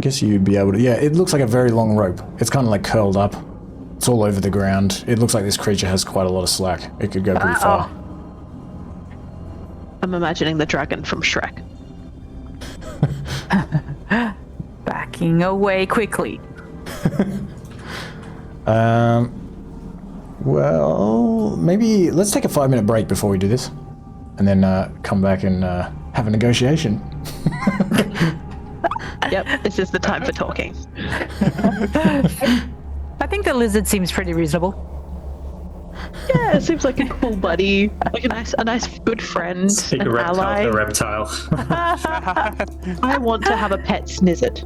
guess you'd be able to. Yeah, it looks like a very long rope. It's kind of like curled up. It's all over the ground. It looks like this creature has quite a lot of slack. It could go pretty far. I'm imagining the dragon from Shrek. Backing away quickly. Well, maybe let's take a 5-minute break before we do this, and then come back and have a negotiation. Yep, this is the time for talking. I think the lizard seems pretty reasonable. Yeah, it seems like a cool buddy, like a nice good friend, Speak an a reptile ally. for reptile. I want to have a pet snizzard.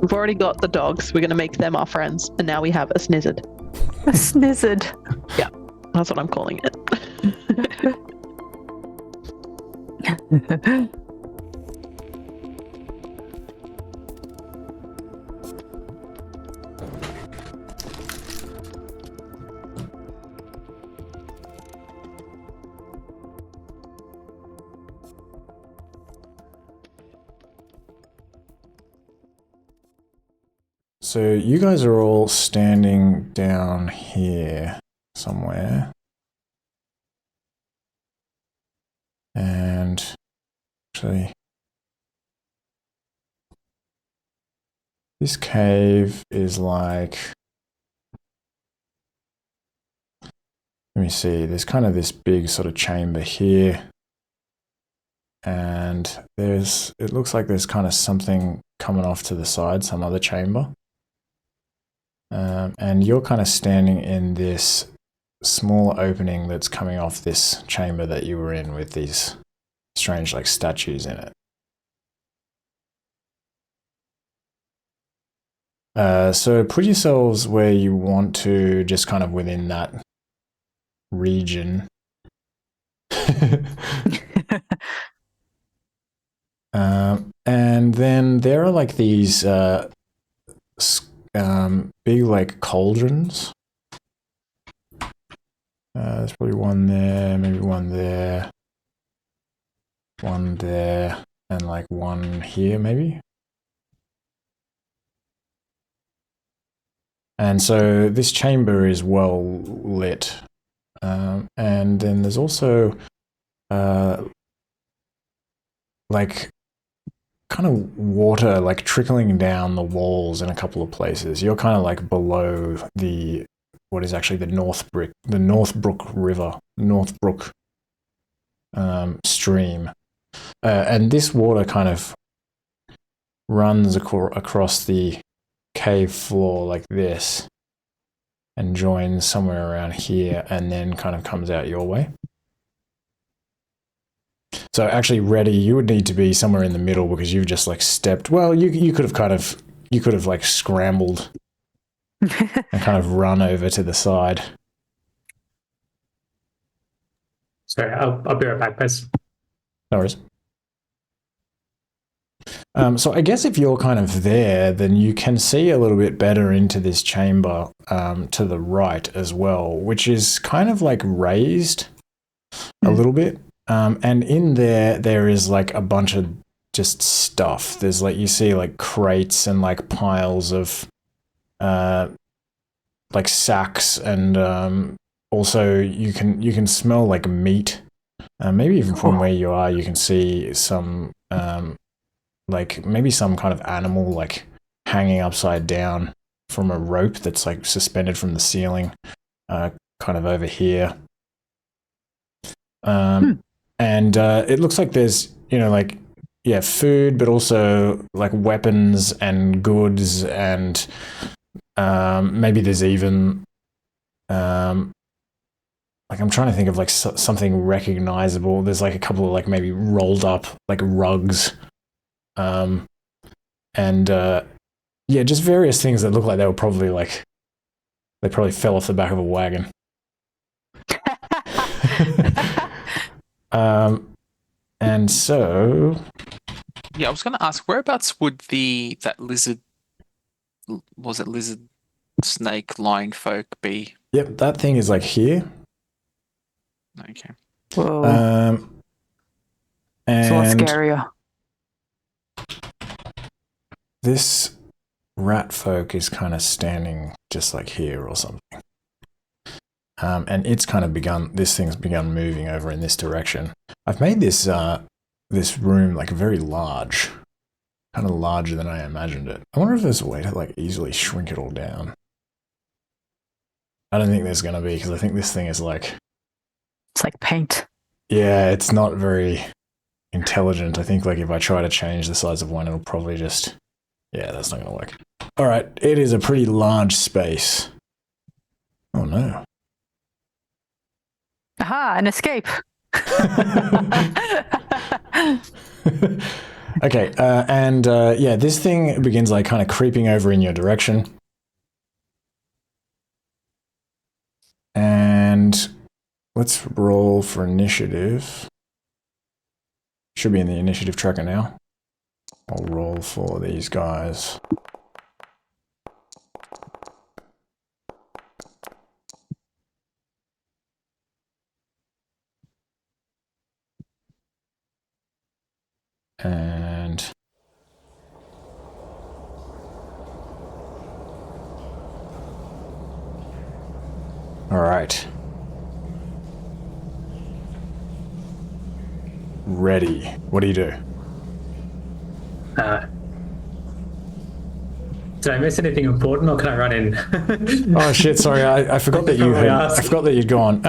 We've already got the dogs. We're going to make them our friends, and now we have a snizzard. A snizzard. Yeah, that's what I'm calling it. So you guys are all standing down here somewhere. And actually, this cave is like, let me see, there's kind of this big sort of chamber here. And it looks like there's kind of something coming off to the side, some other chamber. And you're kind of standing in this small opening that's coming off this chamber that you were in with these strange like statues in it. So put yourselves where you want to, just kind of within that region. And then there are like these big like cauldrons. There's probably one there, maybe one there, and like one here maybe. And so this chamber is well lit. And then there's also like kind of water like trickling down the walls in a couple of places. You're kind of like below what is actually the Northbrook River, Northbrook stream. And this water kind of runs across the cave floor like this and joins somewhere around here and then kind of comes out your way. So actually, Reddy, you would need to be somewhere in the middle because you've just like stepped. Well, you could have kind of you could have like scrambled and kind of run over to the side. Sorry, I'll be right back, guys. No worries. So I guess if you're kind of there, then you can see a little bit better into this chamber to the right as well, which is kind of like raised a little bit. And in there is like a bunch of just stuff. There's like, you see like crates and like piles of like sacks, and also you can smell like meat. Maybe even from where you are, you can see some like maybe some kind of animal like hanging upside down from a rope that's like suspended from the ceiling, kind of over here. And it looks like there's, you know, like, yeah, food, but also like weapons and goods, and maybe there's even like, I'm trying to think of like something recognizable. There's like a couple of like maybe rolled up like rugs, and yeah, just various things that look like they were probably like, they probably fell off the back of a wagon. And so, Yeah, I was going to ask, whereabouts would that lizard, was it lizard, snake, lion folk be? yep, that thing is like here. Okay. Whoa. And It's a lot scarier. this rat folk is kind of standing just like here or something. And it's kind of this thing's begun moving over in this direction. I've made this this room like very large, kind of larger than I imagined it. I wonder if there's a way to like easily shrink it all down. I don't think there's going to be, because I think this thing is like, It's like paint. yeah, it's not very intelligent. I think like if I try to change the size of one, it'll probably just, yeah, that's not going to work. All right, it is a pretty large space. Oh no. Aha, an escape. Okay, and yeah, this thing begins like kind of creeping over in your direction. And let's roll for initiative. Should be in the initiative tracker now. I'll roll for these guys. And all right. Ready. What do you do? Did I miss anything important, or can I run in? Oh shit! Sorry, I forgot that you had. I forgot that you'd gone.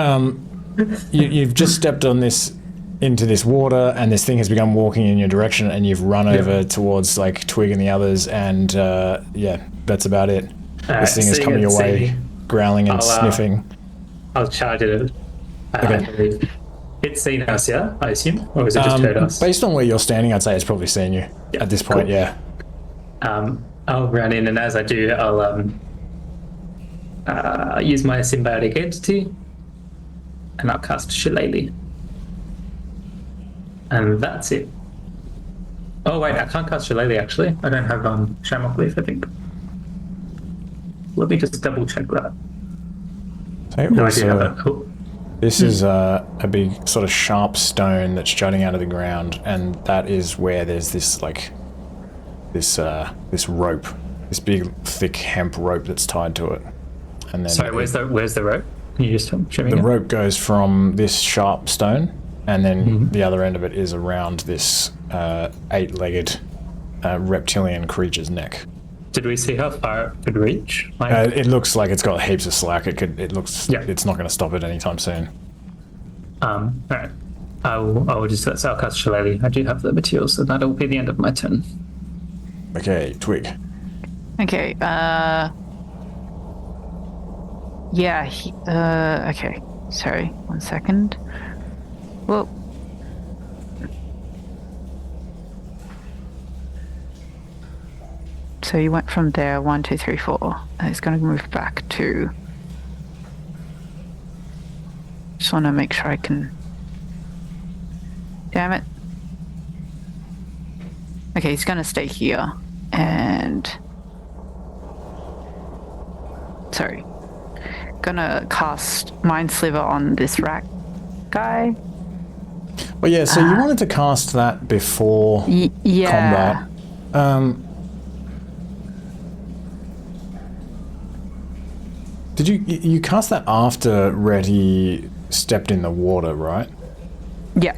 You've just stepped on this into this water, and this thing has begun walking in your direction, and you've run over towards like Twig and the others, and yeah, that's about it. This thing is coming your way, growling and sniffing. I'll charge it. Okay. I believe. It's seen us, yeah, I assume? Or has it just heard us? Based on where you're standing, I'd say it's probably seen you at this point, cool. yeah. I'll run in, and as I do, I'll use my symbiotic entity, and I'll cast Shillelagh. And that's it. Oh wait, I can't cast Shillelagh actually. I don't have Shamrock Leaf, I think. Let me just double check that. So No, also, I do have it. Oh. this is a big sort of sharp stone that's jutting out of the ground, and that is where there's this like this rope, this big thick hemp rope that's tied to it. And then Sorry, where's the rope? Can you just show me? the again? rope goes from this sharp stone, and then the other end of it is around this 8-legged reptilian creature's neck. Did we see how far it could reach? Like, It looks like it's got heaps of slack. It looks. Yeah. It's not going to stop it anytime soon. all right. I will just so I'll cast Shillelagh. I do have the materials, so that'll be the end of my turn. Okay, Twig. Okay, yeah, okay. Sorry, 1 second. Well, So you went from there, 1, 2, 3, 4. And it's going to move back to... Just want to make sure I can... Damn it. Okay, he's going to stay here. And... Sorry. Gonna cast Mind Sliver on this rat guy. Well, yeah, so you wanted to cast that before yeah. combat. Did you cast that after Reddy stepped in the water, right? Yeah.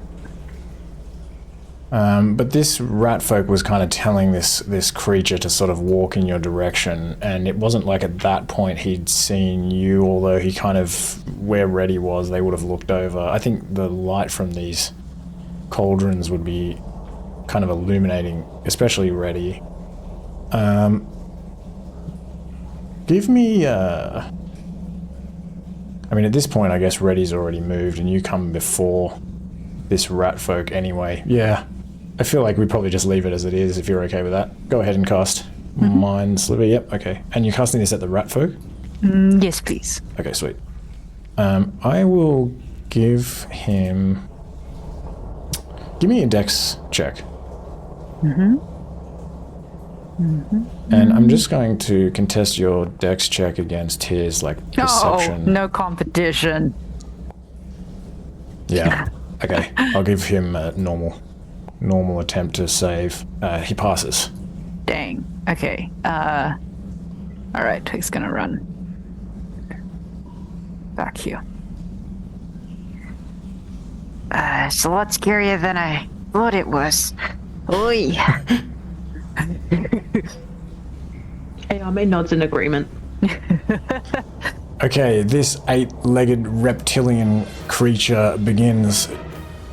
But this rat folk was kind of telling this creature to sort of walk in your direction, and it wasn't like at that point he'd seen you, although he kind of, where Reddy was, they would have looked over. I think the light from these cauldrons would be kind of illuminating, especially Reddy. Give me, I mean, at this point, I guess Reddy's already moved, and you come before this rat folk anyway. Yeah. I feel like we probably just leave it as it is, if you're okay with that. Go ahead and cast Mind Sliver. Yep, okay. And you're casting this at the rat folk? Yes, please. Okay, sweet. I will give him... Give me a dex check. And I'm just going to contest your dex check against his, like, perception. Oh, no competition. Yeah. Okay, I'll give him a normal attempt to save. He passes. Dang. Okay. Alright, Twig's gonna run back here. It's a lot scarier than I thought it was. Oi. Yao Mei nods in agreement. Okay, this 8-legged reptilian creature begins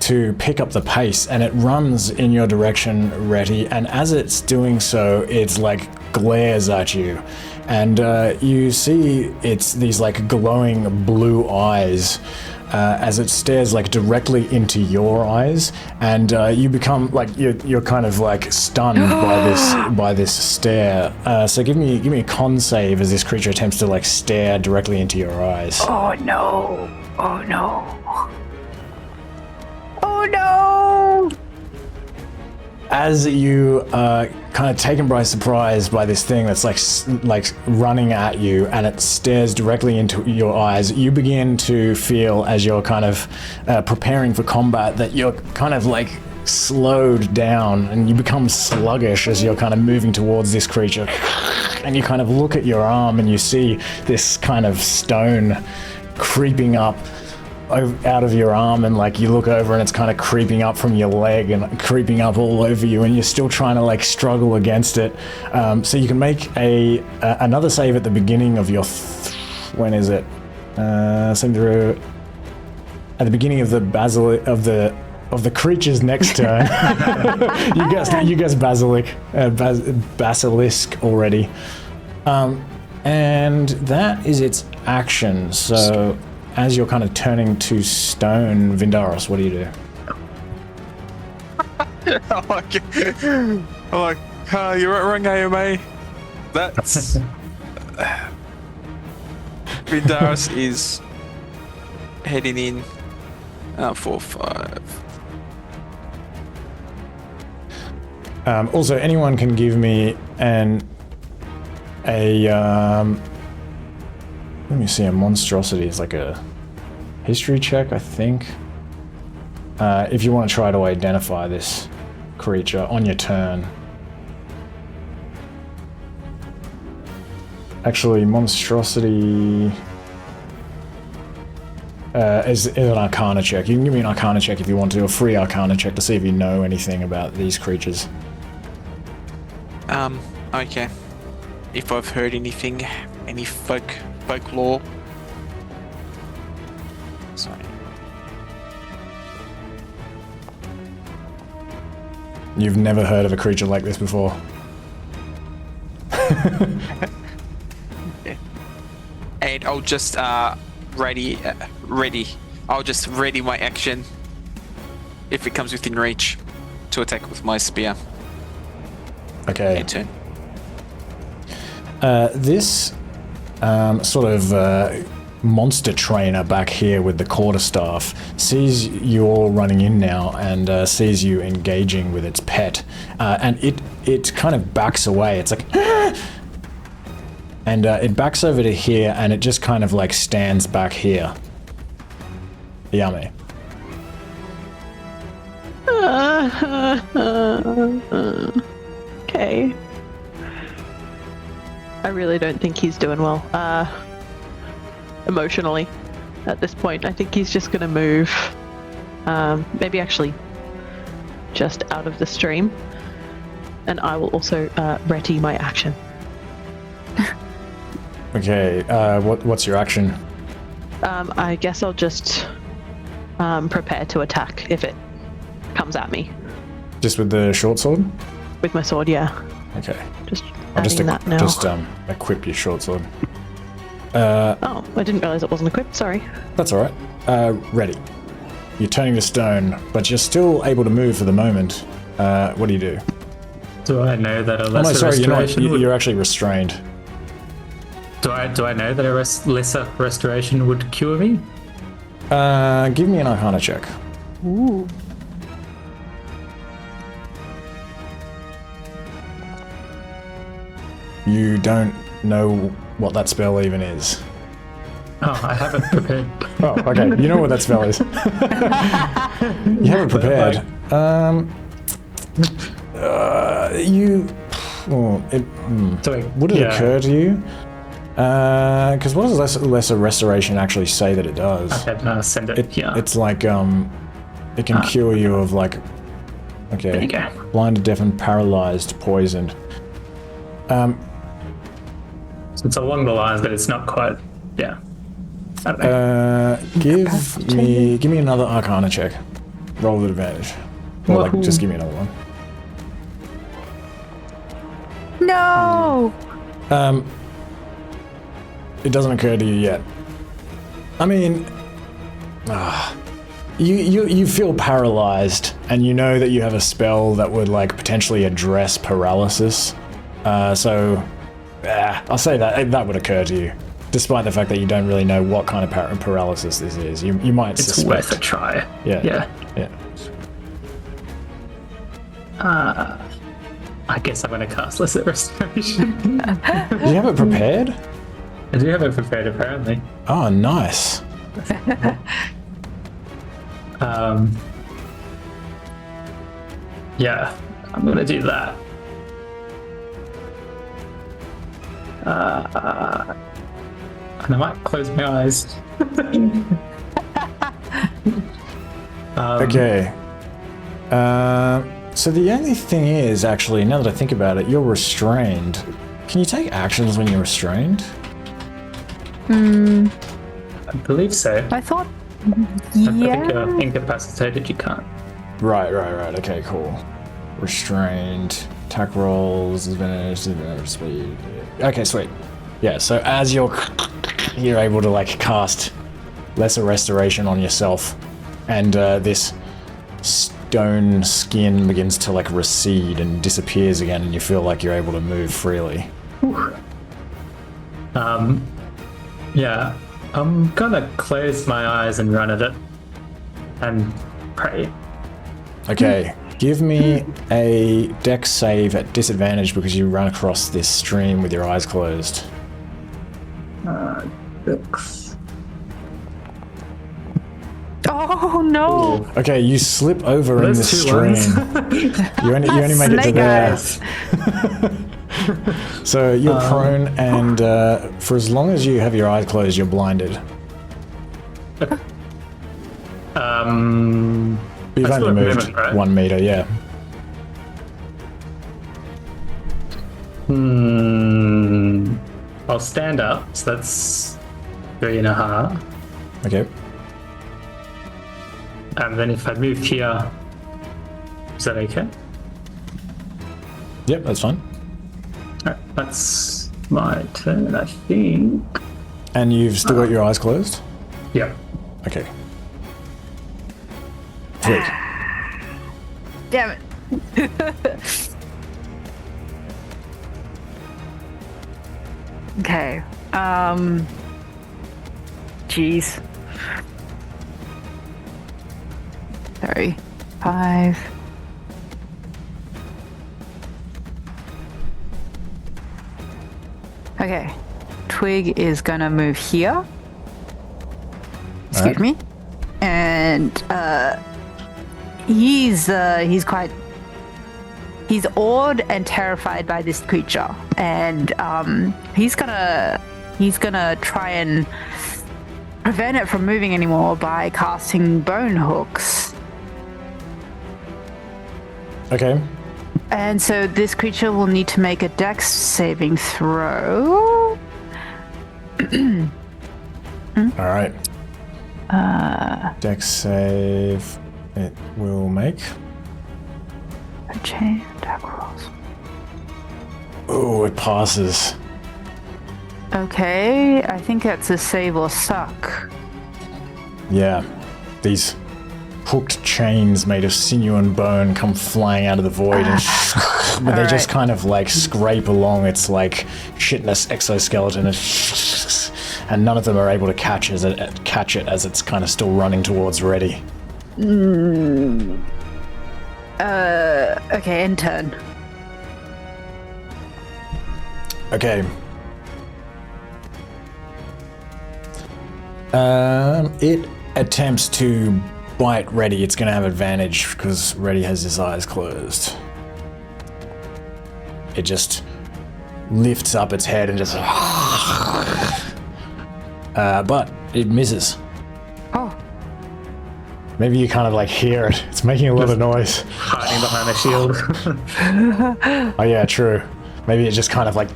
to pick up the pace, and it runs in your direction, Retty, and as it's doing so, it's like glares at you, and you see it's these like glowing blue eyes as it stares like directly into your eyes, and you become like you're kind of like stunned by this stare. So give me a con save as this creature attempts to like stare directly into your eyes. Oh no! Oh no! Oh no! As you kind of taken by surprise by this thing that's like running at you, and it stares directly into your eyes, you begin to feel, as you're kind of preparing for combat, that you're kind of like slowed down, and you become sluggish as you're kind of moving towards this creature. And you kind of look at your arm, and you see this kind of stone creeping up out of your arm, and like you look over and it's kind of creeping up from your leg and creeping up all over you, and you're still trying to like struggle against it. So you can make another save at the beginning of your when is it? Through at the beginning of the of the creature's next turn. you guess basilisk already, and that is its action. So as you're kind of turning to stone, Vindaros, what do you do? You're right, wrong, Yao Mei. That's... Vindaros is heading in 4, 5. Also, anyone can give me let me see, a monstrosity is like a history check, I think. If you want to try to identify this creature on your turn. Actually, monstrosity is an arcana check. You can give me an arcana check if you want to, a free arcana check to see if you know anything about these creatures. Okay. If I've heard anything, any folklore. Sorry. You've never heard of a creature like this before. And I'll just ready. I'll just ready my action if it comes within reach to attack with my spear. Okay. End turn. This sort of monster trainer back here with the quarterstaff sees you all running in now and sees you engaging with its pet, and it kind of backs away. It's like, and it backs over to here, and it just kind of like stands back here. Yao Mei. Okay. I really don't think he's doing well. Emotionally, at this point, I think he's just gonna move. Maybe actually just out of the stream, and I will also ready my action. Okay. What's your action? I guess I'll just prepare to attack if it comes at me Just with the short sword? with my sword. Yeah, Okay. just I'll just adding that now. equip your short sword. Oh, I didn't realize it wasn't equipped. Sorry. That's all right. Ready. You're turning to stone, but you're still able to move for the moment. What do you do? Do I know that a Oh no, lesser sorry, you're not. restoration would... You're actually restrained. Do I know that a lesser restoration would cure me? Give me an Arcana check. Ooh. You don't know what that spell even is. Oh, I haven't prepared. Oh, okay. You know what that spell is. You haven't prepared. You. Oh, would it occur to you? Because what does lesser restoration actually say that it does? Okay, send it here. It's like it can cure you of like. Okay. There you go. Blinded, deafened, paralyzed, poisoned. So it's along the lines, but it's not quite. Yeah. I don't know. Give me another Arcana check. Roll with advantage. Or like, just give me another one. No! It doesn't occur to you yet. I mean, you feel paralyzed, and you know that you have a spell that would like potentially address paralysis. So I'll say that would occur to you, despite the fact that you don't really know what kind of paralysis this is. You might It's suspect. worth a try. Yeah. I guess I'm going to cast Lesser Restoration. Do you have it prepared? I do have it prepared, apparently. Oh, nice. Yeah, I'm going to do that. And I might close my eyes. Okay. So the only thing is, actually, now that I think about it, you're restrained. Can you take actions when you're restrained? I believe so. I thought, I think yeah. you're incapacitated, you can't. Right. Okay, cool. Restrained. Attack rolls, advantage, speed. Okay, sweet. Yeah, so as you're able to like cast Lesser Restoration on yourself, and this stone skin begins to like recede and disappears again, and you feel like you're able to move freely. Yeah, I'm gonna close my eyes and run at it and pray. Okay, give me a dex save at disadvantage because you run across this stream with your eyes closed. 6. Oh no! Okay, you slip over in the Those two stream. ones. You only make it to Snake there. eyes. So you're prone, and for as long as you have your eyes closed, you're blinded. You've I only still have moved movement, right? 1 meter, yeah. I'll stand up, so that's 3.5. Okay. And then if I move here, is that okay? Yep, that's fine. Alright, that's my turn, I think. And you've still got your eyes closed? Yep. Okay. Twig. Damn it. Okay. Jeez. 3, 5. Okay. Twig is gonna move here. Excuse me. And he's awed and terrified by this creature, and he's gonna try and prevent it from moving anymore by casting bone hooks. Okay. And so this creature will need to make a dex saving throw. All right. Dex save. It will make. Chain attack rolls. Oh, it passes. Okay, I think that's a save or suck. Yeah. These hooked chains made of sinew and bone come flying out of the void, and but they just kind of like scrape along its like shitness exoskeleton, and none of them are able to catch it as it's kind of still running towards Reddy. Okay, end turn. Okay. It attempts to bite Reddy. It's going to have advantage because Reddy has his eyes closed. It just lifts up its head and just... but it misses. Oh. Maybe you kind of like hear it. It's making a lot of noise. Hiding behind a shield. Oh yeah, true. Maybe it just kind of like...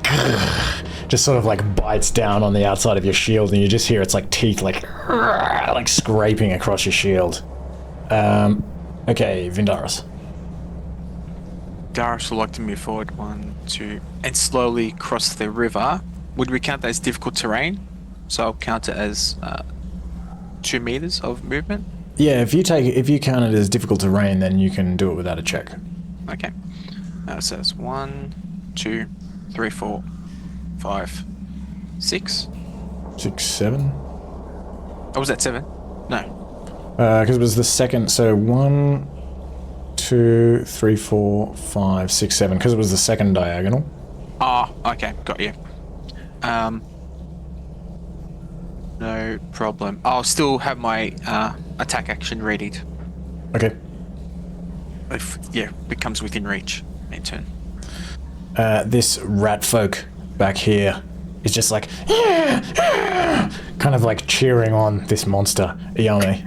just sort of like bites down on the outside of your shield, and you just hear its like teeth like scraping across your shield. Okay, Vindaros. Darius would like to move forward 1, 2, and slowly cross the river. Would we count that as difficult terrain? So I'll count it as 2 meters of movement. Yeah, if you count it as difficult terrain, then you can do it without a check. Okay. So it's 1, 2, 3, 4, 5, 6. 6, 7. Oh, was that 7? No. Because it was the second. So 1, 2, 3, 4, 5, 6, 7. Because it was the second diagonal. Ah, okay, got you. No problem. I'll still have my attack action readied. Okay. If becomes within reach in turn. This rat folk back here is just like kind of like cheering on this monster, Yao Mei.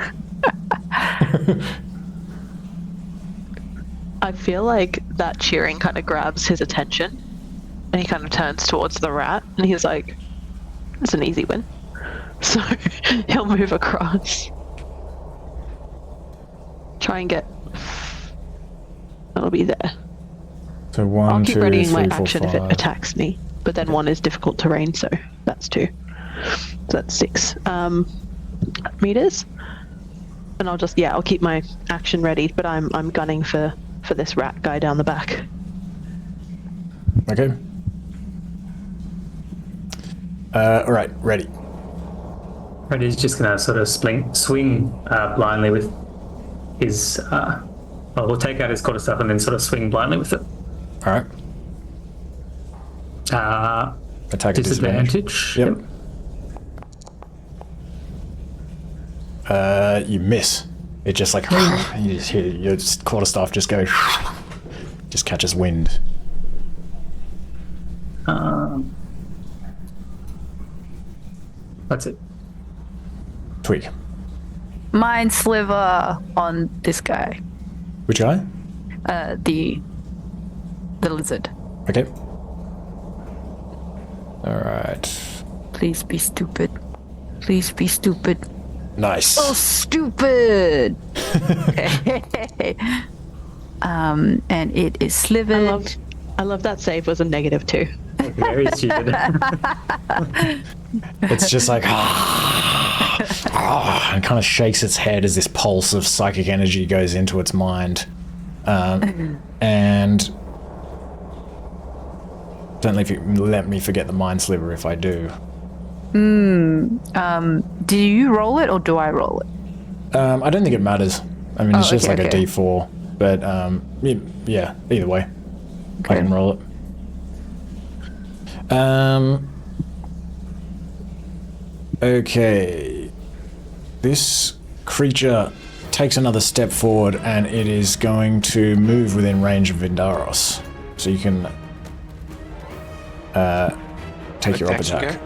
I feel like that cheering kind of grabs his attention, and he kind of turns towards the rat, and he's like, "It's an easy win." So he'll move across, try and get. It'll be there. So 1, I'll keep 2, readying 3, my 4, action 5. if it attacks me, but then 1 is difficult terrain, so that's 2. So that's 6 meters. And I'll keep my action ready, but I'm gunning for this rat guy down the back. Okay. Alright, ready. Reddy's just gonna sort of swing blindly with his. We'll take out his quarterstaff and then sort of swing blindly with it. Alright. Attack at Disadvantage. Yep. You miss. It just like you just hear your quarterstaff just go, just catches wind. That's it. Twig. Mind sliver on this guy. Which guy? The lizard. Okay. Alright. Please be stupid. Please be stupid. Nice. Oh, stupid! And it is slivered. I love that save was a -2. Very stupid. It's just like, and kind of shakes its head as this pulse of psychic energy goes into its mind. And Don't let me forget the Mind Sliver if I do. Do you roll it or do I roll it? I don't think it matters. I mean, it's just okay, like okay. a D4. But, yeah, either way. I can roll it. Okay. This creature takes another step forward and it is going to move within range of Vindaros. So you can take your up attack.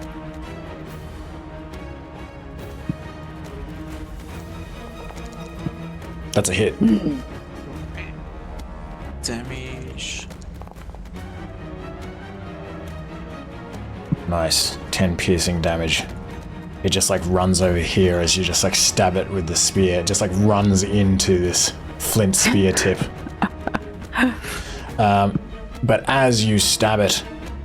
That's a hit. Damage. Nice. 10 piercing damage. It just like runs over here as you just like stab it with the spear. It just like runs into this flint spear tip. But as you stab it,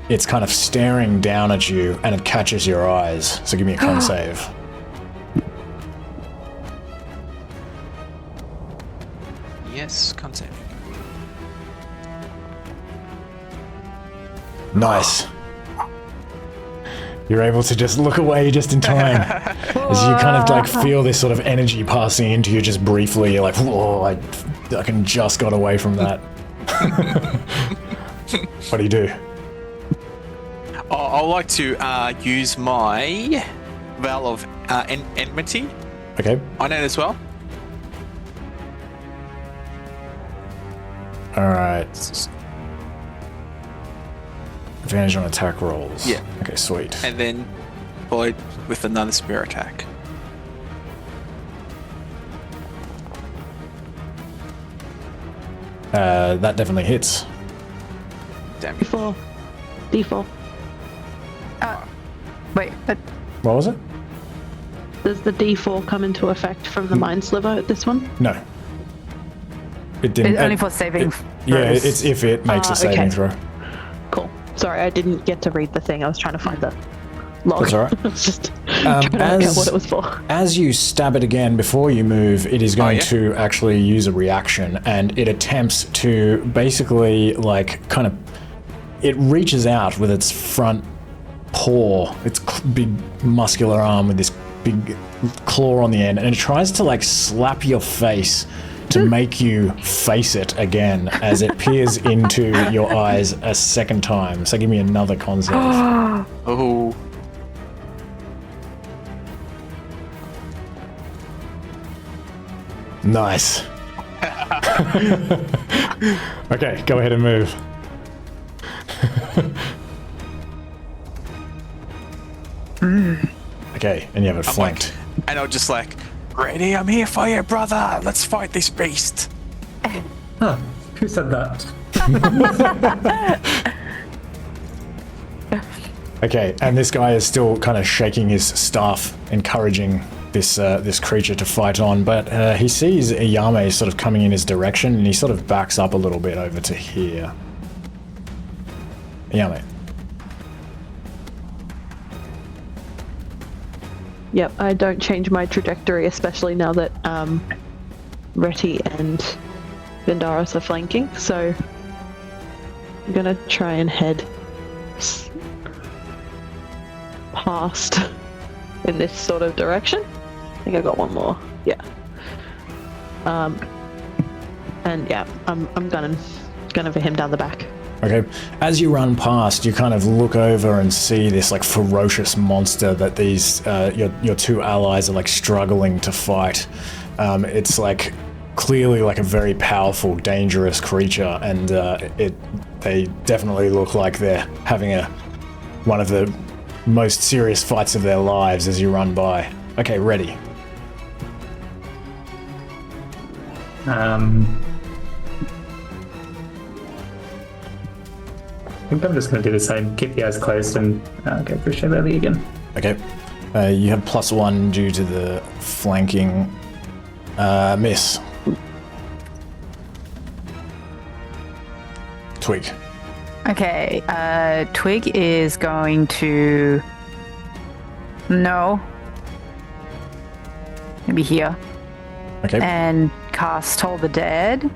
it's kind of staring down at you and it catches your eyes. So give me a con save. Yes, concept. Nice. You're able to just look away just in time as you kind of like feel this sort of energy passing into you just briefly. You're like, whoa, I can just got away from that. What do you do? I'd like to use my Veil of Enmity Okay. on it as well. All right. Advantage on attack rolls. Yeah. Okay, sweet. And then followed with another spear attack. That definitely hits. Damn it. D4. Wait, but What was it? Does the D4 come into effect from the Mind Sliver at this one? No. It didn't. it's only for saving. Yeah, throws. it's if it makes a saving okay. throw. Cool. Sorry, I didn't get to read the thing. I was trying to find the log. That's all right. I was just trying to work out what it was for. As you stab it again before you move, it is going yeah? to actually use a reaction, and it attempts to basically like kind of. It reaches out with its front paw, its big muscular arm with this big claw on the end, and it tries to like slap your face to make you face it again as it peers into your eyes a second time. So give me another con save. Oh. Nice. Okay, go ahead and move. Okay, and you have it flanked. And I'll just like, ready, I'm here for you, brother. Let's fight this beast. Huh. Who said that? Okay, and this guy is still kind of shaking his staff, encouraging this this creature to fight on, but he sees Yao Mei sort of coming in his direction, and he sort of backs up a little bit over to here. Yao Mei. Yep, I don't change my trajectory, especially now that Reti and Vindaros are flanking, so I'm gonna try and head past in this sort of direction. I think I got one more. Yeah. And yeah, I'm gunning for him down the back. Okay, as you run past, you kind of look over and see this like ferocious monster that these your two allies are like struggling to fight. It's like clearly like a very powerful, dangerous creature, and they definitely look like they're having one of the most serious fights of their lives as you run by. Okay, ready. I think I'm just going to do the same. Keep the eyes closed and go for Shillelagh again. Okay, you have +1 due to the flanking miss. Twig. Okay, Twig is going to... No. Maybe here. Okay. And cast Toll the Dead.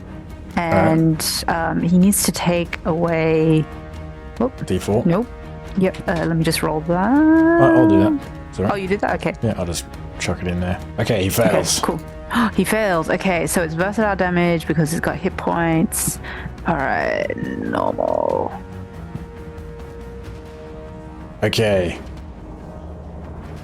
And he needs to take away Oh, D4. nope. Yep. Let me just roll that. I'll do that. It's all right. Oh, you did that? Okay. Yeah, I'll just chuck it in there. Okay, he Okay, fails. cool. He fails. Okay, so it's versatile damage because it's got hit points. All right, normal. Okay.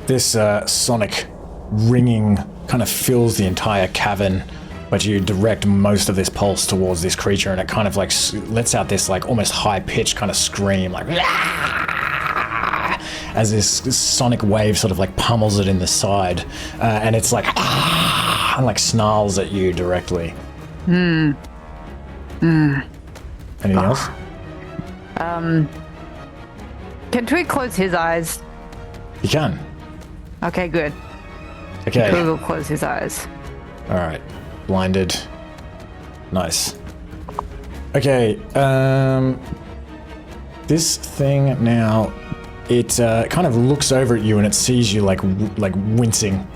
This sonic ringing kind of fills the entire cavern, but you direct most of this pulse towards this creature, and it kind of like lets out this like almost high-pitched kind of scream, like as this sonic wave sort of like pummels it in the side, and it's like and like snarls at you directly. Anything else? Can Twig close his eyes? You can. Okay, good. Okay. Twig will close his eyes. All right. Blinded. Nice. Okay. This thing now, it kind of looks over at you and it sees you like wincing,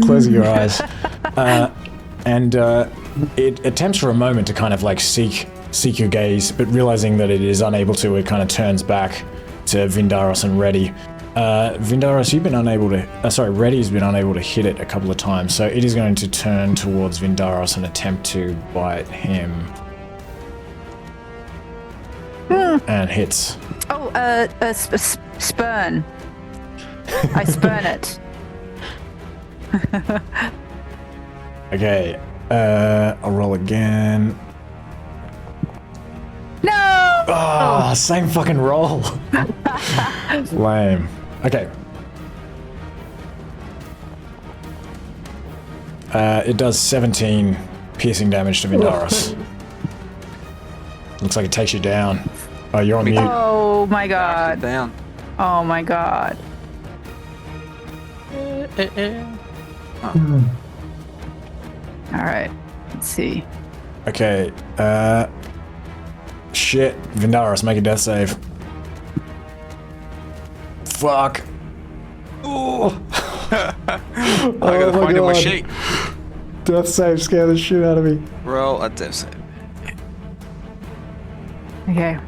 closing your eyes, and it attempts for a moment to kind of like seek your gaze, but realizing that it is unable to, it kind of turns back to Vindaros and Reddy. Vindaros, you've been unable to... Reddy's been unable to hit it a couple of times, so it is going to turn towards Vindaros and attempt to bite him. And hits. Oh, spurn. I spurn it. Okay, I'll roll again. No! Oh, same fucking roll. Lame. Okay. It does 17 piercing damage to Vindaros. Looks like it takes you down. Oh, you're on mute. Oh my god. Down. Oh my god. Alright, let's see. Okay, shit. Vindaros, make a death save. Fuck. Oh. I gotta find in my sheet. Death save scare the shit out of me. Roll a death save. Okay.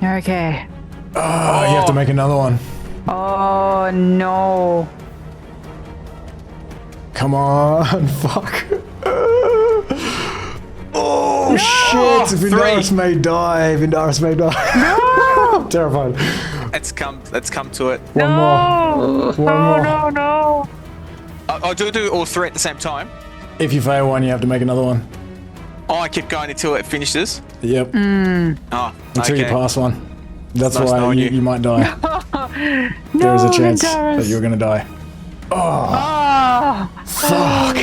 Okay. Oh, you have to make another one. Oh no. Come on, fuck. Oh shit! Vindaros may die. Vindaros may die. No! I'm terrified. Let's come to it. One more. One more. No. I'll do all three at the same time. If you fail one, you have to make another one. Oh, I keep going until it finishes. Yep. Oh, Until you okay. pass one. That's Nice why knowing you you. might die. There is a chance that you're gonna die. Oh, Fuck.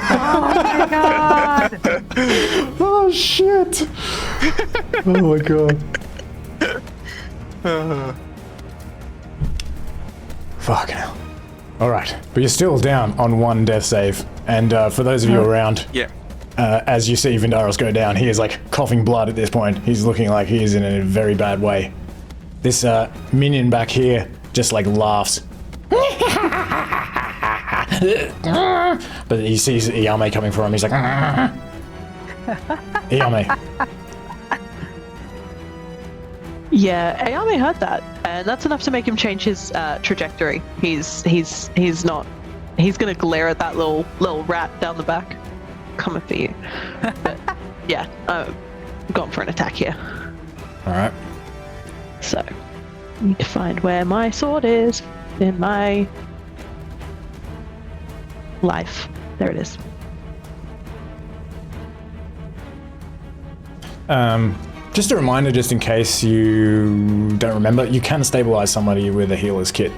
oh my god. Oh shit. Oh my god. Fucking hell. Alright, but you're still down on one death save. And for those of you around, Yeah. as you see Vindaros go down, he is like coughing blood at this point. He's looking like he is in a very bad way. This minion back here just like laughs. But he sees Yao Mei coming for him. He's like, Yao Mei. Yeah, Ayame heard that, and that's enough to make him change his trajectory. He's gonna glare at that little rat down the back, coming for you. But yeah, I'm going for an attack here. All right. So, need to find where my sword is in my life. There it is. Just a reminder, just in case you don't remember, you can stabilize somebody with a healer's kit.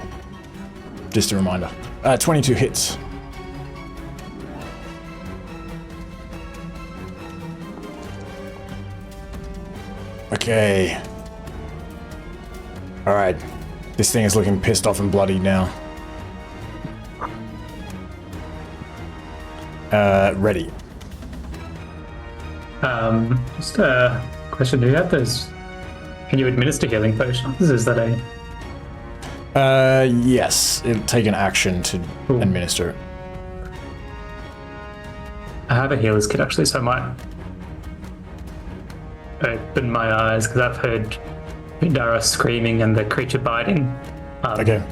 Just a reminder. 22 hits. Okay. Alright. This thing is looking pissed off and bloody now. Ready. Just a question. Do you have those? Can you administer healing potions? Is that a? Yes. It'll take an action to administer it. I have a healer's kit actually, so I might open my eyes because I've heard Vindaros screaming and the creature biting. Okay.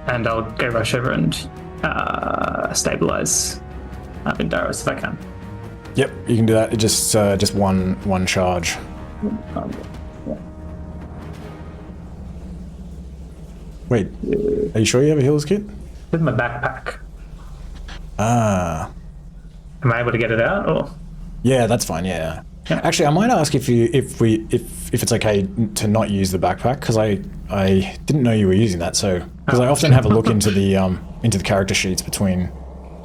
And I'll go rush over and stabilize Vindaros if I can. Yep, you can do that. It just one charge. Wait, are you sure you have a healer's kit? With my backpack. Ah. Am I able to get it out or? Yeah, that's fine. Yeah. Actually, I might ask if it's okay to not use the backpack because I didn't know you were using that. So because I often have a look into the character sheets between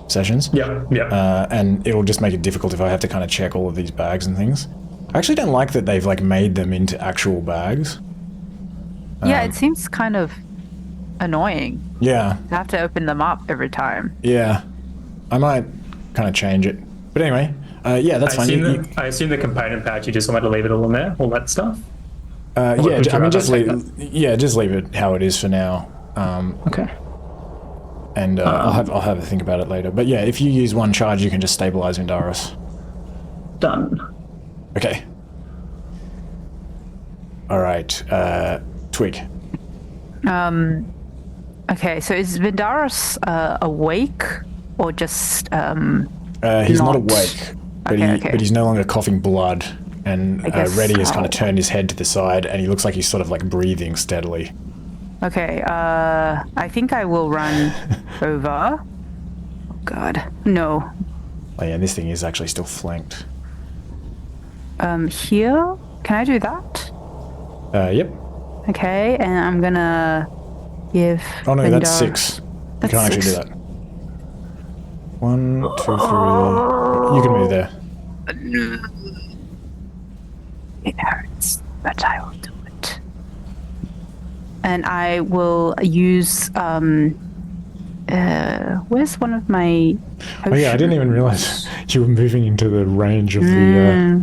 sessions. Yeah. And it'll just make it difficult if I have to kind of check all of these bags and things. I actually don't like that they've like made them into actual bags. Yeah, it seems kind of annoying Yeah. to have to open them up every time. Yeah. I might kind of change it. But anyway, yeah, that's fine. I assume the component pouch, you just want to leave it all in there, all that stuff? Yeah, would you I mean, rather just take leave it how it is for now. Okay. And I'll have a think about it later. But yeah, if you use one charge, you can just stabilize Vindaros. Done. Okay. All right, Twig. Okay, so is Vindaros awake or just He's not awake, but but he's no longer coughing blood. And Reddy has kind of turned his head to the side, and he looks like he's sort of like breathing steadily. Okay, I think I will run over. Oh God, no. Oh yeah, this thing is actually still flanked. Here? Can I do that? Yep. Okay, and I'm gonna give. Oh no, Vindaros... that's 6. That's you can't 6. actually do that. 1, 2, 3. You can move there. It hurts, but I will do it. And I will use. Where's one of my? Oh yeah, I didn't even realize you were moving into the range of the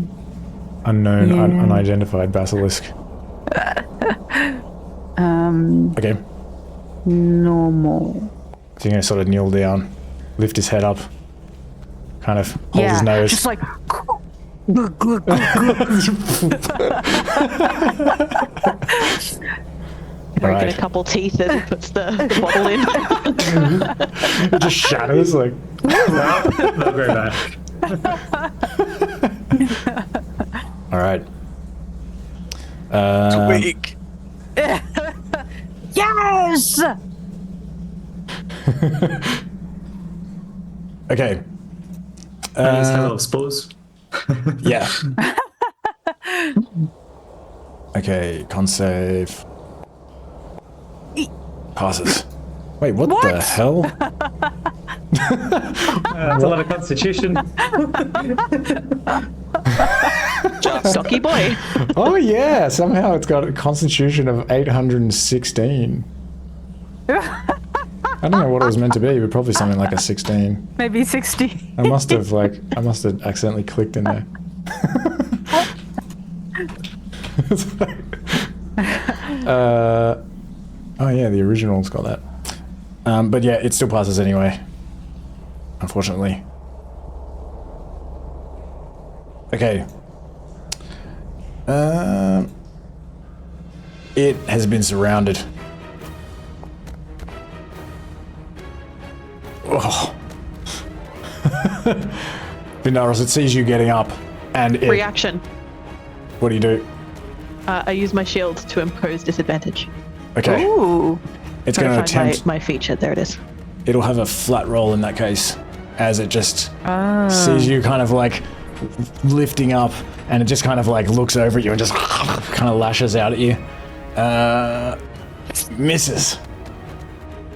unknown, unidentified basilisk. Okay. Normal. So you're gonna sort of kneel down, lift his head up, kind of hold his nose. Just like. Breaking a couple teeth as he puts the bottle in. It just shatters like. They'll go back. All right. Twig. Yes. Okay. I use hello spores. Yeah. Okay, con save. Passes. Wait, what the hell? That's a lot of constitution. Stocky boy. Oh yeah, somehow it's got a constitution of 816. I don't know what it was meant to be, but probably something like a 16. Maybe 60. I must have accidentally clicked in there. Oh yeah, the original's got that. But yeah, it still passes anyway. Unfortunately. Okay. It has been surrounded. Oh. Vindaros, it sees you getting up, and it... Reaction. What do you do? I use my shield to impose disadvantage. Okay. Ooh. It's Trying going to to find attempt... my feature. There it is. It'll have a flat roll in that case, as it just sees you kind of like lifting up, and it just kind of like looks over at you and just kind of lashes out at you. Misses.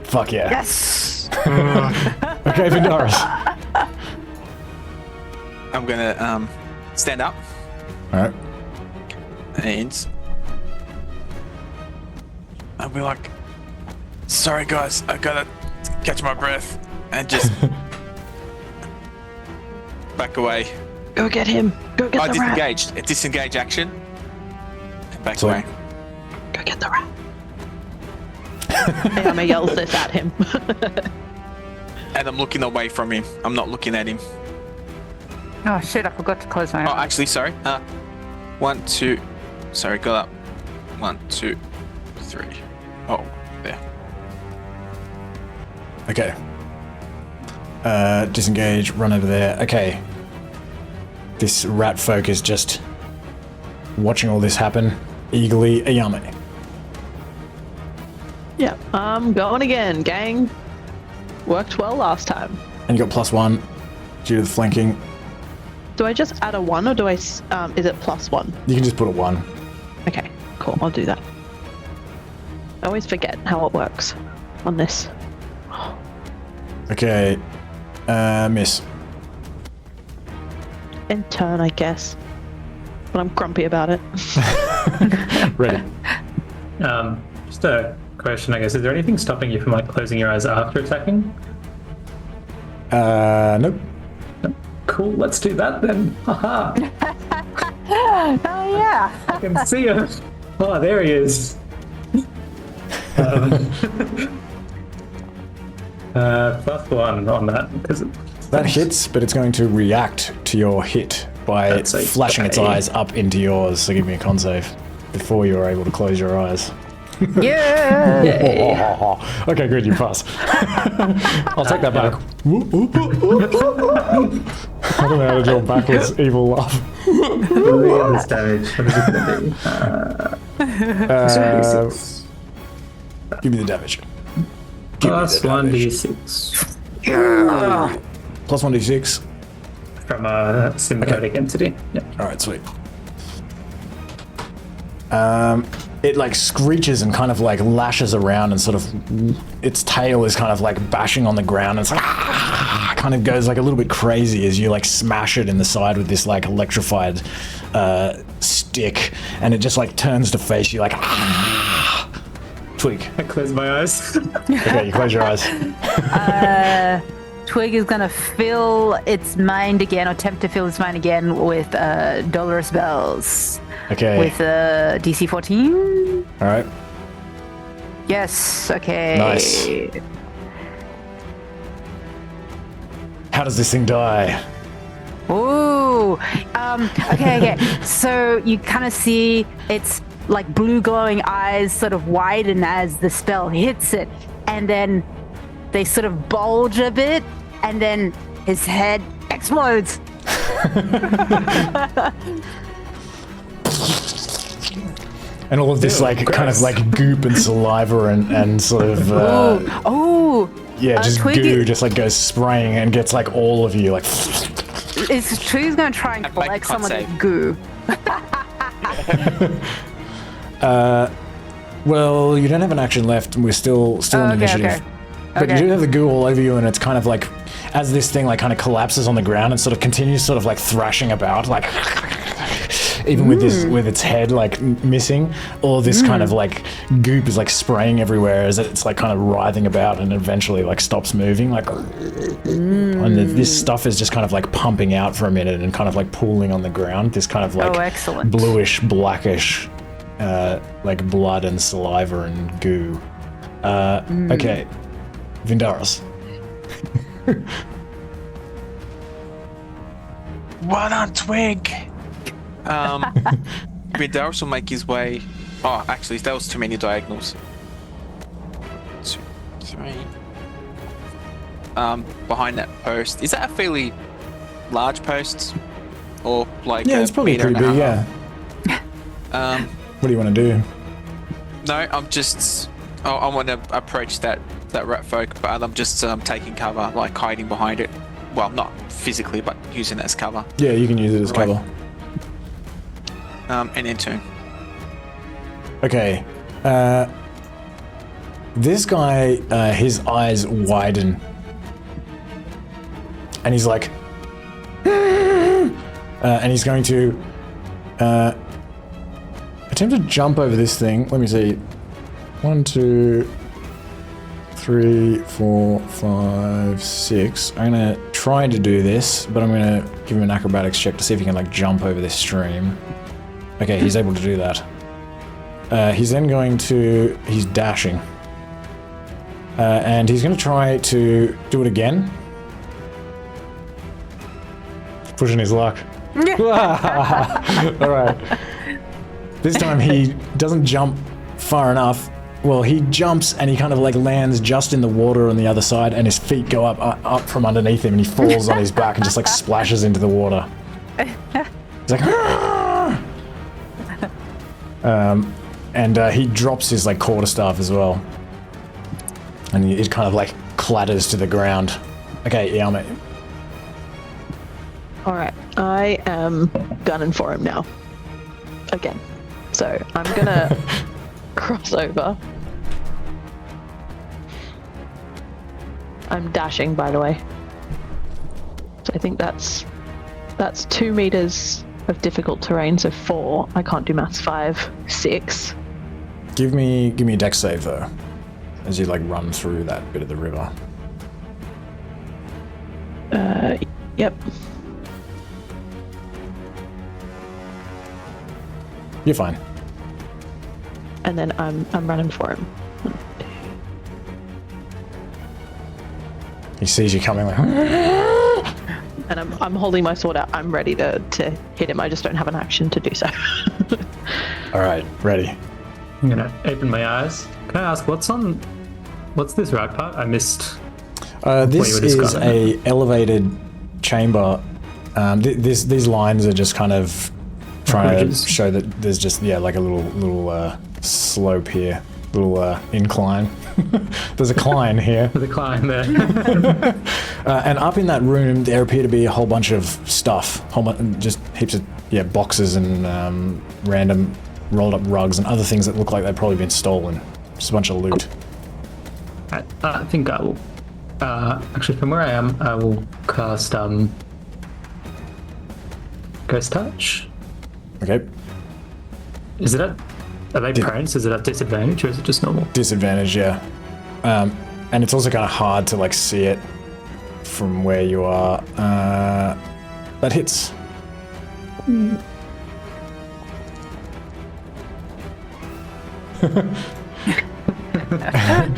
Fuck yeah. Yes. Okay, Vindaros. I'm gonna stand up Alright. and I'll be like, sorry guys, I gotta catch my breath and just back away. Go get him. Go get the rat. Disengaged. A disengage action. And back So- away. Go get the rat. Yao Mei yells this at him. And I'm looking away from him. I'm not looking at him. Oh shit! I forgot to close my Oh, eyes. actually, sorry. 1, 2. Sorry, got up. 1, 2, 3. Oh, there. Okay. Disengage, run over there. Okay. This rat folk is just watching all this happen eagerly. Yao Mei. Yeah, I'm going again, gang. Worked well last time. And you got +1 due to the flanking. Do I just add a 1 or do I, is it +1? You can just put a 1. Okay, cool, I'll do that. I always forget how it works on this. Okay. Miss. In turn, I guess. But I'm grumpy about it. Ready. Just a question, I guess. Is there anything stopping you from like closing your eyes after attacking? Nope. Cool, let's do that then. Haha, Oh yeah. I can see him. Oh, there he is. +1 on that because That hits, but it's going to react to your hit by That's okay. flashing its eyes up into yours. So give me a con save before you're able to close your eyes. Yeah. Okay, good, you pass. I'll take that back. I don't know how to do a backwards evil laugh. this damage. What is it gonna be? Give me the damage. Give me Plus the damage. 1d6 Plus 1d6. from a symbiotic entity. Yeah. Alright, sweet. It like screeches and kind of like lashes around and sort of its tail is kind of like bashing on the ground and it's like kind of goes like a little bit crazy as you like smash it in the side with this like electrified stick and it just like turns to face you like Twig. I close my eyes. Okay, you close your eyes. Twig is gonna fill its mind again, or attempt to fill its mind again with dolorous bells. Okay. With DC 14. Alright. Yes. Okay. Nice. How does this thing die? Ooh. Okay. So you kind of see its like blue glowing eyes sort of widen as the spell hits it, and then they sort of bulge a bit, and then his head explodes. And all of this like kind of like goop and saliva and sort of Oh. yeah, just Twig goo is- just like goes spraying and gets like all of you like It's Twig's gonna try and Make collect a con some of save. the goo. well, you don't have an action left and we're still on initiative. Okay. But you Okay. do have the goo all over you and it's kind of like as this thing like kind of collapses on the ground and sort of continues sort of like thrashing about like even with this with its head like missing, all this kind of like goop is like spraying everywhere as it's like kind of writhing about and eventually like stops moving like and this stuff is just kind of like pumping out for a minute and kind of like pooling on the ground, this kind of like Oh, excellent. bluish blackish like blood and saliva and goo. Okay, Vindaros. Well done, Twig! Vindaros will make his way. Oh, actually, that was too many diagonals. 2, 3. Behind that post. Is that a fairly large post? Or like Yeah, a it's probably meter pretty and a big, half? yeah. What do you want to do? No, I'm just. I want to approach that rat folk, but I'm just taking cover, like hiding behind it. Well, not physically, but using it as cover. Yeah, you can use it as Right. cover. And in turn. Okay. This guy, his eyes widen. And he's like... and he's going to attempt to jump over this thing. Let me see. 1, 2, 3, 4, 5, 6. I'm going to try to do this, but I'm going to give him an acrobatics check to see if he can like jump over this stream. Okay, he's able to do that. He's then going to... He's dashing. And he's going to try to do it again. pushing his luck. All right. This time he doesn't jump far enough. Well, he jumps and he kind of like lands just in the water on the other side, and his feet go up from underneath him, and he falls on his back and just like splashes into the water. He's like, and he drops his like quarterstaff as well, and it kind of like clatters to the ground. Okay, Yao Mei. All right, I am gunning for him now. Again, so I'm gonna cross over. I'm dashing, by the way. So I think that's 2 meters of difficult terrain. So 4. I can't do maths. 5, 6. Give me a dex save though, as you like run through that bit of the river. Yep. You're fine. And then I'm running for him. He sees you coming like, And I'm holding my sword out. I'm ready to hit him. I just don't have an action to do so. all right, ready. I'm gonna open my eyes. Can I ask what's this right part? I missed. This were is describing a elevated chamber. These lines are just kind of trying Bridges. to show that there's just like a little slope here, little incline. There's a climb here. The climb there. And up in that room, there appear to be a whole bunch of stuff, just heaps of boxes and random rolled up rugs and other things that look like they've probably been stolen. Just a bunch of loot. I think I will. Actually, from where I am, I will cast Ghost Touch. Okay. Is it at? Are they prone? Is it at disadvantage or is it just normal? Disadvantage, yeah. And it's also kind of hard to like see it from where you are. That hits.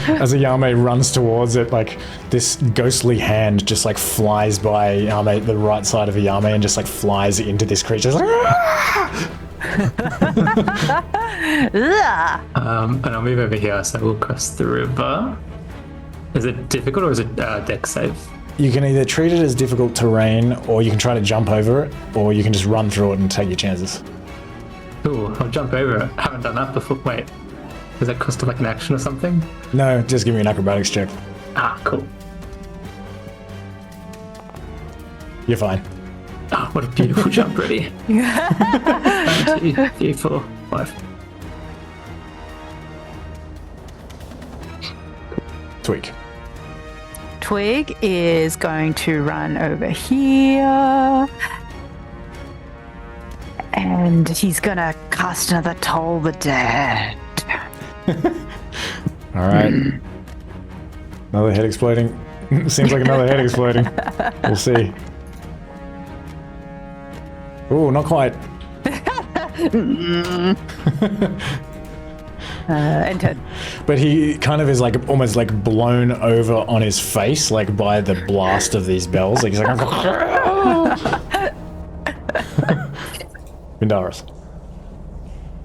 As a Yao Mei runs towards it, like this ghostly hand just like flies by Yao Mei, the right side of a Yao Mei, and just like flies into this creature. It's like, Ugh. And I'll move over here, so we'll cross the river. Is it difficult or is it dex save? you can either treat it as difficult terrain, or you can try to jump over it, or you can just run through it and take your chances. Ooh, I'll jump over it. I haven't done that before. Wait, does that cost like an action or something? No, just give me an acrobatics check. Ah, cool. You're fine. Oh, what a beautiful jump, ready. 1, 2, 3, 4, 5. Twig. Twig is going to run over here. And he's gonna cast another Toll the Dead. Alright. Another head exploding. Seems like another head exploding. We'll see. Ooh, not quite. Entered. But he kind of is like almost like blown over on his face, like by the blast of these bells. Like he's like, Vindaros.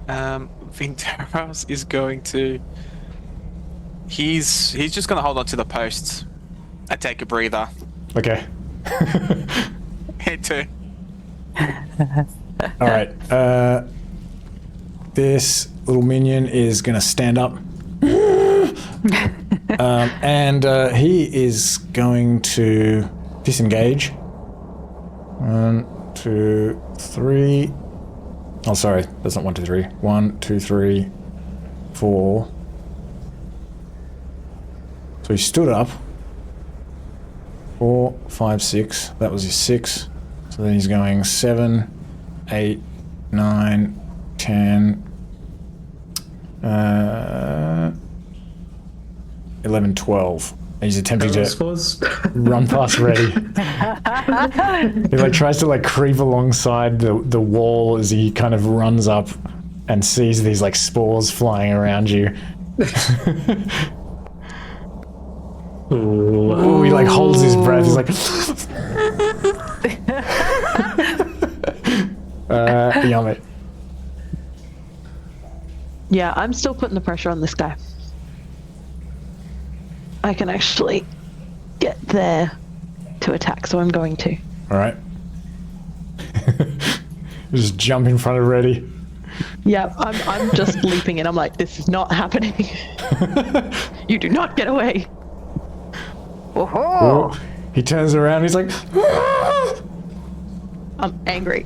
Vindaros is going to. He's just going to hold on to the posts and take a breather. Okay. Head to. All right. This little minion is going to stand up. And he is going to disengage. 1, 2, 3. Oh, sorry. That's not 1, 2, 3. 1, 2, 3, 4. So he stood up. 4, 5, 6. That was his 6. So then he's going 7, 8, 9, 10, 11, 12. And he's attempting to run past Reddy. He like tries to like creep alongside the wall as he kind of runs up and sees these like spores flying around you. Ooh, he like holds his breath. He's like Yao Mei. Yeah, I'm still putting the pressure on this guy. I can actually get there to attack, so I'm going to. All right. Just jump in front of Reddy. Yeah, I'm just leaping in. I'm like, this is not happening. You do not get away. Oh, he turns around. He's like, I'm angry.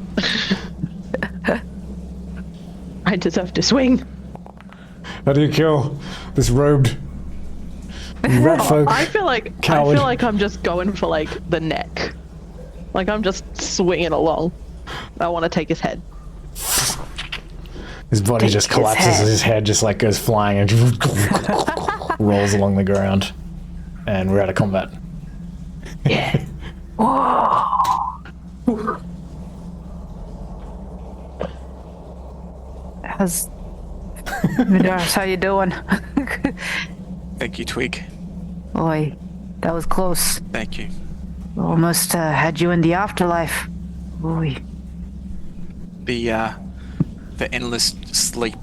I deserve to swing. how do you kill this robed rat folk? I feel like I'm just going for like the neck. Like I'm just swinging along. I want to take his head. His body Take just his collapses. head. His head just like goes flying and rolls along the ground. And we're out of combat. Yeah. Vindaros, how you doing? Thank you, Twig. Boy, that was close. Thank you. Almost had you in the afterlife. Boy. The endless sleep.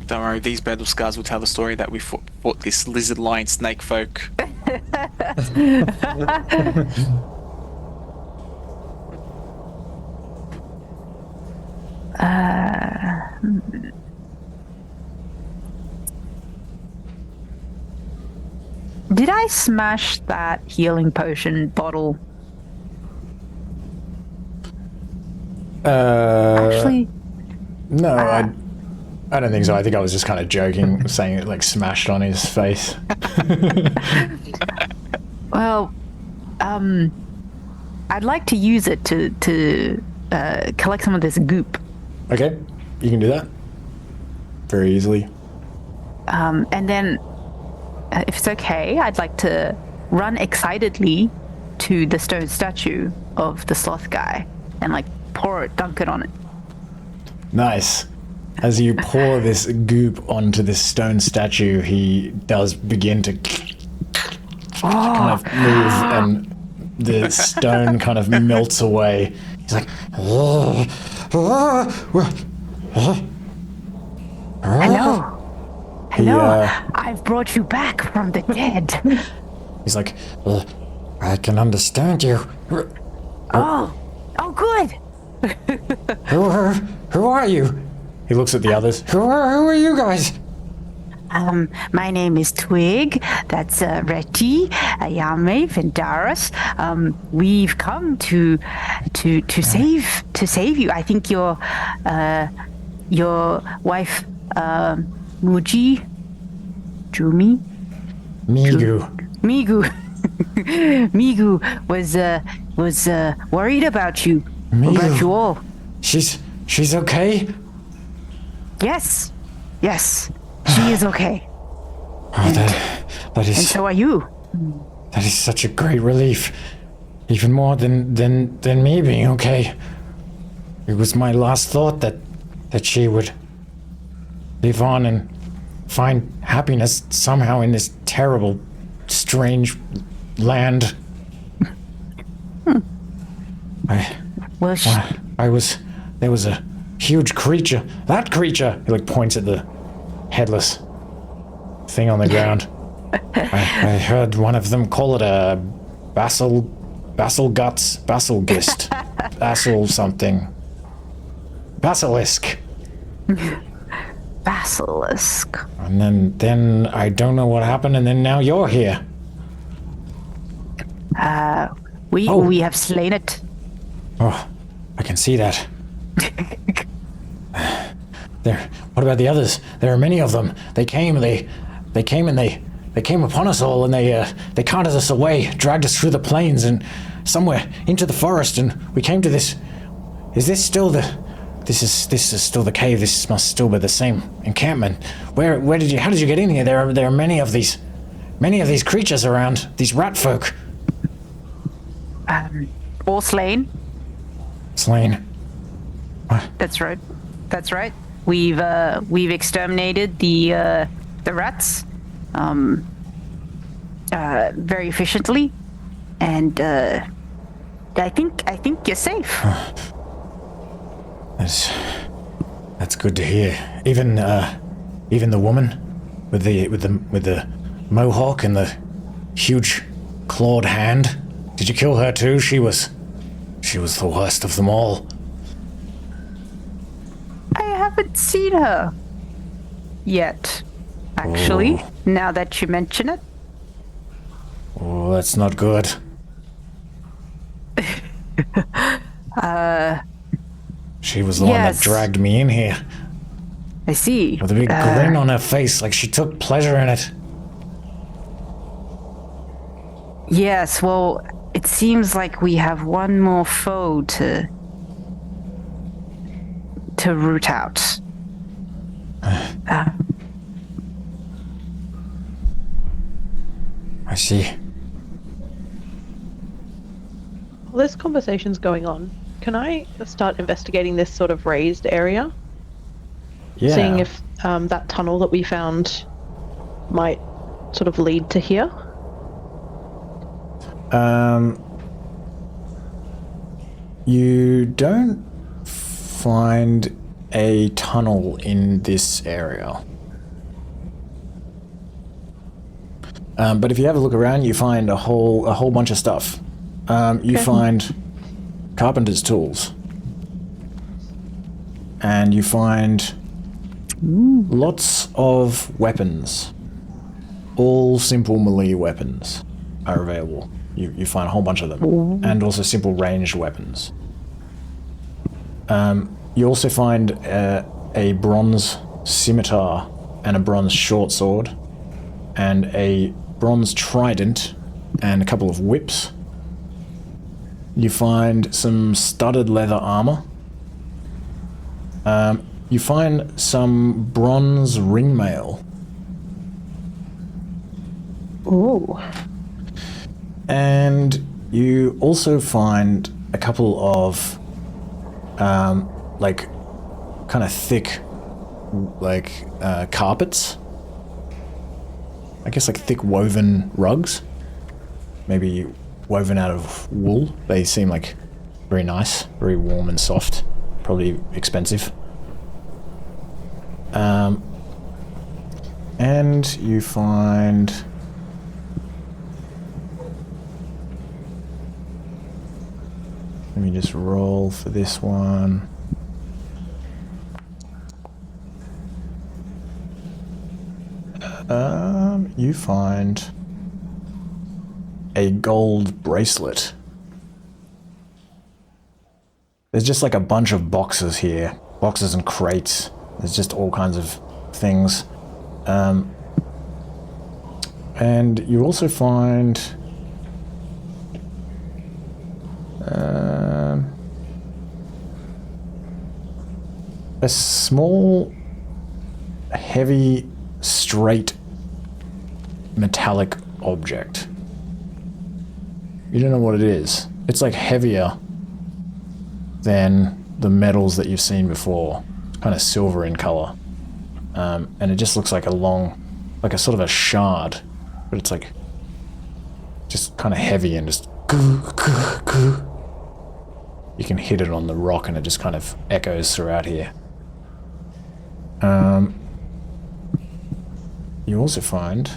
Don't worry, these battle scars will tell the story that we fought this lizard lion snake folk. Did I smash that healing potion bottle? Actually, No, I don't think so. I think I was just kind of joking, saying it like smashed on his face. well, I'd like to use it to collect some of this goop. Okay, you can do that very easily. And then, if it's okay, I'd like to run excitedly to the stone statue of the sloth guy and like dunk it on it. Nice. As you pour this goop onto this stone statue, he does begin to kind of move, and the stone kind of melts away. He's like, Hello. Hello. I've brought you back from the dead. he's like, I can understand you. Oh, good. Who are you? He looks at the others. Who are you guys? My name is Twig. That's Reti, Yao Mei, Vindaros. We've come to save you. I think your wife Muji, Jumi, Migu was worried about you. About you all. She's okay? Yes. She is okay. That And is so are you. that is such a great relief. Even more than me being okay. It was my last thought that she would live on and find happiness somehow in this terrible, strange land. There was a huge creature. That creature! He like points at the headless thing on the ground. I heard one of them call it a basil something. Basilisk. Basilisk. And then I don't know what happened, and then now you're here. We have slain it. Oh, I can see that. What about the others? There are many of them. They came upon us all, and they carted us away, dragged us through the plains and somewhere into the forest, and we came to this. Is this still the? This is still the cave. This must still be the same encampment. How did you get in here? There are many of these creatures around. These rat folk. All slain. Slain. What? That's right. We've exterminated the rats very efficiently, and I think you're safe. That's good to hear. Even the woman with the mohawk and the huge clawed hand. Did you kill her too? She was the worst of them all. I haven't seen her yet, actually. Oh. Now that you mention it. Oh, that's not good. She was the one that yes. dragged me in here. I see. With a big grin on her face, like she took pleasure in it. Yes, well, it seems like we have one more foe to root out. I see. While this conversation's going on, can I start investigating this sort of raised area? Yeah. Seeing if that tunnel that we found might sort of lead to here? You don't find a tunnel in this area. But if you have a look around, you find a whole bunch of stuff. You find carpenter's tools. And you find lots of weapons. All simple melee weapons are available. You find a whole bunch of them. And also simple ranged weapons. You also find a bronze scimitar and a bronze short sword and a bronze trident and a couple of whips. You find some studded leather armor. You find some bronze ringmail. Ooh. And you also find a couple of like kind of thick carpets. I guess like thick woven rugs. Maybe woven out of wool. They seem like very nice, very warm and soft. Probably expensive. And you find let me just roll for this one. You find a gold bracelet. There's just like a bunch of boxes here. Boxes and crates. There's just all kinds of things. And you also find a small, heavy, straight, metallic object. You don't know what it is. It's like heavier than the metals that you've seen before. It's kind of silver in color. And it just looks like like a sort of a shard, but it's like just kind of heavy and just you can hit it on the rock and it just kind of echoes throughout here. You also find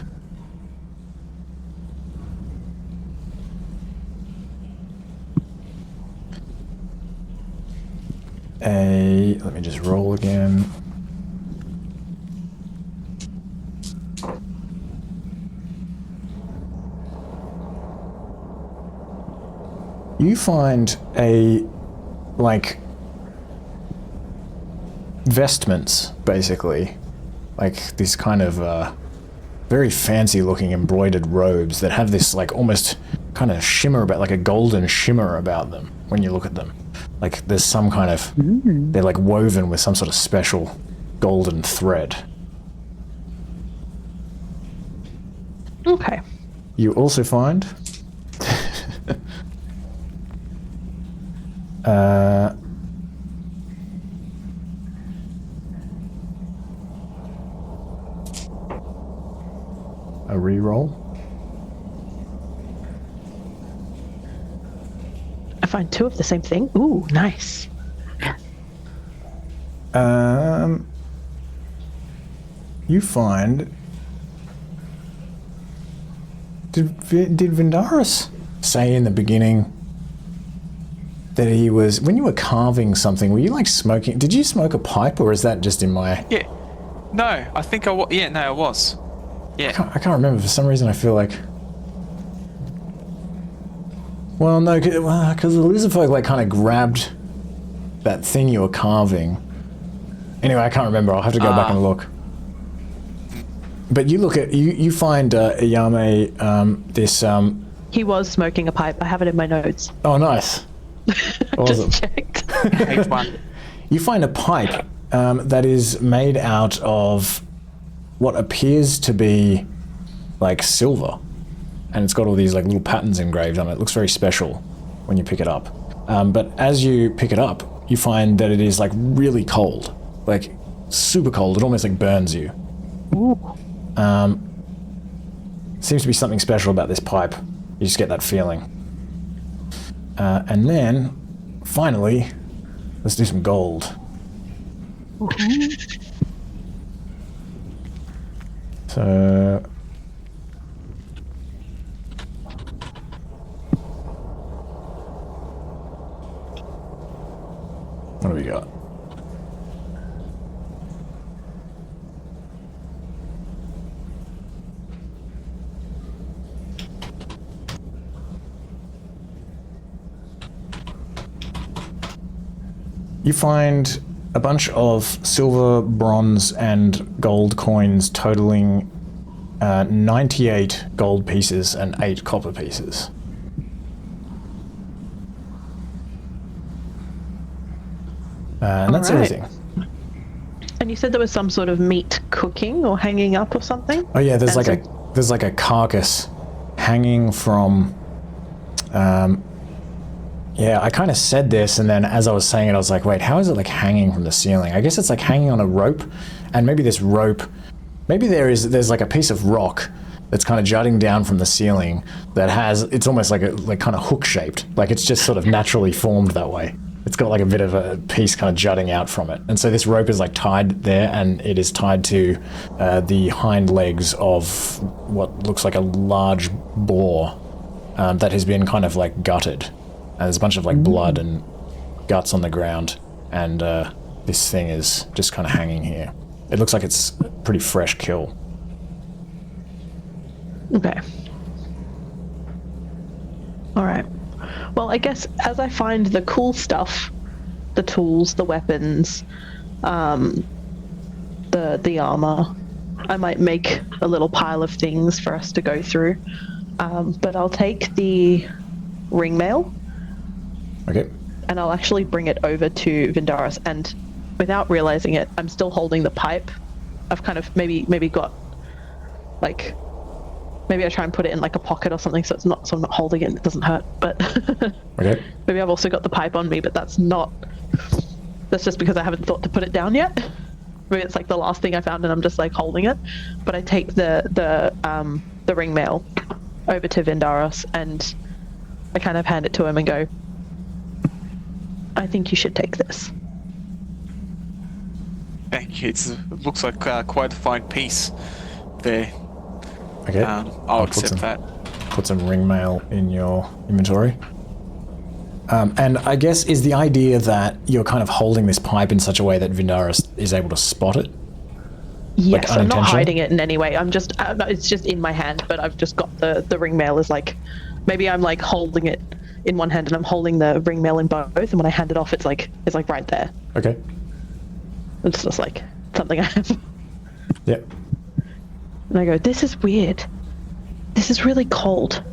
let me just roll again. You find vestments, basically. Like these kind of very fancy looking embroidered robes that have this almost kind of shimmer about, like a golden shimmer about them when you look at them. Like there's some kind of, they're like woven with some sort of special golden thread. Okay. You also find a reroll. If find 2 of the same thing. Ooh, nice. You find... Did Vindaros say in the beginning that he was... When you were carving something, were you like smoking... Did you smoke a pipe, or is that just in my... Yeah. No, I think I was. Yeah, no, I was. Yeah. I can't remember. For some reason I feel like... Well, no, because the lizard folk like kind of grabbed that thing you were carving. Anyway, I can't remember. I'll have to go back and look. But you look at... You find Yao Mei, this... He was smoking a pipe. I have it in my notes. Oh, nice. Awesome. Just checked. H1. You find a pipe that is made out of what appears to be like silver, and it's got all these like little patterns engraved on it. It looks very special when you pick it up. But as you pick it up, you find that it is like really cold, like super cold. It almost like burns you. Ooh. Seems to be something special about this pipe. You just get that feeling. And then, finally, let's do some gold. So... What do we got? You find a bunch of silver, bronze, and gold coins totaling 98 gold pieces and 8 copper pieces. And that's All right. everything. And you said there was some sort of meat cooking or hanging up or something? Oh yeah, there's And like a carcass hanging from. Yeah, I kind of said this, and then as I was saying it, I was like, wait, how is it like hanging from the ceiling? I guess it's like hanging on a rope, and maybe this rope, maybe there's like a piece of rock that's kind of jutting down from the ceiling that has, it's almost like kind of hook shaped, like it's just sort of naturally formed that way. It's got like a bit of a piece kind of jutting out from it. And so this rope is like tied there, and it is tied to the hind legs of what looks like a large boar that has been kind of like gutted. And there's a bunch of like blood and guts on the ground, and this thing is just kind of hanging here. It looks like it's a pretty fresh kill. Okay. All right. Well, I guess as I find the cool stuff, the tools, the weapons, the armor, I might make a little pile of things for us to go through. But I'll take the ring mail. Okay. And I'll actually bring it over to Vindaros, and without realizing it, I'm still holding the pipe. I've kind of maybe got like, maybe I try and put it in like a pocket or something so I'm not holding it and it doesn't hurt, but Okay. maybe I've also got the pipe on me, but that's just because I haven't thought to put it down yet. Maybe it's like the last thing I found and I'm just like holding it. But I take the ring mail over to Vindaros, and I kind of hand it to him and go, I think you should take this. Thank you. It looks like quite a fine piece there. Okay. I'll accept that. Put some ring mail in your inventory. And I guess is the idea that you're kind of holding this pipe in such a way that Vindaros is able to spot it? Yes, Like I'm not unintentional? hiding it in any way. I'm just, it's just in my hand, but I've just got the ring mail is like, maybe I'm like holding it in one hand and I'm holding the ring mail in both, and when I hand it off, it's like right there. Okay. It's just like something I have. Yep. And I go, this is weird. This is really cold.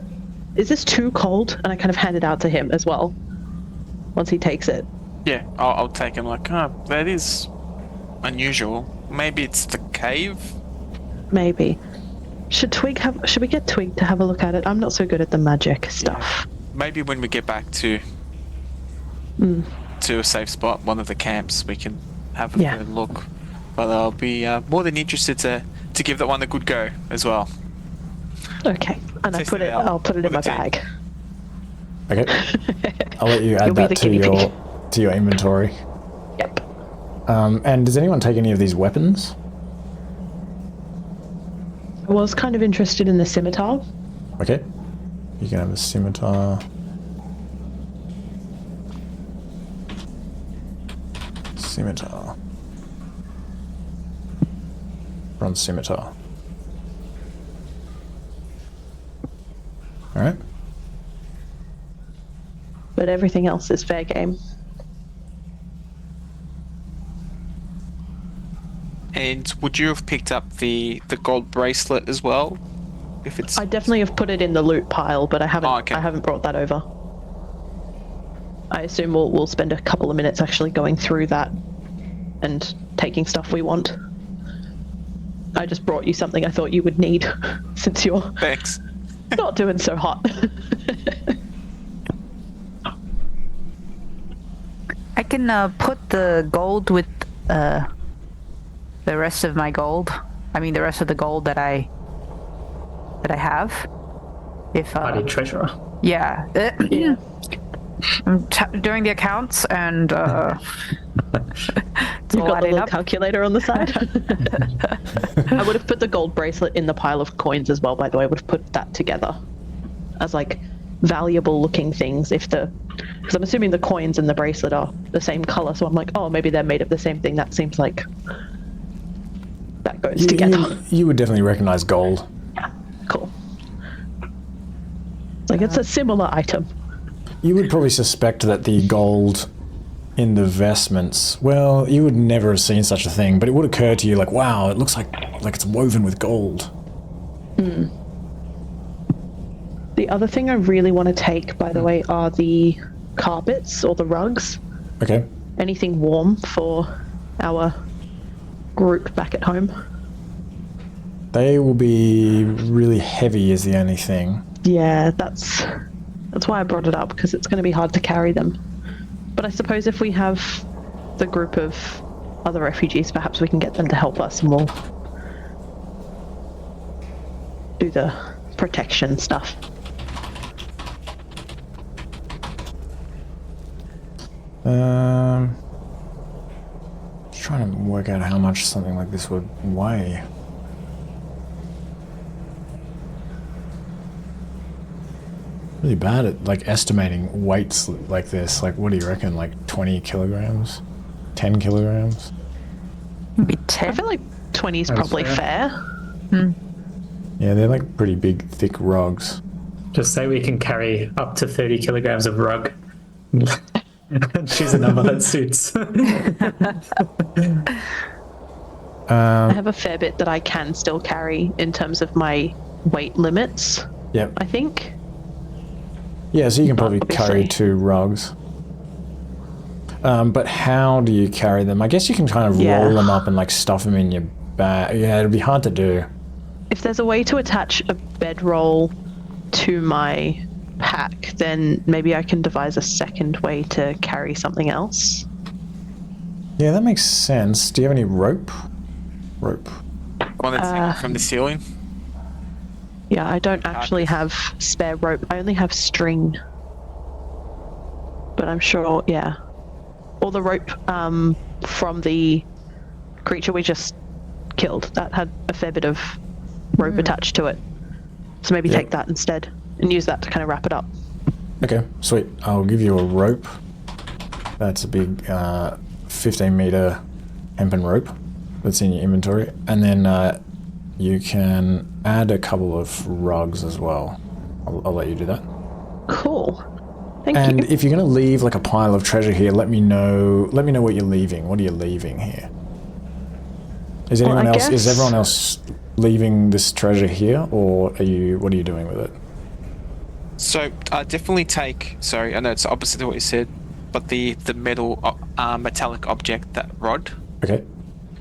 Is this too cold? And I kind of hand it out to him as well, once he takes it. Yeah, I'll take him. Like, that is unusual. Maybe it's the cave. Maybe. Should we get Twig to have a look at it? I'm not so good at the magic stuff. Maybe when we get back to a safe spot, one of the camps, we can have a good look. But I'll be more than interested to give that one a good go as well. Okay. And Test it out I'll put it in with my a team. bag. Okay. I'll let you add You'll be that the guinea pig. to your inventory. Yep. And does anyone take any of these weapons? I was kind of interested in the scimitar. Okay. You can have a scimitar. Scimitar. Bronze scimitar. Alright. But everything else is fair game. And would you have picked up the gold bracelet as well? If it's I definitely have put it in the loot pile, but I haven't. Oh, okay. I haven't brought that over. I assume we'll spend a couple of minutes actually going through that and taking stuff we want. I just brought you something I thought you would need, since you're thanks. not doing so hot. I can put the gold with the rest of my gold. I mean, the rest of the gold that I have. If Bloody treasurer. yeah. I'm doing the accounts and it's You've all got the adding little up. calculator on the side. I would have put the gold bracelet in the pile of coins as well, by the way. I would have put that together as like valuable looking things because I'm assuming the coins and the bracelet are the same color, so I'm like, oh, maybe they're made of the same thing. That seems like that goes together. You would definitely recognize gold. Yeah, cool. It's like it's a similar item. You would probably suspect that the gold in the vestments, well, you would never have seen such a thing, but it would occur to you like, wow, it looks like it's woven with gold. The other thing I really want to take, by the way, are the carpets or the rugs. Okay. Anything warm for our group back at home. They will be really heavy is the only thing. Yeah, that's why I brought it up, because it's going to be hard to carry them. But I suppose if we have the group of other refugees, perhaps we can get them to help us and we'll do the protection stuff. Just trying to work out how much something like this would weigh. Really bad at like estimating weights like this. Like, what do you reckon? Like 20 kilograms? 10 kilograms? Maybe I 10. feel like 20 is That's probably fair. fair. Yeah, they're like pretty big, thick rugs. Just say we can carry up to 30 kilograms of rug. Choose a number that suits. I have a fair bit that I can still carry in terms of my weight limits, Yep. I think. Yeah, so you can probably carry Obviously. 2 rugs. But how do you carry them? I guess you can kind of Yeah. roll them up and like stuff them in your bag. Yeah, it'll be hard to do. If there's a way to attach a bedroll to my pack, then maybe I can devise a second way to carry something else. Yeah, that makes sense. Do you have any rope? Rope. One that's hanging from the ceiling. Yeah, I don't actually have spare rope. I only have string. But I'm sure, yeah. Or the rope from the creature we just killed. That had a fair bit of rope attached to it. So maybe Yep. take that instead and use that to kind of wrap it up. Okay, sweet. I'll give you a rope. That's a big 15-meter hempen rope that's in your inventory. And then you can add a couple of rugs as well. I'll let you do that. Cool. Thank And you. if you're going to leave like a pile of treasure here, let me know what you're leaving. What are you leaving here? Is Well, anyone I else? Is guess- everyone else leaving this treasure here, or what are you doing with it? So definitely take. Sorry, I know it's opposite to what you said, but the metal metallic object, that rod, Okay,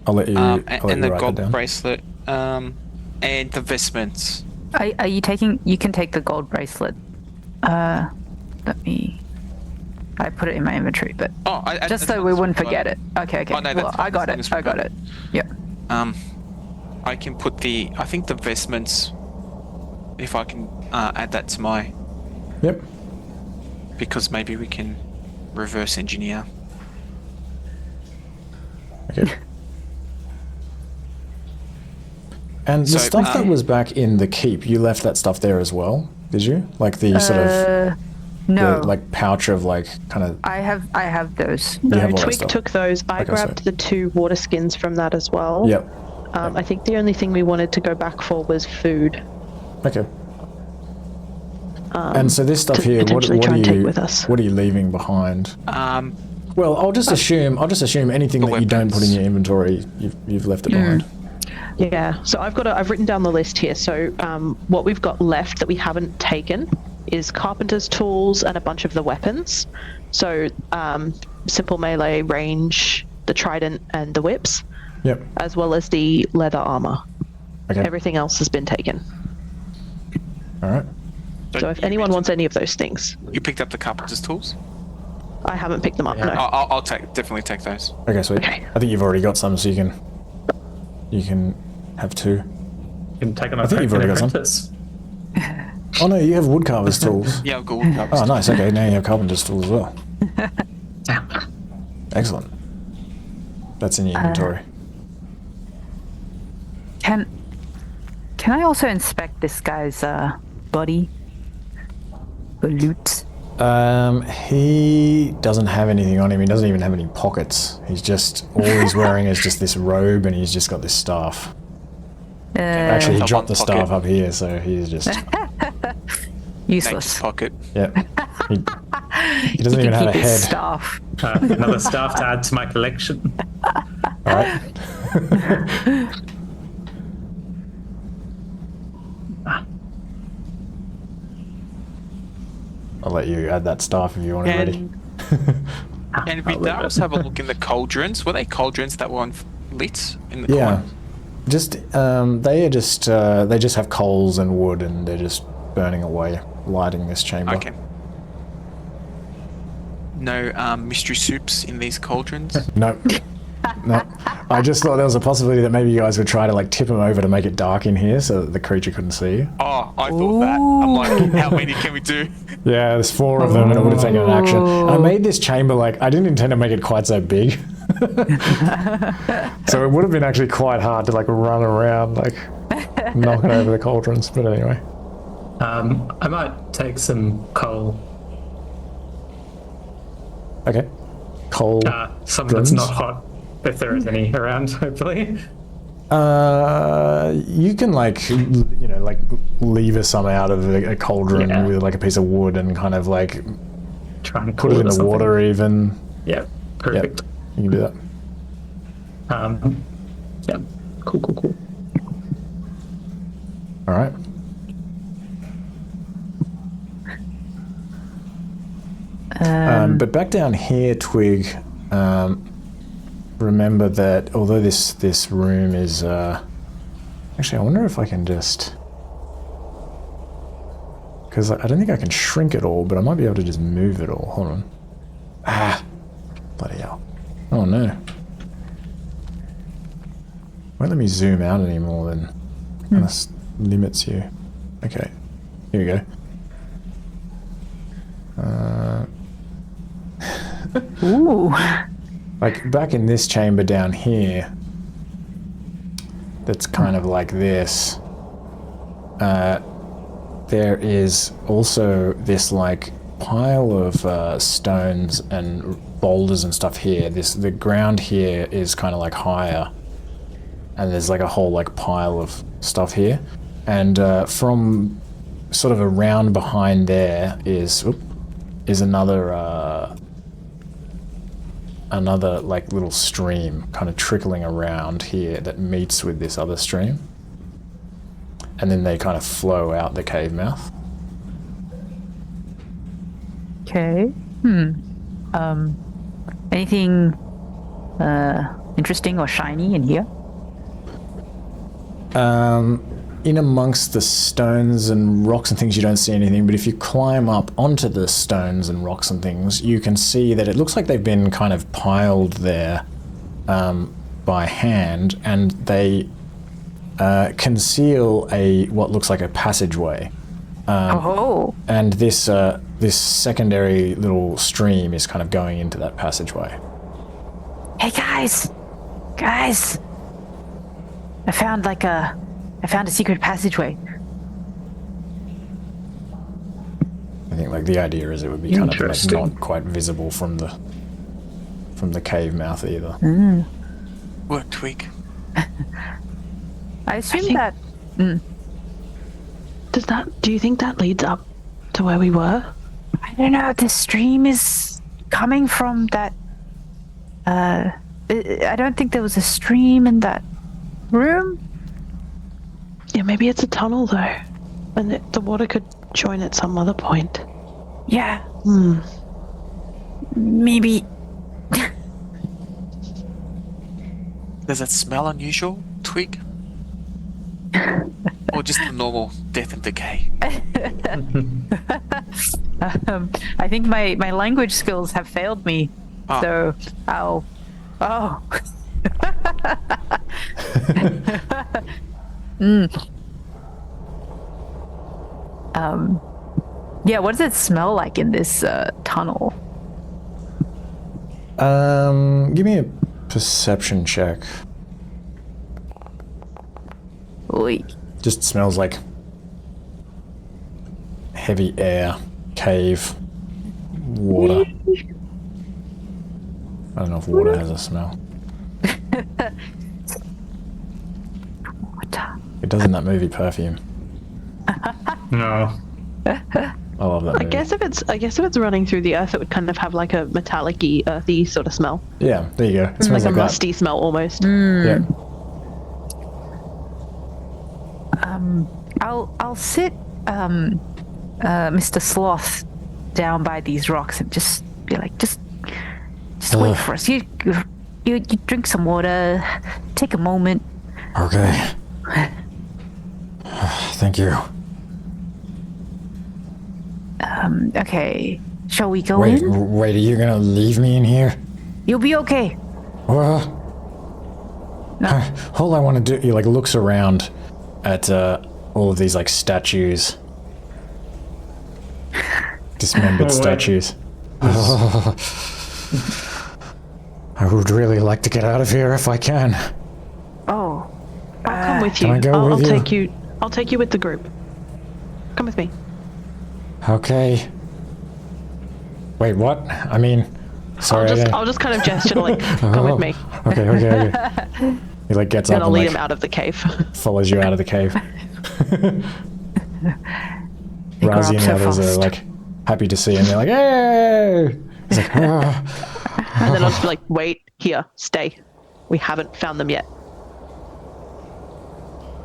I'll let you. and I'll let you the write that gold down. bracelet, and the vestments. Are you taking? You can take the gold bracelet. Let me. I put it in my inventory, but Oh, just so we wouldn't forget it. Okay. Oh, no, that's Well, fine, I got as long as it. we I got got it. Yep. I can put I think the vestments, if I can add that to my Yep. because maybe we can reverse engineer. Okay. And the So, stuff that was back in the keep, you left that stuff there as well, did you? Like the sort of No, the, like pouch of like kind of. I have those. You No, have all that Twig stuff. took those. I Okay, grabbed so- the 2 water skins from that as well. Yep. I think the only thing we wanted to go back for was food. Okay. And so this stuff to here, what potentially are try and you take with us. what are you leaving behind? Well, I'll just assume anything The that you don't put in weapons. your inventory, you've left it behind. Yeah, so I've written down the list here. So what we've got left that we haven't taken is carpenter's tools and a bunch of the weapons. So simple melee, range, the trident and the whips, Yep. as well as the leather armor. Okay. Everything else has been taken. All right. So if anyone wants any of those things, You picked up the carpenter's tools? I haven't picked them up. Yeah. No. I'll definitely take those. Okay, sweet. Okay. I think you've already got some, so you can have 2. You can take on a think you've already got some. apprentice. Oh no, you have woodcarver's tools. Yeah, I've got wood Oh, nice. Okay, now you have carpenter's tools as well. Excellent. That's in your inventory. Can I also inspect this guy's body? Or loot? He doesn't have anything on him. He doesn't even have any pockets. He's just all he's wearing is just this robe, and he's just got this staff. Actually, he Top dropped the one staff pocket. up here, so he's just Nature's Useless. pocket. yeah. He doesn't even have a Keep his head. staff. Another staff to add to my collection. All right. I'll let you add that staff if you want it ready. And Vindaros have a look in the cauldrons. Were they cauldrons that were lit in the Yeah. corner? Just they just have coals and wood, and they're just burning away, lighting this chamber. Okay. No mystery soups in these cauldrons? No. No. I just thought there was a possibility that maybe you guys would try to like tip them over to make it dark in here so that the creature couldn't see you. Oh, I thought that. I'm like, how many can we do? Yeah, there's 4 of them and it would have taken an action. And I made this chamber like, I didn't intend to make it quite so big. So it would have been actually quite hard to like run around like knocking over the cauldrons, but anyway. I might take some coal. Okay. Coal. Something that's drums? not hot, if there is any around, hopefully. You can like, like lever some out of a cauldron Yeah. with like a piece of wood and kind of like Try and put cool it in or the something. water even. Yeah, Yep, perfect. you can do that. Yeah, cool. All right. But back down here, Twig, remember that although this room is... actually, I wonder if I can just... Because I don't think I can shrink it all, but I might be able to just move it all. Hold on. Ah! Bloody hell. Oh no. Won't let me zoom out anymore then. Kind of limits you. Okay. Here we go. Ooh. Like back in this chamber down here, that's kind of like this. There is also this like pile of stones and boulders and stuff here. The ground here is kind of like higher, and there's like a whole like pile of stuff here. And from sort of around behind there is another like little stream kind of trickling around here that meets with this other stream, and then they kind of flow out the cave mouth. Okay. Anything interesting or shiny in here? In amongst the stones and rocks and things, you don't see anything, but if you climb up onto the stones and rocks and things, you can see that it looks like they've been kind of piled there by hand, and they conceal what looks like a passageway. Oh. And this this secondary little stream is kind of going into that passageway. Hey guys, I found a secret passageway. I think like the idea is it would be kind of like Interesting. not quite visible from the cave mouth either. Work, Twig. I assume think- that. Do you think that leads up to where we were? I don't know. The stream is coming from that. I don't think there was a stream in that room. Yeah, maybe it's a tunnel though, and the water could join at some other point. Yeah. Maybe. Does it smell unusual, Twig? Or just a normal death and decay? I think my language skills have failed me. Ah. So I'll. Oh. Yeah, what does it smell like in this tunnel? Give me a perception check. Oy. Just smells like heavy air, cave, water. I don't know if water has a smell. Water. It does in that movie Perfume. No. I love that movie. I guess if it's running through the earth, it would kind of have like a metallic-y, earthy sort of smell, Yeah, there you go. It smells like like a that. musty smell almost. Yeah. I'll sit Mr. Sloth down by these rocks and just be like, just wait for us. You drink some water, take a moment. Okay. Thank you. Okay, shall we go Wait, in? wait, are you gonna leave me in here? You'll be okay. All I want to do, he like looks around at all of these like statues, dismembered Wait. statues. I would really like to get out of here if I can. Oh, I'll come with you. can I go I'll with you? take you. I'll take you with the group. Come with me. Okay. Wait, what? I mean, sorry. I'll just kind of gesture to like come with me, Okay. He like gets up and I'll and lead like him out of the cave. follows you out of the cave. grow Razi up and the so others are fast. like happy to see him. They're like, hey! He's like, "Ah." And then I'll just be like, wait here, stay. We haven't found them yet.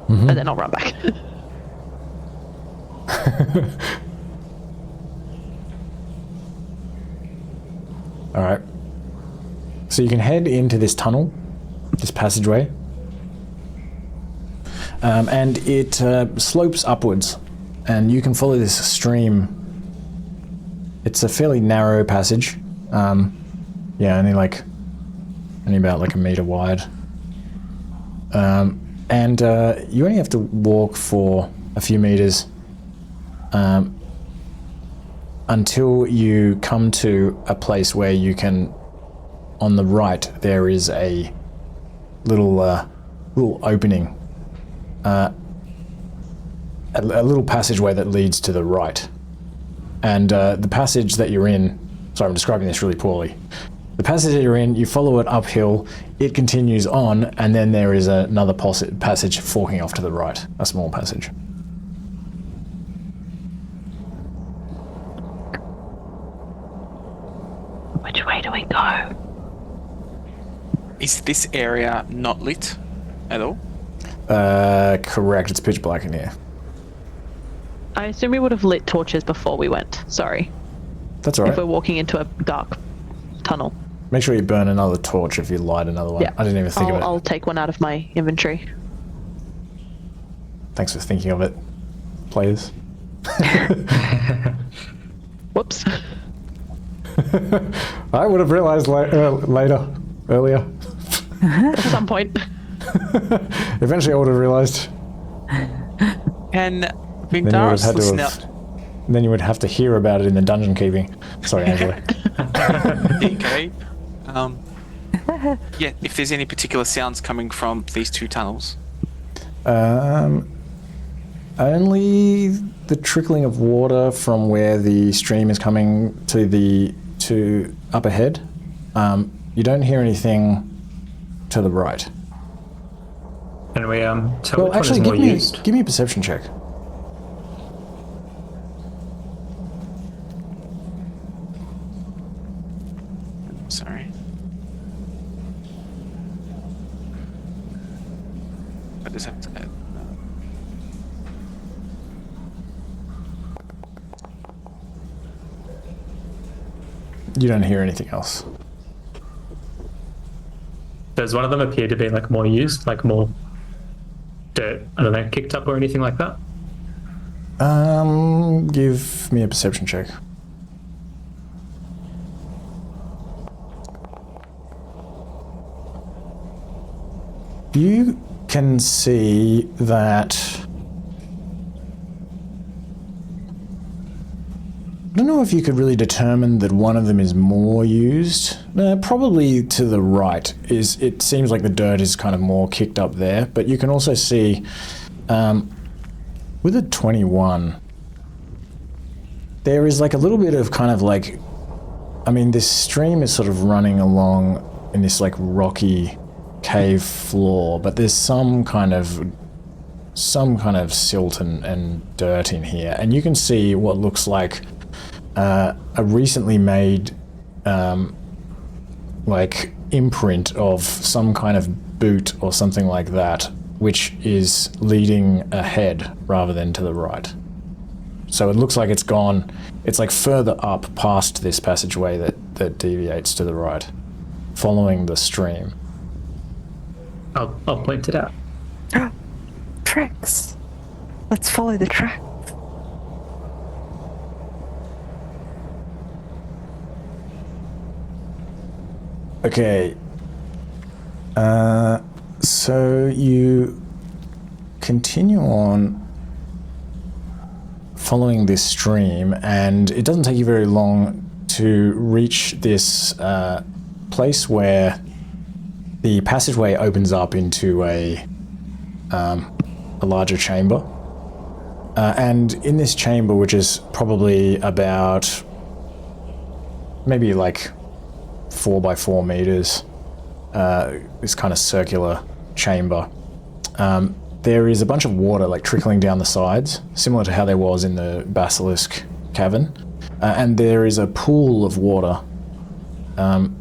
And then I'll run back. All right. So you can head into this tunnel, this passageway, and it slopes upwards, and you can follow this stream. It's a fairly narrow passage. Yeah, only about like a meter wide. And you only have to walk for a few meters until you come to a place where you can, on the right, there is a little opening, a little passageway that leads to the right. And the passage that you're in, sorry, I'm describing this really poorly. The passage that you're in, you follow it uphill, it continues on, and then there is another passage forking off to the right, a small passage. Which way do we go? Is this area not lit at all? Correct, it's pitch black in here. I assume we would have lit torches before we went. Sorry. That's all If we're right. walking into a dark tunnel. Make sure you burn another torch if you light another one. Yeah. I didn't even think of it. I'll take one out of my inventory. Thanks for thinking of it, players. Whoops. I would have realized earlier. At some point. Eventually I would have realized. Can Then you would have Vindaros had the to Snell... have And then you would have to hear about it in the Dungeonkeeping. Sorry, Angelo. Okay. Yeah, if there's any particular sounds coming from these two tunnels. Only the trickling of water from where the stream is coming to up ahead. You don't hear anything to the right. And we tell Well, which actually, one is more used. give me a perception check. Sorry. I just have to add. You don't hear anything else. Does one of them appear to be like more used, like more dirt, I don't know, kicked up or anything like that? Give me a perception check. You can see that. I don't know if you could really determine that one of them is more used. Probably to the right. It seems like the dirt is kind of more kicked up there, but you can also see with a 21, there is like a little bit of kind of like, I mean, this stream is sort of running along in this like rocky cave floor, but there's some kind of silt and dirt in here, and you can see what looks like a recently made like imprint of some kind of boot or something like that, which is leading ahead rather than to the right. So it looks like it's gone, it's like further up past this passageway that deviates to the right, following the stream. I'll point it out. Tracks. Let's follow the track. Okay. So you continue on following this stream, and it doesn't take you very long to reach this place where the passageway opens up into a larger chamber. And in this chamber, which is probably about maybe like 4 by 4 meters, this kind of circular chamber, there is a bunch of water like trickling down the sides, similar to how there was in the Basilisk cavern, and there is a pool of water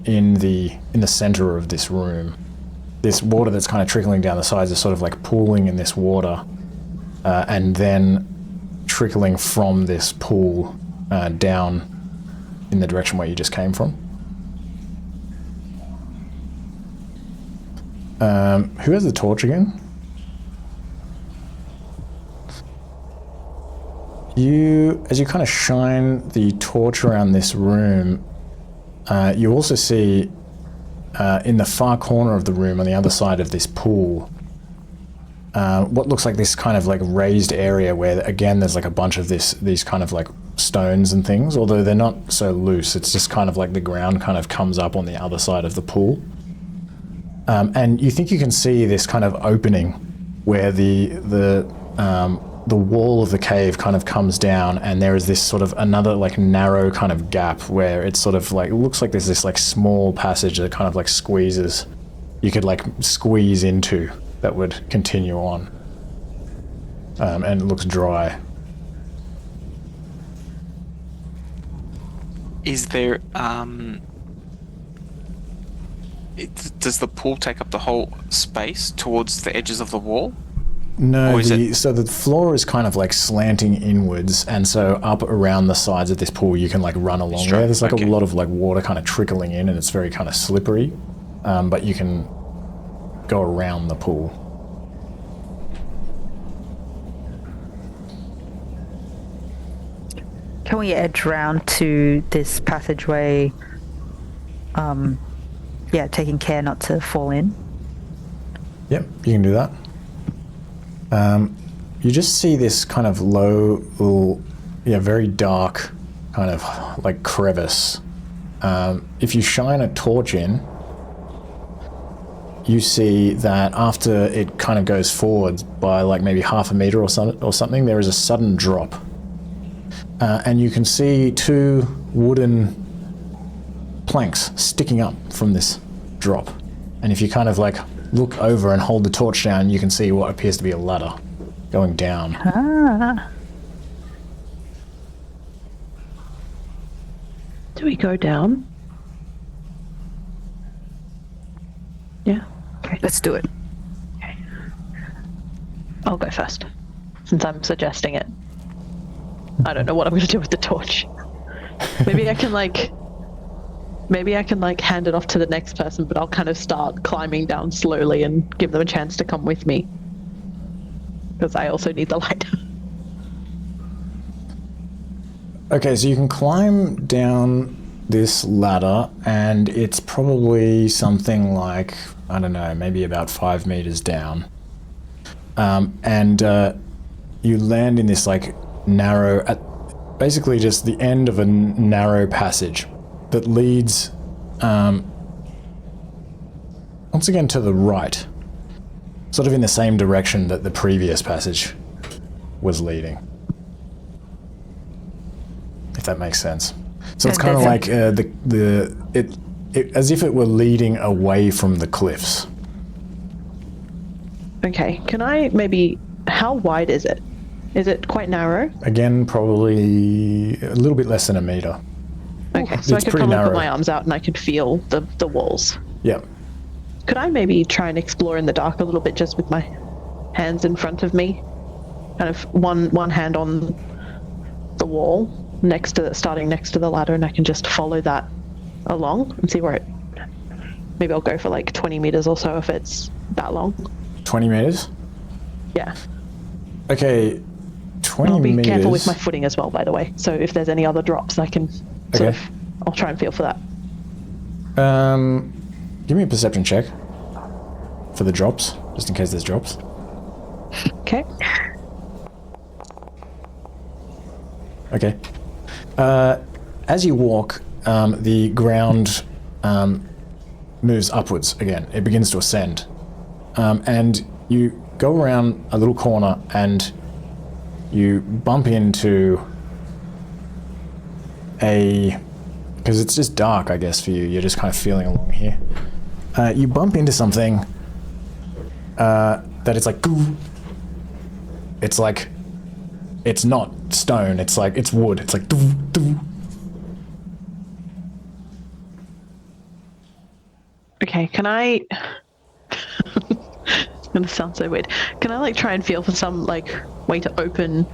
in the center of this room. This water that's kind of trickling down the sides is sort of like pooling in this water, and then trickling from this pool down in the direction where you just came from. Who has the torch again? As you kind of shine the torch around this room, you also see in the far corner of the room on the other side of this pool, what looks like this kind of like raised area where, again, there's like a bunch of these kind of like stones and things, although they're not so loose. It's just kind of like the ground kind of comes up on the other side of the pool. And you think you can see this kind of opening where the wall of the cave kind of comes down, and there is this sort of another like narrow kind of gap where it's sort of like, it looks like there's this like small passage that kind of like squeezes, you could like squeeze into, that would continue on. And it looks dry. Is there does the pool take up the whole space towards the edges of the wall? No, so the floor is kind of like slanting inwards, and so up around the sides of this pool you can like run along there. There's like a lot of like water kind of trickling in, and it's very kind of slippery, but you can go around the pool. Can we edge round to this passageway? Yeah, taking care not to fall in. Yep, you can do that. You just see this kind of low little very dark kind of like crevice. If you shine a torch in, you see that after it kind of goes forward by like maybe half a meter or something, there is a sudden drop. And you can see 2 wooden planks sticking up from this drop. And if you kind of like look over and hold the torch down, you can see what appears to be a ladder going down. Ah. Do we go down? Yeah. Okay, let's do it. Okay. I'll go first, since I'm suggesting it. I don't know what I'm going to do with the torch. Maybe I can hand it off to the next person, but I'll kind of start climbing down slowly and give them a chance to come with me. Because I also need the light. Okay, so you can climb down this ladder, and it's probably something like, I don't know, maybe about 5 meters down. And you land in this like narrow, basically just the end of a narrow passage that leads once again to the right, sort of in the same direction that the previous passage was leading, if that makes sense. So it's kind of like it as if it were leading away from the cliffs. Okay, can I maybe... How wide is it? Is it quite narrow? Again, probably a little bit less than a meter. Okay, so I It's could pretty probably narrow. put my arms out and I could feel the walls. Yep. Could I maybe try and explore in the dark a little bit just with my hands in front of me? Kind of one hand on the wall, starting next to the ladder, and I can just follow that along and see where it... Maybe I'll go for like 20 meters or so if it's that long. 20 meters? Yeah. Okay, 20 I'll be meters. careful with my footing as well, by the way. So if there's any other drops, I can sort of... I'll try and feel for that. Give me a perception check for the drops, just in case there's drops. Okay. Okay. As you walk, the ground moves upwards again. It begins to ascend. And you go around a little corner and you bump into because it's just dark, I guess, for you. You're just kind of feeling along here. You bump into something that it's like... It's like... It's not stone, it's like... It's wood. It's like... Okay, can I... It's gonna sound so weird. Can I try and feel for some way to open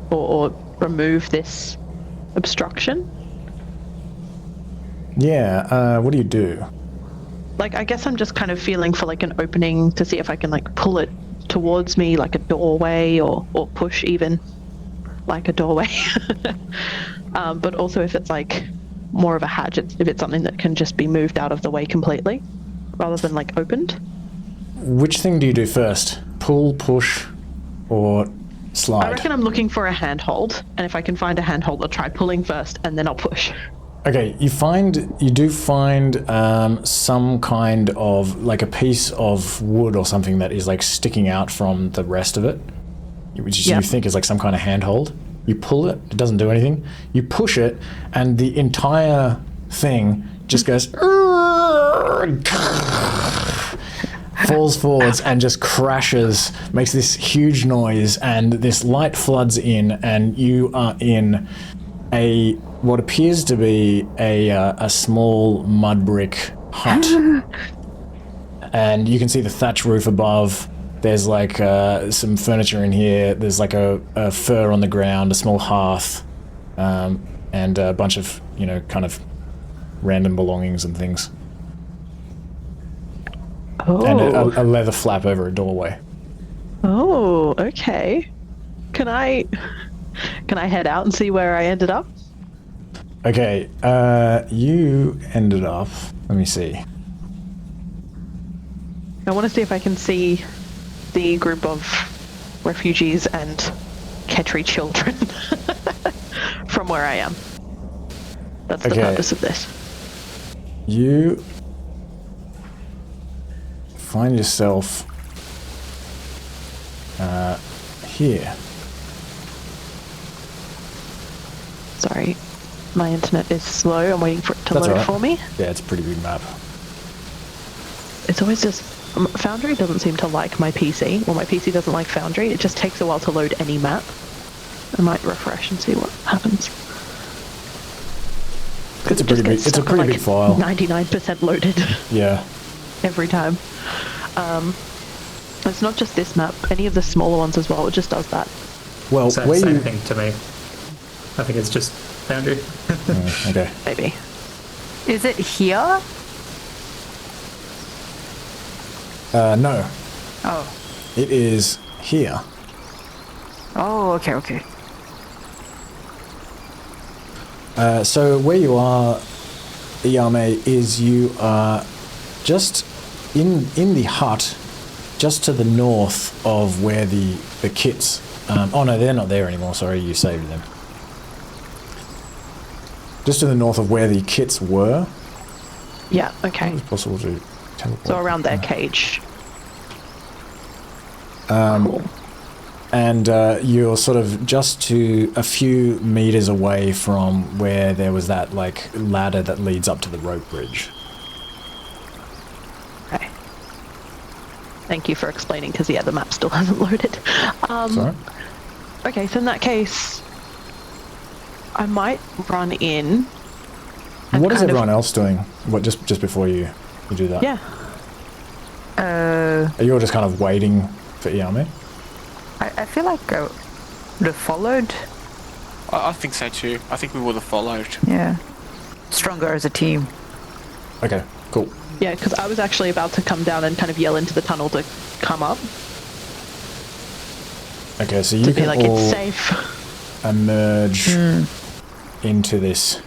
or remove this obstruction? Yeah, what do you do? I guess I'm just kind of feeling for an opening to see if I can pull it towards me like a doorway or push even like a doorway. But also if it's more of a hatch, if it's something that can just be moved out of the way completely rather than opened. Which thing do you do first? Pull, push, or slide? I reckon I'm looking for a handhold, and if I can find a handhold, I'll try pulling first and then I'll push. Okay, you do find some kind of a piece of wood or something that is sticking out from the rest of it, which you think is some kind of handhold. You pull it, it doesn't do anything. You push it, and the entire thing just goes falls forwards and just crashes, makes this huge noise, and this light floods in, and you are in what appears to be a small mud brick hut. And you can see the thatch roof above. There's some furniture in here. There's a fur on the ground, a small hearth, and a bunch of, kind of random belongings and things. Oh. And a leather flap over a doorway. Oh, okay. Can I head out and see where I ended up? Okay, you ended up... Let me see. I want to see if I can see the group of refugees and Ketri children. from where I am. That's the Okay. purpose of this. You find yourself here. Sorry, my internet is slow. I'm waiting for it to That's load alright. for me. Yeah, it's a pretty big map. It's always just Foundry doesn't seem to like my PC, or my PC doesn't like Foundry. It just takes a while to load any map. I might refresh and see what happens. It's a pretty big. It's a pretty big file. 99% loaded Yeah. every time. It's not just this map. Any of the smaller ones as well. It just does that. Well, Same, where same you? thing to me. I think it's just Foundry. Okay. Maybe. Is it here? No, Oh. it is here. Oh, okay, okay. So where you are, Yao Mei, is you are just in the hut, just to the north of where the kits. Oh no, they're not there anymore. Sorry, you saved them. Just to the north of where the kits were. Yeah, okay. It's possible to teleport. So around their cage. And you're sort of just to a few meters away from where there was that like ladder that leads up to the rope bridge. Okay. Thank you for explaining, because yeah, the map still hasn't loaded. Sorry. Okay, so in that case, I might run in. And What is kind of- everyone else doing? What just before you do that? Yeah. Are you all just kind of waiting for Yao Mei? I feel like I would have followed. I think so too. I think we would have followed. Yeah. Stronger as a team. Okay, cool. Yeah, because I was actually about to come down and kind of yell into the tunnel to come up. Okay, so To you be can like, all it's safe. emerge into this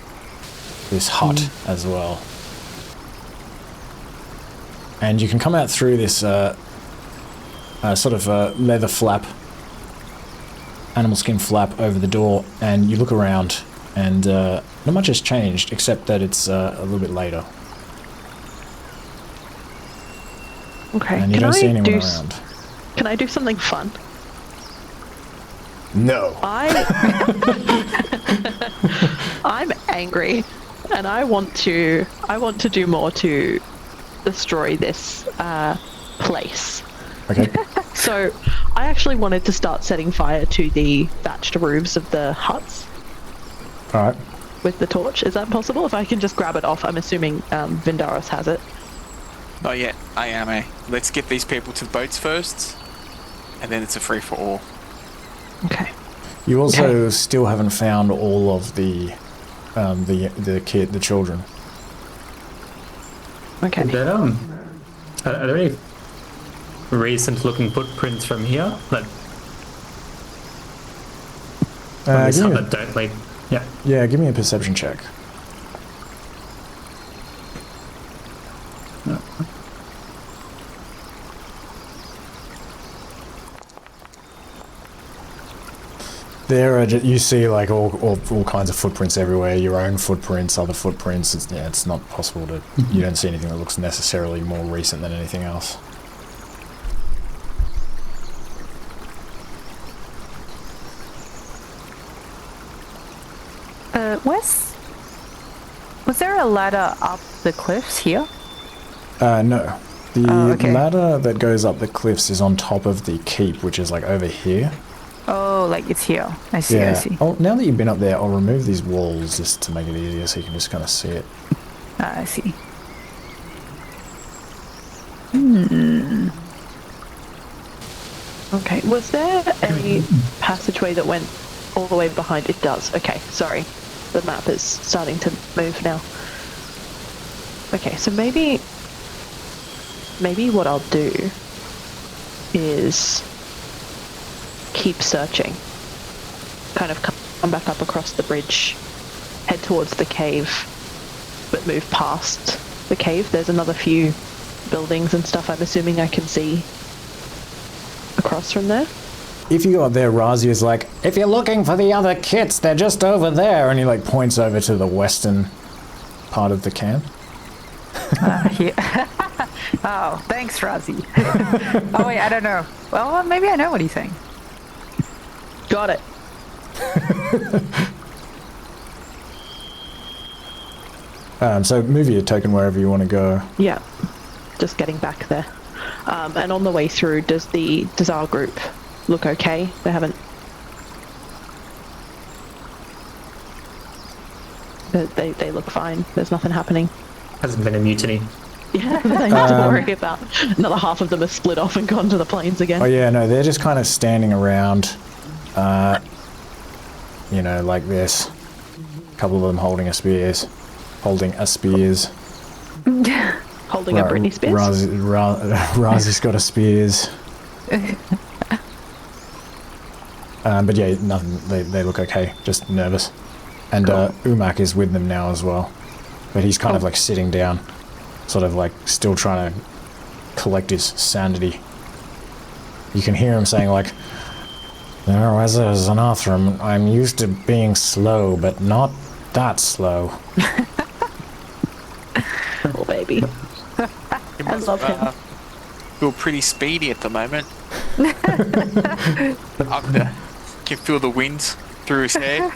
hut as well. And you can come out through this sort of leather flap, animal skin flap over the door, and you look around, and not much has changed except that it's a little bit later, Okay. and you don't see anyone around. Can I do something fun? No. I'm angry, and I want to do more to destroy this place. Okay. So I actually wanted to start setting fire to the thatched roofs of the huts All right. with the torch. Is that possible? If I can just grab it off, I'm assuming Vindaros has it. Not yet. I am, eh? Let's get these people to the boats first, and then it's a free for all. Okay. You also still haven't found all of the children. Okay. Is that, are there any recent looking footprints from here? Like, this give me hut that don't lead. Yeah. Yeah, give me a perception check. There are you see like all kinds of footprints everywhere. Your own footprints, other footprints. It's not possible to. You don't see anything that looks necessarily more recent than anything else. Was there a ladder up the cliffs here? No. The Oh, okay. ladder that goes up the cliffs is on top of the keep, which is like over here. Oh, like it's here. I see, I see. Oh, now that you've been up there, I'll remove these walls just to make it easier, so you can just kind of see it. I see. Okay. Was there a passageway that went all the way behind? It does. Okay. Sorry. The map is starting to move now. Okay. So maybe what I'll do is keep searching. Kind of come back up across the bridge, head towards the cave, but move past the cave. There's another few buildings and stuff I'm assuming I can see across from there. if you go up there, Razi is like, if you're looking for the other kits, they're just over there, and he like points over to the western part of the camp. Yeah. Oh, thanks, Razi. Oh wait, I don't know. Well, maybe I know what he's saying. Got it. So move your token wherever you want to go. Yeah, just getting back there. And on the way through, does our group look okay? They haven't. They look fine. There's nothing happening. Hasn't been a mutiny. Yeah, nothing to worry about. Another half of them have split off and gone to the plains again. Oh yeah, no, they're just kind of standing around, you know, like this. A couple of them holding a spears. Holding a spears. Holding a Britney Spears? Razi's got a spears. But yeah, nothing. They look okay, just nervous. And Umak is with them now as well. But he's kind of like sitting down, sort of like still trying to collect his sanity. You can hear him saying like, "Oh, as a Xanathram, I'm used to being slow, but not that slow." Oh, baby. I love him. Feel pretty speedy at the moment. Can feel the wind through his hair.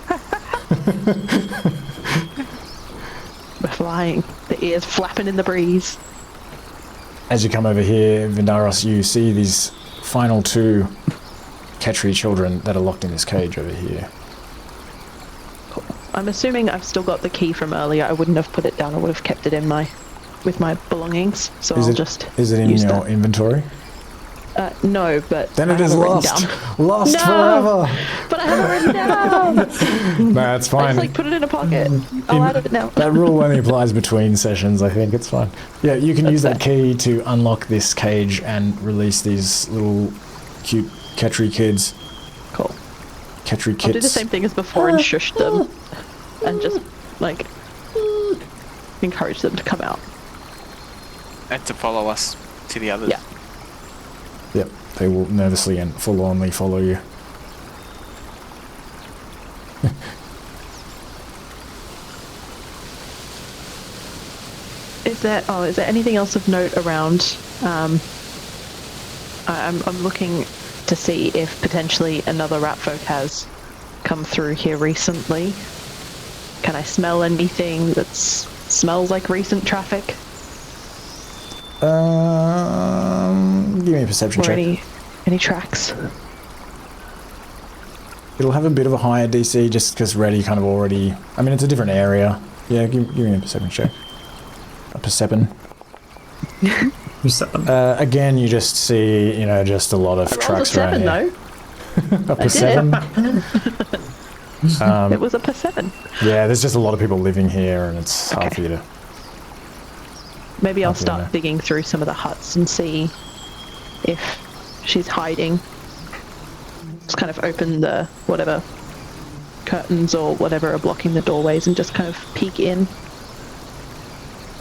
We're flying. The ears flapping in the breeze. As you come over here, Vindaros, you see these final two Ketri children that are locked in this cage over here. Cool. I'm assuming I've still got the key from earlier. I wouldn't have put it down. I would have kept it in with my belongings. So I'll just Is it in use your that. inventory? No, but Then I it is have written lost. down. Lost No! forever. But I have it written down. No, that's I fine. just like put it in a pocket. I'll add it now. That rule only applies between sessions, I think. It's fine. Yeah, you can use that key to unlock this cage and release these little cute Ketri kids. Cool. Ketri kits. I'll do the same thing as before and shush them. And just, like, encourage them to come out. And to follow us to the others. Yeah. Yep, they will nervously and forlornly follow you. Is there anything else of note around? I'm looking to see if potentially another rat folk has come through here recently. Can I smell anything that smells like recent traffic? Give me a perception Or check. any tracks? It'll have a bit of a higher DC just because Reddy kind of already... I mean, it's a different area. Yeah, give me a perception check. A perception. Again, you just see, you know, just a lot of trucks around here. Though. A perception? It was a perception. Yeah, there's just a lot of people living here and it's hard for you to... Maybe I'll Okay, start no. digging through some of the huts and see if she's hiding. Just kind of open the whatever curtains or whatever are blocking the doorways and just kind of peek in.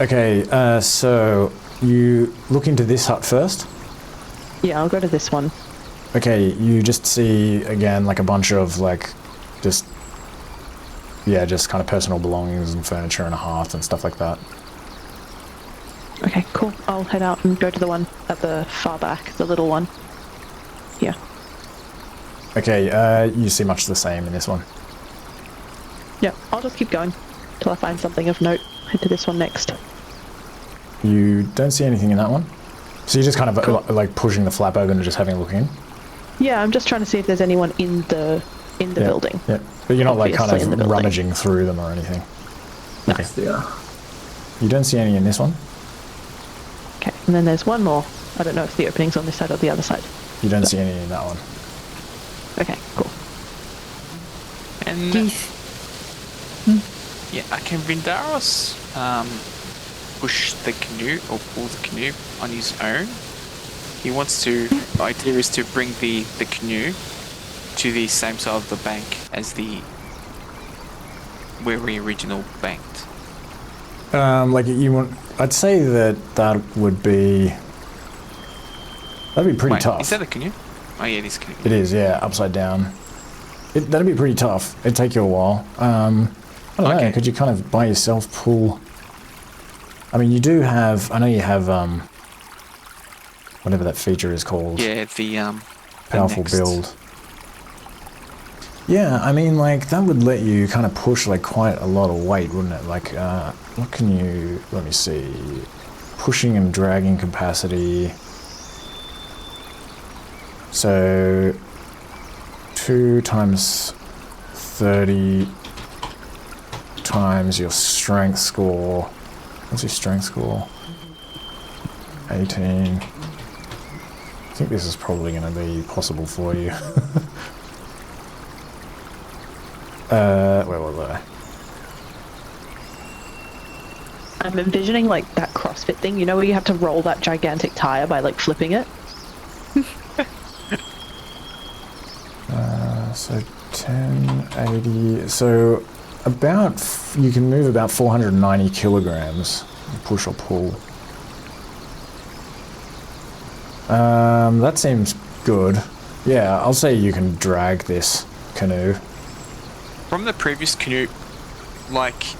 Okay, so you look into this hut first. Yeah, I'll go to this one. Okay, you just see, again, like a bunch of, like, just kind of personal belongings and furniture and a hearth and stuff like that. Okay, cool. I'll head out and go to the one at the far back, the little one. Yeah. Okay, you see much the same in this one. Yeah, I'll just keep going till I find something of note. Head to this one next. You don't see anything in that one? So you're just kind of like pushing the flap open and just having a look in? Yeah, I'm just trying to see if there's anyone in the building. Yeah, but you're not like kind Obviously in the of building. rummaging through them or anything. No. Okay. You don't see any in this one? Okay, and then there's one more. I don't know if the opening's on this side or the other side. You don't see any in that one. Okay, cool. And yeah, can Vindaros push the canoe or pull the canoe on his own? He wants to. The idea is to bring the canoe to the same side of the bank as where we originally banked. Like you want? I'd say that would be. That'd be pretty Wait, tough. is that a canoe? Oh yeah, it is canoe. It is, yeah, upside down. That'd be pretty tough. It'd take you a while. I don't know, Okay. could you kind of by yourself pull... I mean, you do have... I know you have, whatever that feature is called. Yeah, the Powerful next. build. Yeah, I mean, like, that would let you kind of push, like, quite a lot of weight, wouldn't it? Like, what can you... Let me see. Pushing and dragging capacity. So... 2 times 30 times your strength score. What's your strength score? 18. I think this is probably going to be possible for you. Where was I? I'm envisioning like that CrossFit thing, you know, where you have to roll that gigantic tire by like flipping it. So 1080. So about you can move about 490 kilograms, push or pull. That seems good. Yeah, I'll say you can drag this canoe. From the previous canoe, like,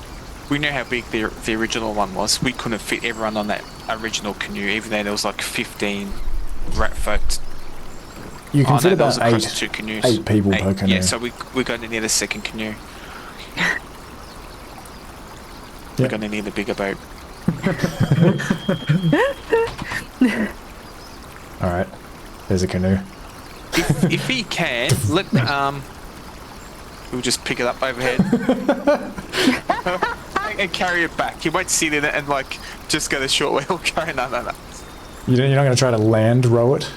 we know how big the original one was. We couldn't fit everyone on that original canoe, even though there was like 15 rat folk. You can fit that about was across 2 canoes. 8 people per canoe. Yeah, so we're going to need a second canoe. We're going to need a bigger boat. All right, there's a canoe. If he can, we'll just pick it up overhead and carry it back. He won't sit in it and like just go the short wheel carry. No. You're not going to try to land row it?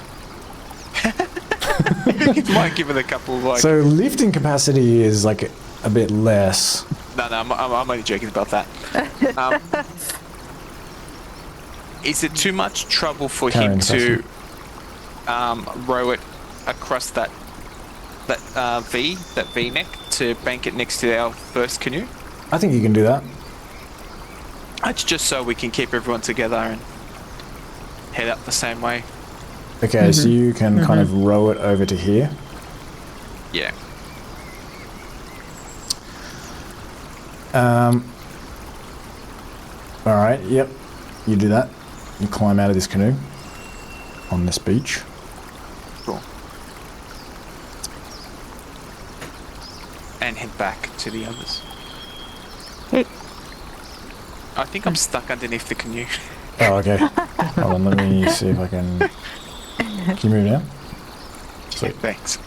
He might give it a couple of like. So lifting capacity is like a bit less. No, I'm only joking about that. Is it too much trouble for him to row it across that V neck to bank it next to our first canoe? I think you can do that. It's just so we can keep everyone together and head up the same way. Okay, so you can kind of row it over to here. Yeah. All right, yep. You do that. You climb out of this canoe on this beach. Cool. And head back to the others. I think I'm stuck underneath the canoe. Oh, okay. Hold on, let me see if I can... Can you move now? Sweet. Thanks.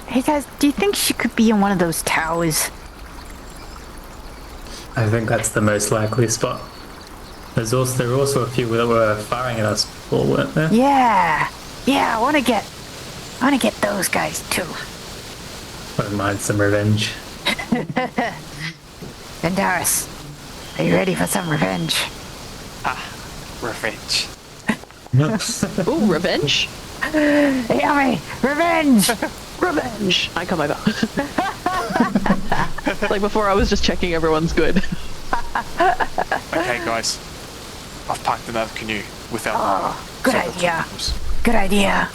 Hey guys, do you think she could be in one of those towers? I think that's the most likely spot. There were also a few that were firing at us before, weren't there? Yeah, I want to get those guys too. Wouldn't mind some revenge. Vindaros, are you ready for some revenge? Revenge. Ooh, revenge. Yao Mei, revenge! Revenge. I come over. Like before, I was just checking everyone's good. Okay, guys. I've parked another canoe without. Good idea. Good idea.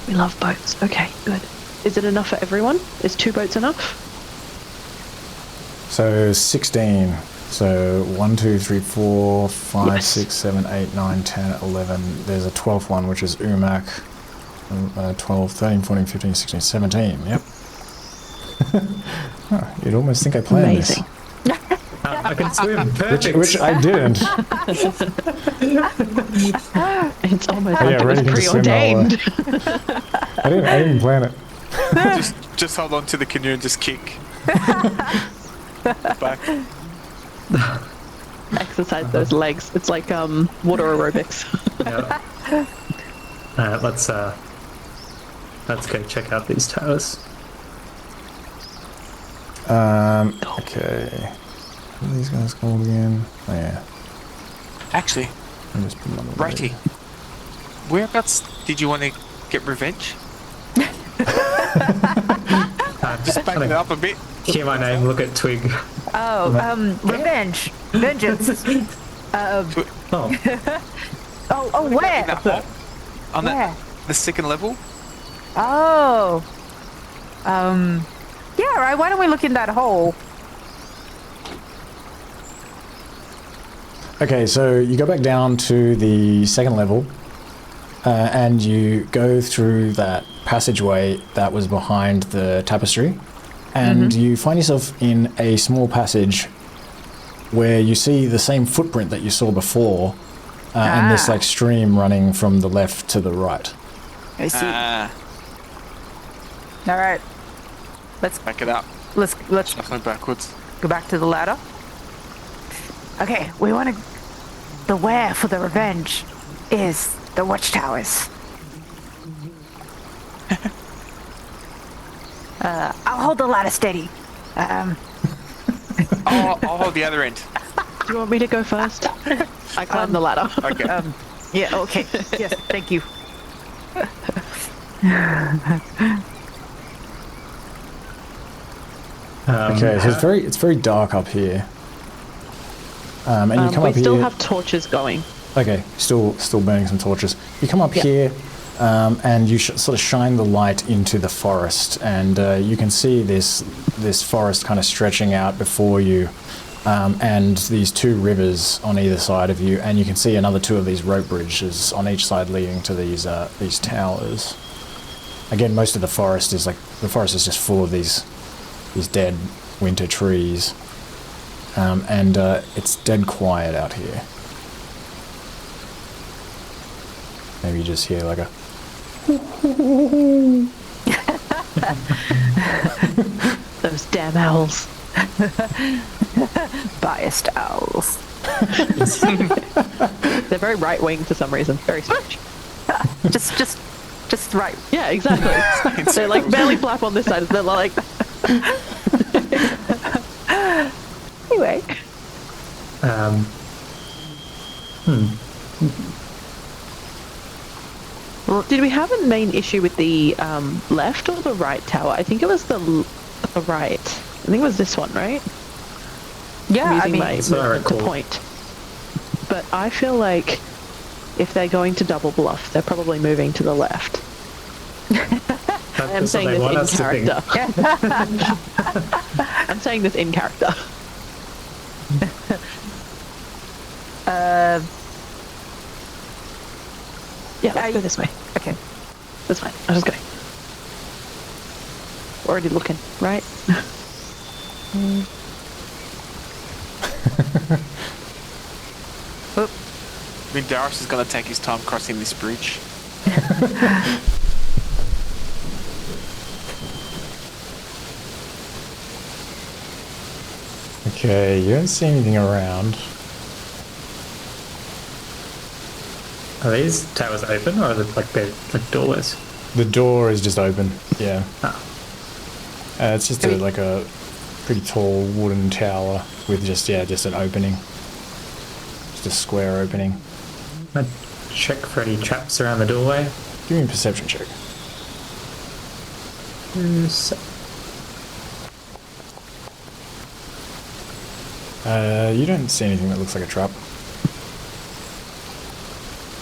We love boats. Okay, good. Is it enough for everyone? Is 2 boats enough? So 16. So 1, 2, 3, 4, 5, Yes. 6, 7, 8, 9, 10, 11. There's a 12th one, which is Umak. 12, 13, 14, 15, 16, 17. Yep. Oh, you'd almost think I planned Amazing. I can swim. this. Perfect. Which I didn't. It's almost Oh, like yeah, it was ready to swim, preordained. I didn't plan it. Just hold on to the canoe and just kick. Back. Exercise those legs. It's like water aerobics. Yeah. Alright, let's go check out these towers. Okay. What are these guys called again? Oh, yeah. Actually, I'll just put them on the righty. Whereabouts did you want to get revenge? Just back it up a bit. Hear my name, look at Twig. Oh, revenge. Vengeance. Oh, Oh, In where? that hole? On Where? the second level? Oh. Yeah, right. Why don't we look in that hole? Okay, so you go back down to the second level, and you go through that passageway that was behind the tapestry, and you find yourself in a small passage where you see the same footprint that you saw before, and this like stream running from the left to the right. I see. Ah, All right. Let's back it up. let's Shuffling backwards. go back to the ladder. Okay, we want to. The where for the revenge is the watchtowers. I'll hold the ladder steady. I'll hold the other end. Do you want me to go first? I climb the ladder. Okay. Yeah. Okay. Yes. Thank you. Okay, so it's very dark up here, and you come We up still here. have torches going. Okay, still burning some torches. You come up here, and you sort of shine the light into the forest, and you can see this forest kind of stretching out before you, and these two rivers on either side of you, and you can see another two of these rope bridges on each side leading to these towers. Again, most of the forest is just full of these dead winter trees, and it's dead quiet out here. Maybe you just hear like a Those damn owls. Biased owls. They're very right wing for some reason. Very strange. Just right. Yeah, exactly. They like barely flap on this side. They're like. Anyway. Well, did we have a main issue with the left or the right tower? I think it was the right. I think it was this one, right? Yeah, I'm I using mean, my That's what I movement to recall. point. But I feel like if they're going to double bluff, they're probably moving to the left. I am saying this in character. I'm saying this in character. Yeah, let's go this way. Okay. That's fine. I'll just go. Already looking, right? Vindaros is going to take his time crossing this bridge. Okay, you don't see anything around. Are these towers open or are they like doorways? The door is just open. Yeah. Ah. It's just like a pretty tall wooden tower with just an opening. Just a square opening. I'd check for any traps around the doorway. Give me a perception check. You don't see anything that looks like a trap.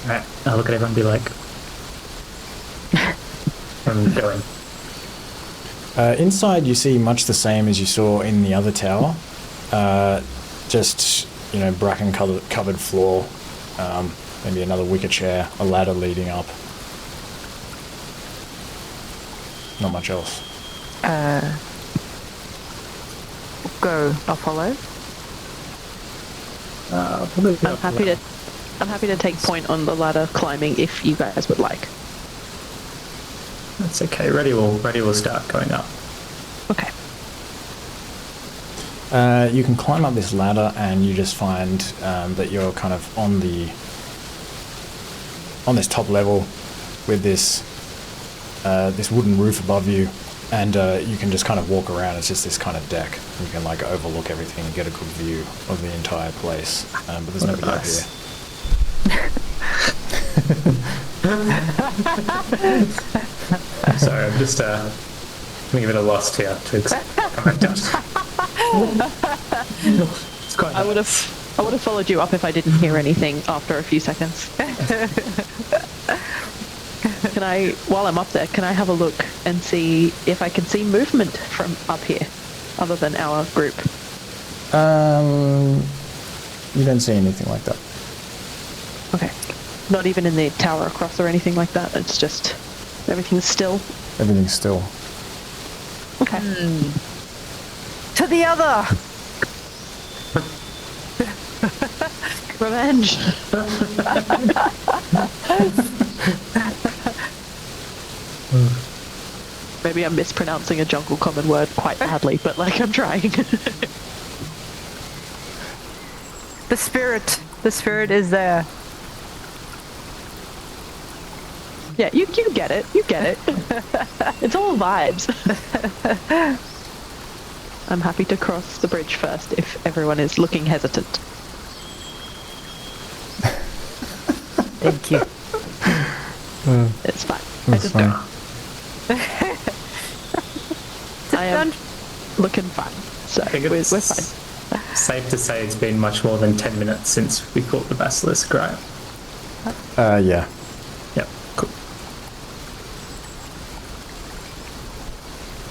Alright, I'll look at everyone and be like, I'm going. Inside you see much the same as you saw in the other tower. Just, bracken covered floor, maybe another wicker chair, a ladder leading up. Not much else. Go. I'll follow. I'm happy to take point on the ladder climbing if you guys would like. That's okay. Ready will start going up. Okay. You can climb up this ladder and you just find that you're kind of on this top level with this wooden roof above you, and you can just kind of walk around. It's just this kind of deck. You can like overlook everything and get a good view of the entire place. But there's nobody up Nice. here. Sorry, I'm just getting a bit of lost here. Twig's come back down. It's quite I would nice. I would have followed you up if I didn't hear anything after a few seconds. Can I, while I'm up there, can I have a look and see if I can see movement from up here, other than our group? You don't see anything like that. Okay. Not even in the tower across or anything like that? It's just, everything's still? Everything's still. Okay. To the other! Revenge! Maybe I'm mispronouncing a jungle common word quite badly, but like I'm trying. The spirit is there. Yeah, you get it. You get it. It's all vibes. I'm happy to cross the bridge first if everyone is looking hesitant. Thank you. It's fine. I That's just fine. go. I am looking fine. So I think we're it's fine. safe to say it's been much more than 10 minutes since we caught the Basilisk, right? Yeah. Yep, cool.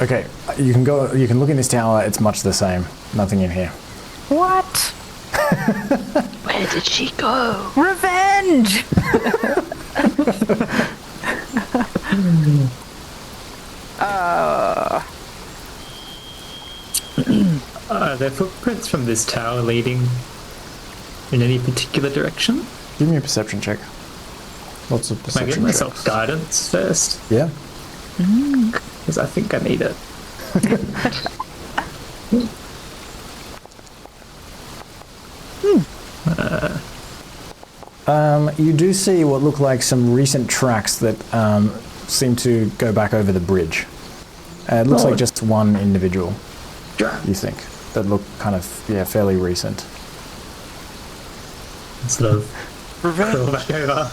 Okay, you can go. You can look in this tower. It's much the same. Nothing in here. What? Where did she go? Revenge! Are there footprints from this tower leading in any particular direction? Give me a perception check. Lots of Can I perception get myself checks. guidance first? Yeah. Because I think I need it. You do see what look like some recent tracks that seem to go back over the bridge. It looks like just one individual, you think, that look kind of, fairly recent. Sort of Revenge. crawl back over.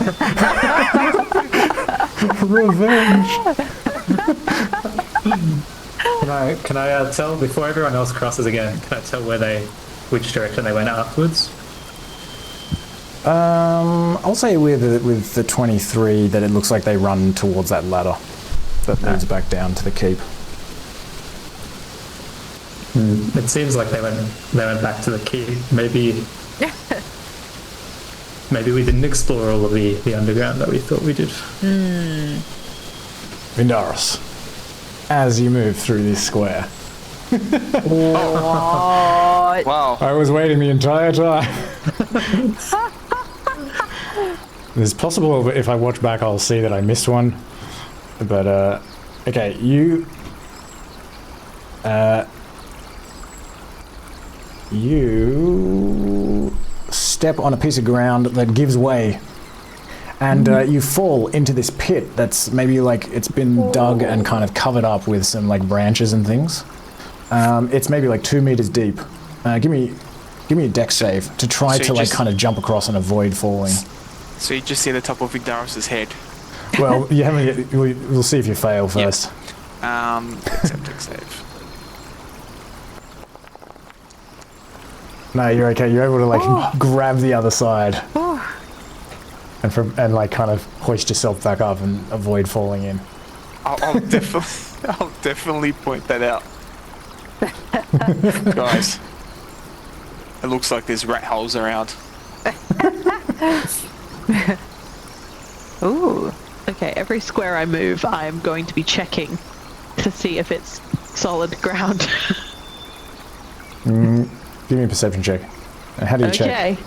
Revenge! Can I tell, before everyone else crosses again, can I tell which direction they went afterwards? I'll say with the 23 that it looks like they run towards that ladder that leads back down to the keep. It seems like they went back to the key. Maybe we didn't explore all of the underground that we thought we did. Vindaros, as you move through this square. What? Wow. I was waiting the entire time. It's possible that if I watch back I'll see that I missed one. But, okay, you step on a piece of ground that gives way. And you fall into this pit that's maybe like it's been dug and kind of covered up with some like branches and things. It's maybe like 2 meters deep. Give me a dex save to try So to you like just- kind of jump across and avoid falling. So you just see the top of Vindaros' head. Well, you haven't yet, we'll see if you fail first. Accept save. No, you're okay. You're able to like grab the other side and like kind of hoist yourself back up and avoid falling in. I'll definitely point that out. Guys, it looks like there's rat holes around. Ooh. Okay, every square I move, I'm going to be checking to see if it's solid ground. Give me a perception check. And how do you check? Okay.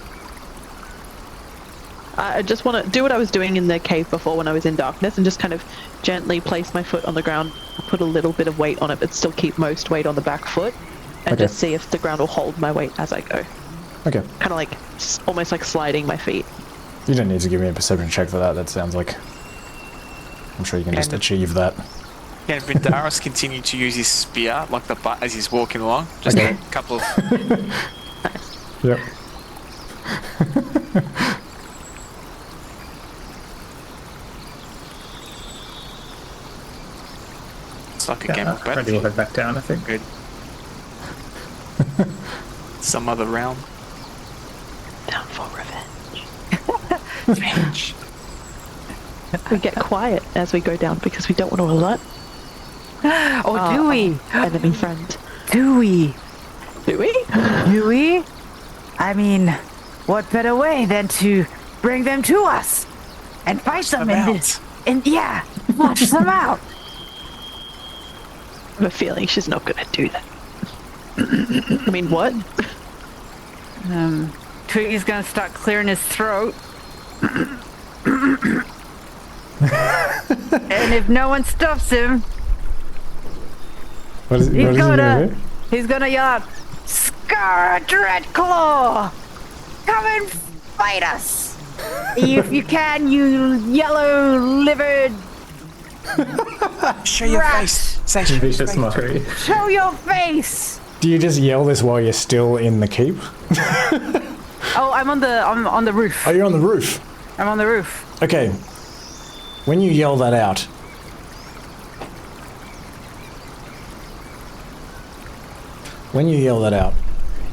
I just want to do what I was doing in the cave before when I was in darkness and just kind of gently place my foot on the ground, put a little bit of weight on it, but still keep most weight on the back foot, and Okay. just see if the ground will hold my weight as I go. Okay. Kind of like, almost like sliding my feet. You don't need to give me a perception check for that. That sounds like... I'm sure you can just achieve that. Can Vindaros continue to use his spear like the butt as he's walking along? Just Okay. a couple of... Yep. It's like a game of Ready to Battlefield. head back down, I think. Good. Some other realm. Revenge. We get quiet as we go down because we don't want to alert Or do we? enemy friend. Do we? Do we? Do we? I mean, what better way than to bring them to us and fight them and yeah, flush them out. I have a feeling she's not going to do that. I mean, what? Twig is gonna start clearing his throat. And if no one stops him, What is he gonna do? he's gonna yell out, Skara Dreadclaw! Come and fight us! If you can, you yellow-livered Show your rat. face. Say, show your Vicious face. mockery. Show your face! Do you just yell this while you're still in the keep? Oh, I'm on the roof. Oh, you're on the roof. I'm on the roof. Okay. When you yell that out,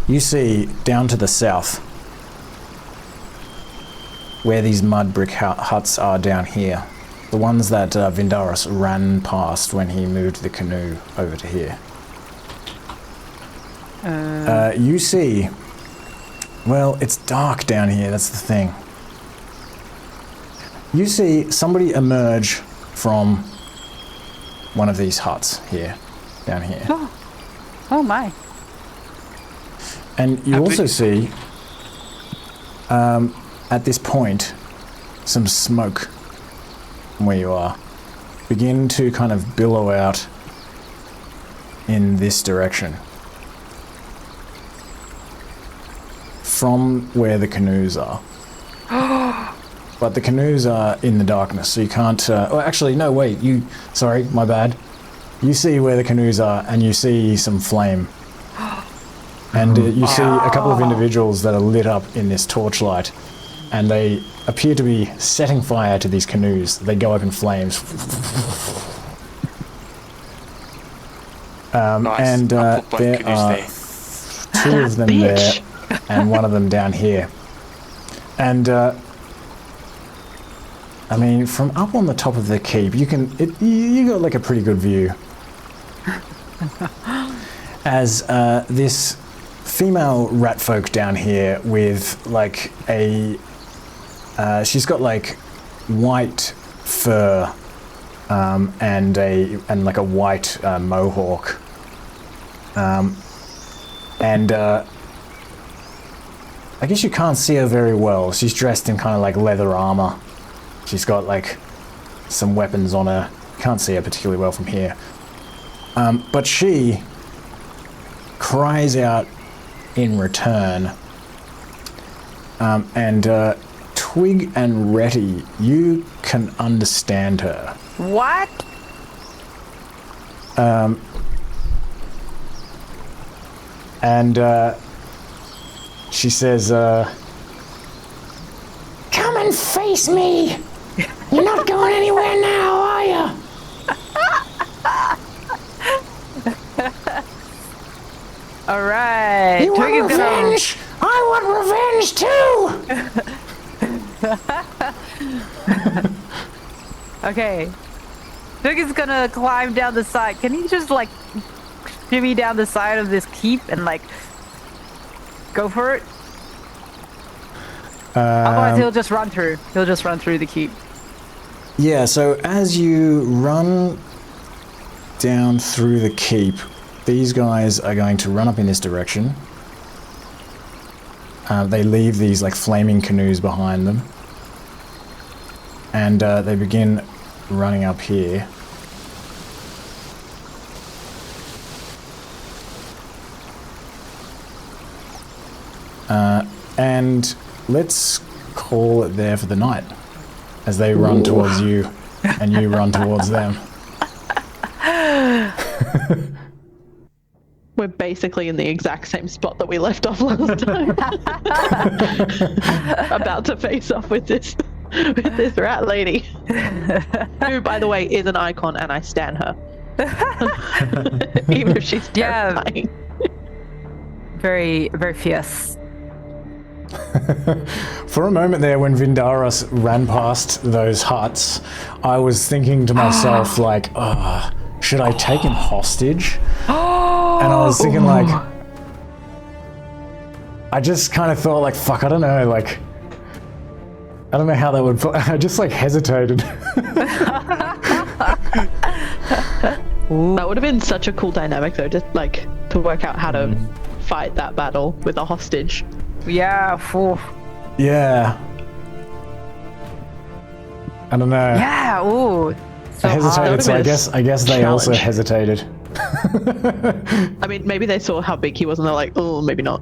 you see down to the south where these mud brick huts are down here. The ones that Vindaros ran past when he moved the canoe over to here. You see, well, it's dark down here, that's the thing. You see somebody emerge from one of these huts here, down here. Oh my. And you also see, at this point, some smoke from where you are begin to kind of billow out in this direction. From where the canoes are. But the canoes are in the darkness, so you can't... oh, actually, no, wait, sorry, my bad. You see where the canoes are, and you see some flame. And you see a couple of individuals that are lit up in this torchlight, and they appear to be setting fire to these canoes. They go up in flames. Nice. And I'll put both there canoes are there. two of them there, and one of them down here. And I mean, from up on the top of the keep, you got like a pretty good view. As this female rat folk down here with like she's got like white fur and like a white mohawk, and I guess you can't see her very well. She's dressed in kind of like leather armor. She's got like some weapons on her. Can't see her particularly well from here. But she cries out in return. And Twig and Retty, you can understand her. What? And she says, "Come and face me! You're not going anywhere now, are you?" All right. You want Twig is gonna- revenge? I want revenge too! Okay. Twig is gonna climb down the side. Can he just like shimmy down the side of this keep and like go for it? Otherwise he'll just run through. He'll just run through the keep. Yeah, so as you run down through the keep, these guys are going to run up in this direction. They leave these like flaming canoes behind them. And they begin running up here. And let's call it there for the night as they run towards you and you run towards them. We're basically in the exact same spot that we left off last time. About to face off with this rat lady. Who, by the way, is an icon and I stan her. Even if she's terrifying. Very, very fierce. For a moment there, when Vindaros ran past those huts, I was thinking to myself, like, should I take him hostage? And I was thinking, like, I just kind of thought, like, fuck, I don't know, like, I don't know how that would. I just like hesitated. That would have been such a cool dynamic, though, just like to work out how to fight that battle with a hostage. Yeah. Ooh. Yeah. I don't know. Yeah. Ooh. So I hesitated, so I guess they also challenge. hesitated. I mean, maybe they saw how big he was and they're like, oh, maybe not.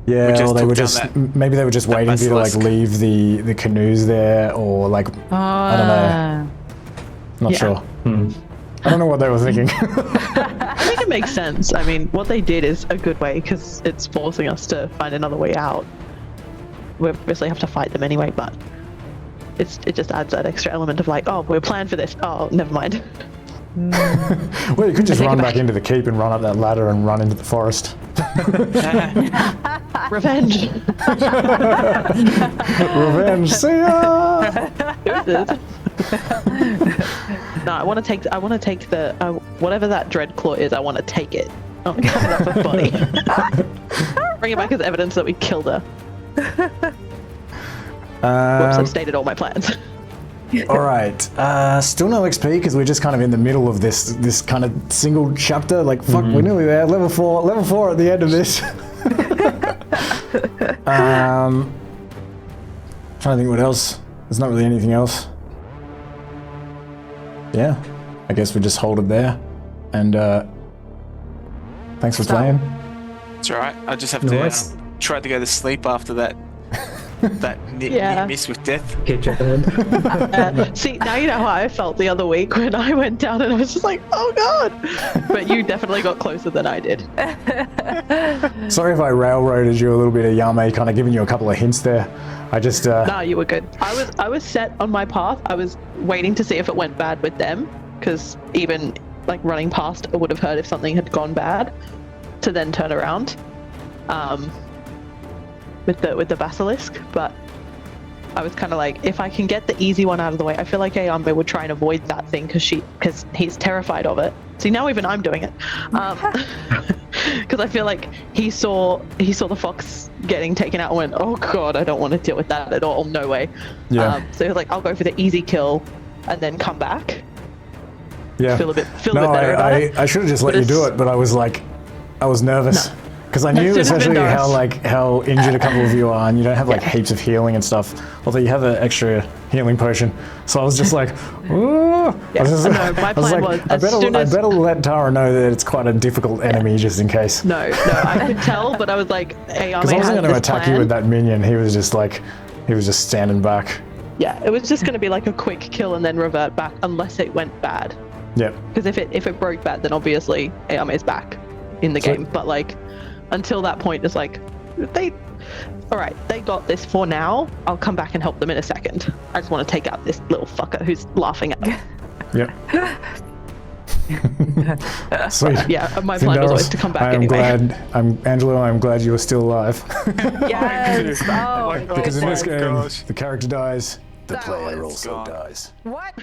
Yeah, just or they took were down just that- maybe they were just waiting for you to like Basilisk. leave the canoes there, or like I don't know. Not Yeah. sure. I don't know what they were thinking. I think it makes sense. I mean, what they did is a good way because it's forcing us to find another way out. We obviously have to fight them anyway, but it just adds that extra element of like, oh, we're planned for this. Oh, never mind. Well, you could just take run it back back. into the keep and run up that ladder and run into the forest. Revenge. Revenge, see ya! No, I want to take the whatever that Dreadclaw is. I want to take it. I want to cut it off her body. Bring it back as evidence that we killed her. Whoops, I've stated all my plans. All right, still no XP because we're just kind of in the middle of this kind of single chapter. Like, fuck, we're nearly there. Level 4 at the end of this. Trying to think what else. There's not really anything else. Yeah, I guess we just hold it there. And thanks for playing. It's alright. I just have No, to it's- try to go to sleep after that Yeah. miss with death. Keep checking in. See, now you know how I felt the other week when I went down and I was just like, oh god. But you definitely got closer than I did. Sorry if I railroaded you a little bit of Yao Mei, kind of giving you a couple of hints there. I just No, you were good. I was set on my path. I was waiting to see if it went bad with them, because even like running past, I would have heard if something had gone bad, to then turn around, with the basilisk. But I was kind of like, if I can get the easy one out of the way, I feel like Yao Mei would try and avoid that thing because he's terrified of it. See, now even I'm doing it. Because I feel like he saw the fox getting taken out and went, oh god, I don't want to deal with that at all. No way. Yeah. So he was like, I'll go for the easy kill and then come back. yeah. Feel a bit No, better about it. I should have just let But you do it's- it, but I was like, I was nervous. No. Because I As knew soon as especially Vindaros- how injured a couple of you are, and you don't have like heaps of healing and stuff. Although you have an extra healing potion, so I was just like, ooh. I was just, no, my I was plan like, was I as better, soon as- I better let Tara know that it's quite a difficult enemy, just in case. No, I could tell, but I was like, Yao Because Mei I wasn't had going to this attack plan. you with that minion. He was just standing back. Yeah, it was just going to be like a quick kill and then revert back unless it went bad. Yep. Because if it broke bad, then obviously Yao Mei's back in the So- game. But like, until that point, it's like, they got this for now. I'll come back and help them in a second. I just want to take out this little fucker who's laughing at them. Yep. Sweet. Yeah, my plan was always Vindaros, to come back I am anyway. Angelo, I'm glad you are still alive. Yes. Oh, Because in this my game, gosh. the character dies, the That player was also gone. dies. what?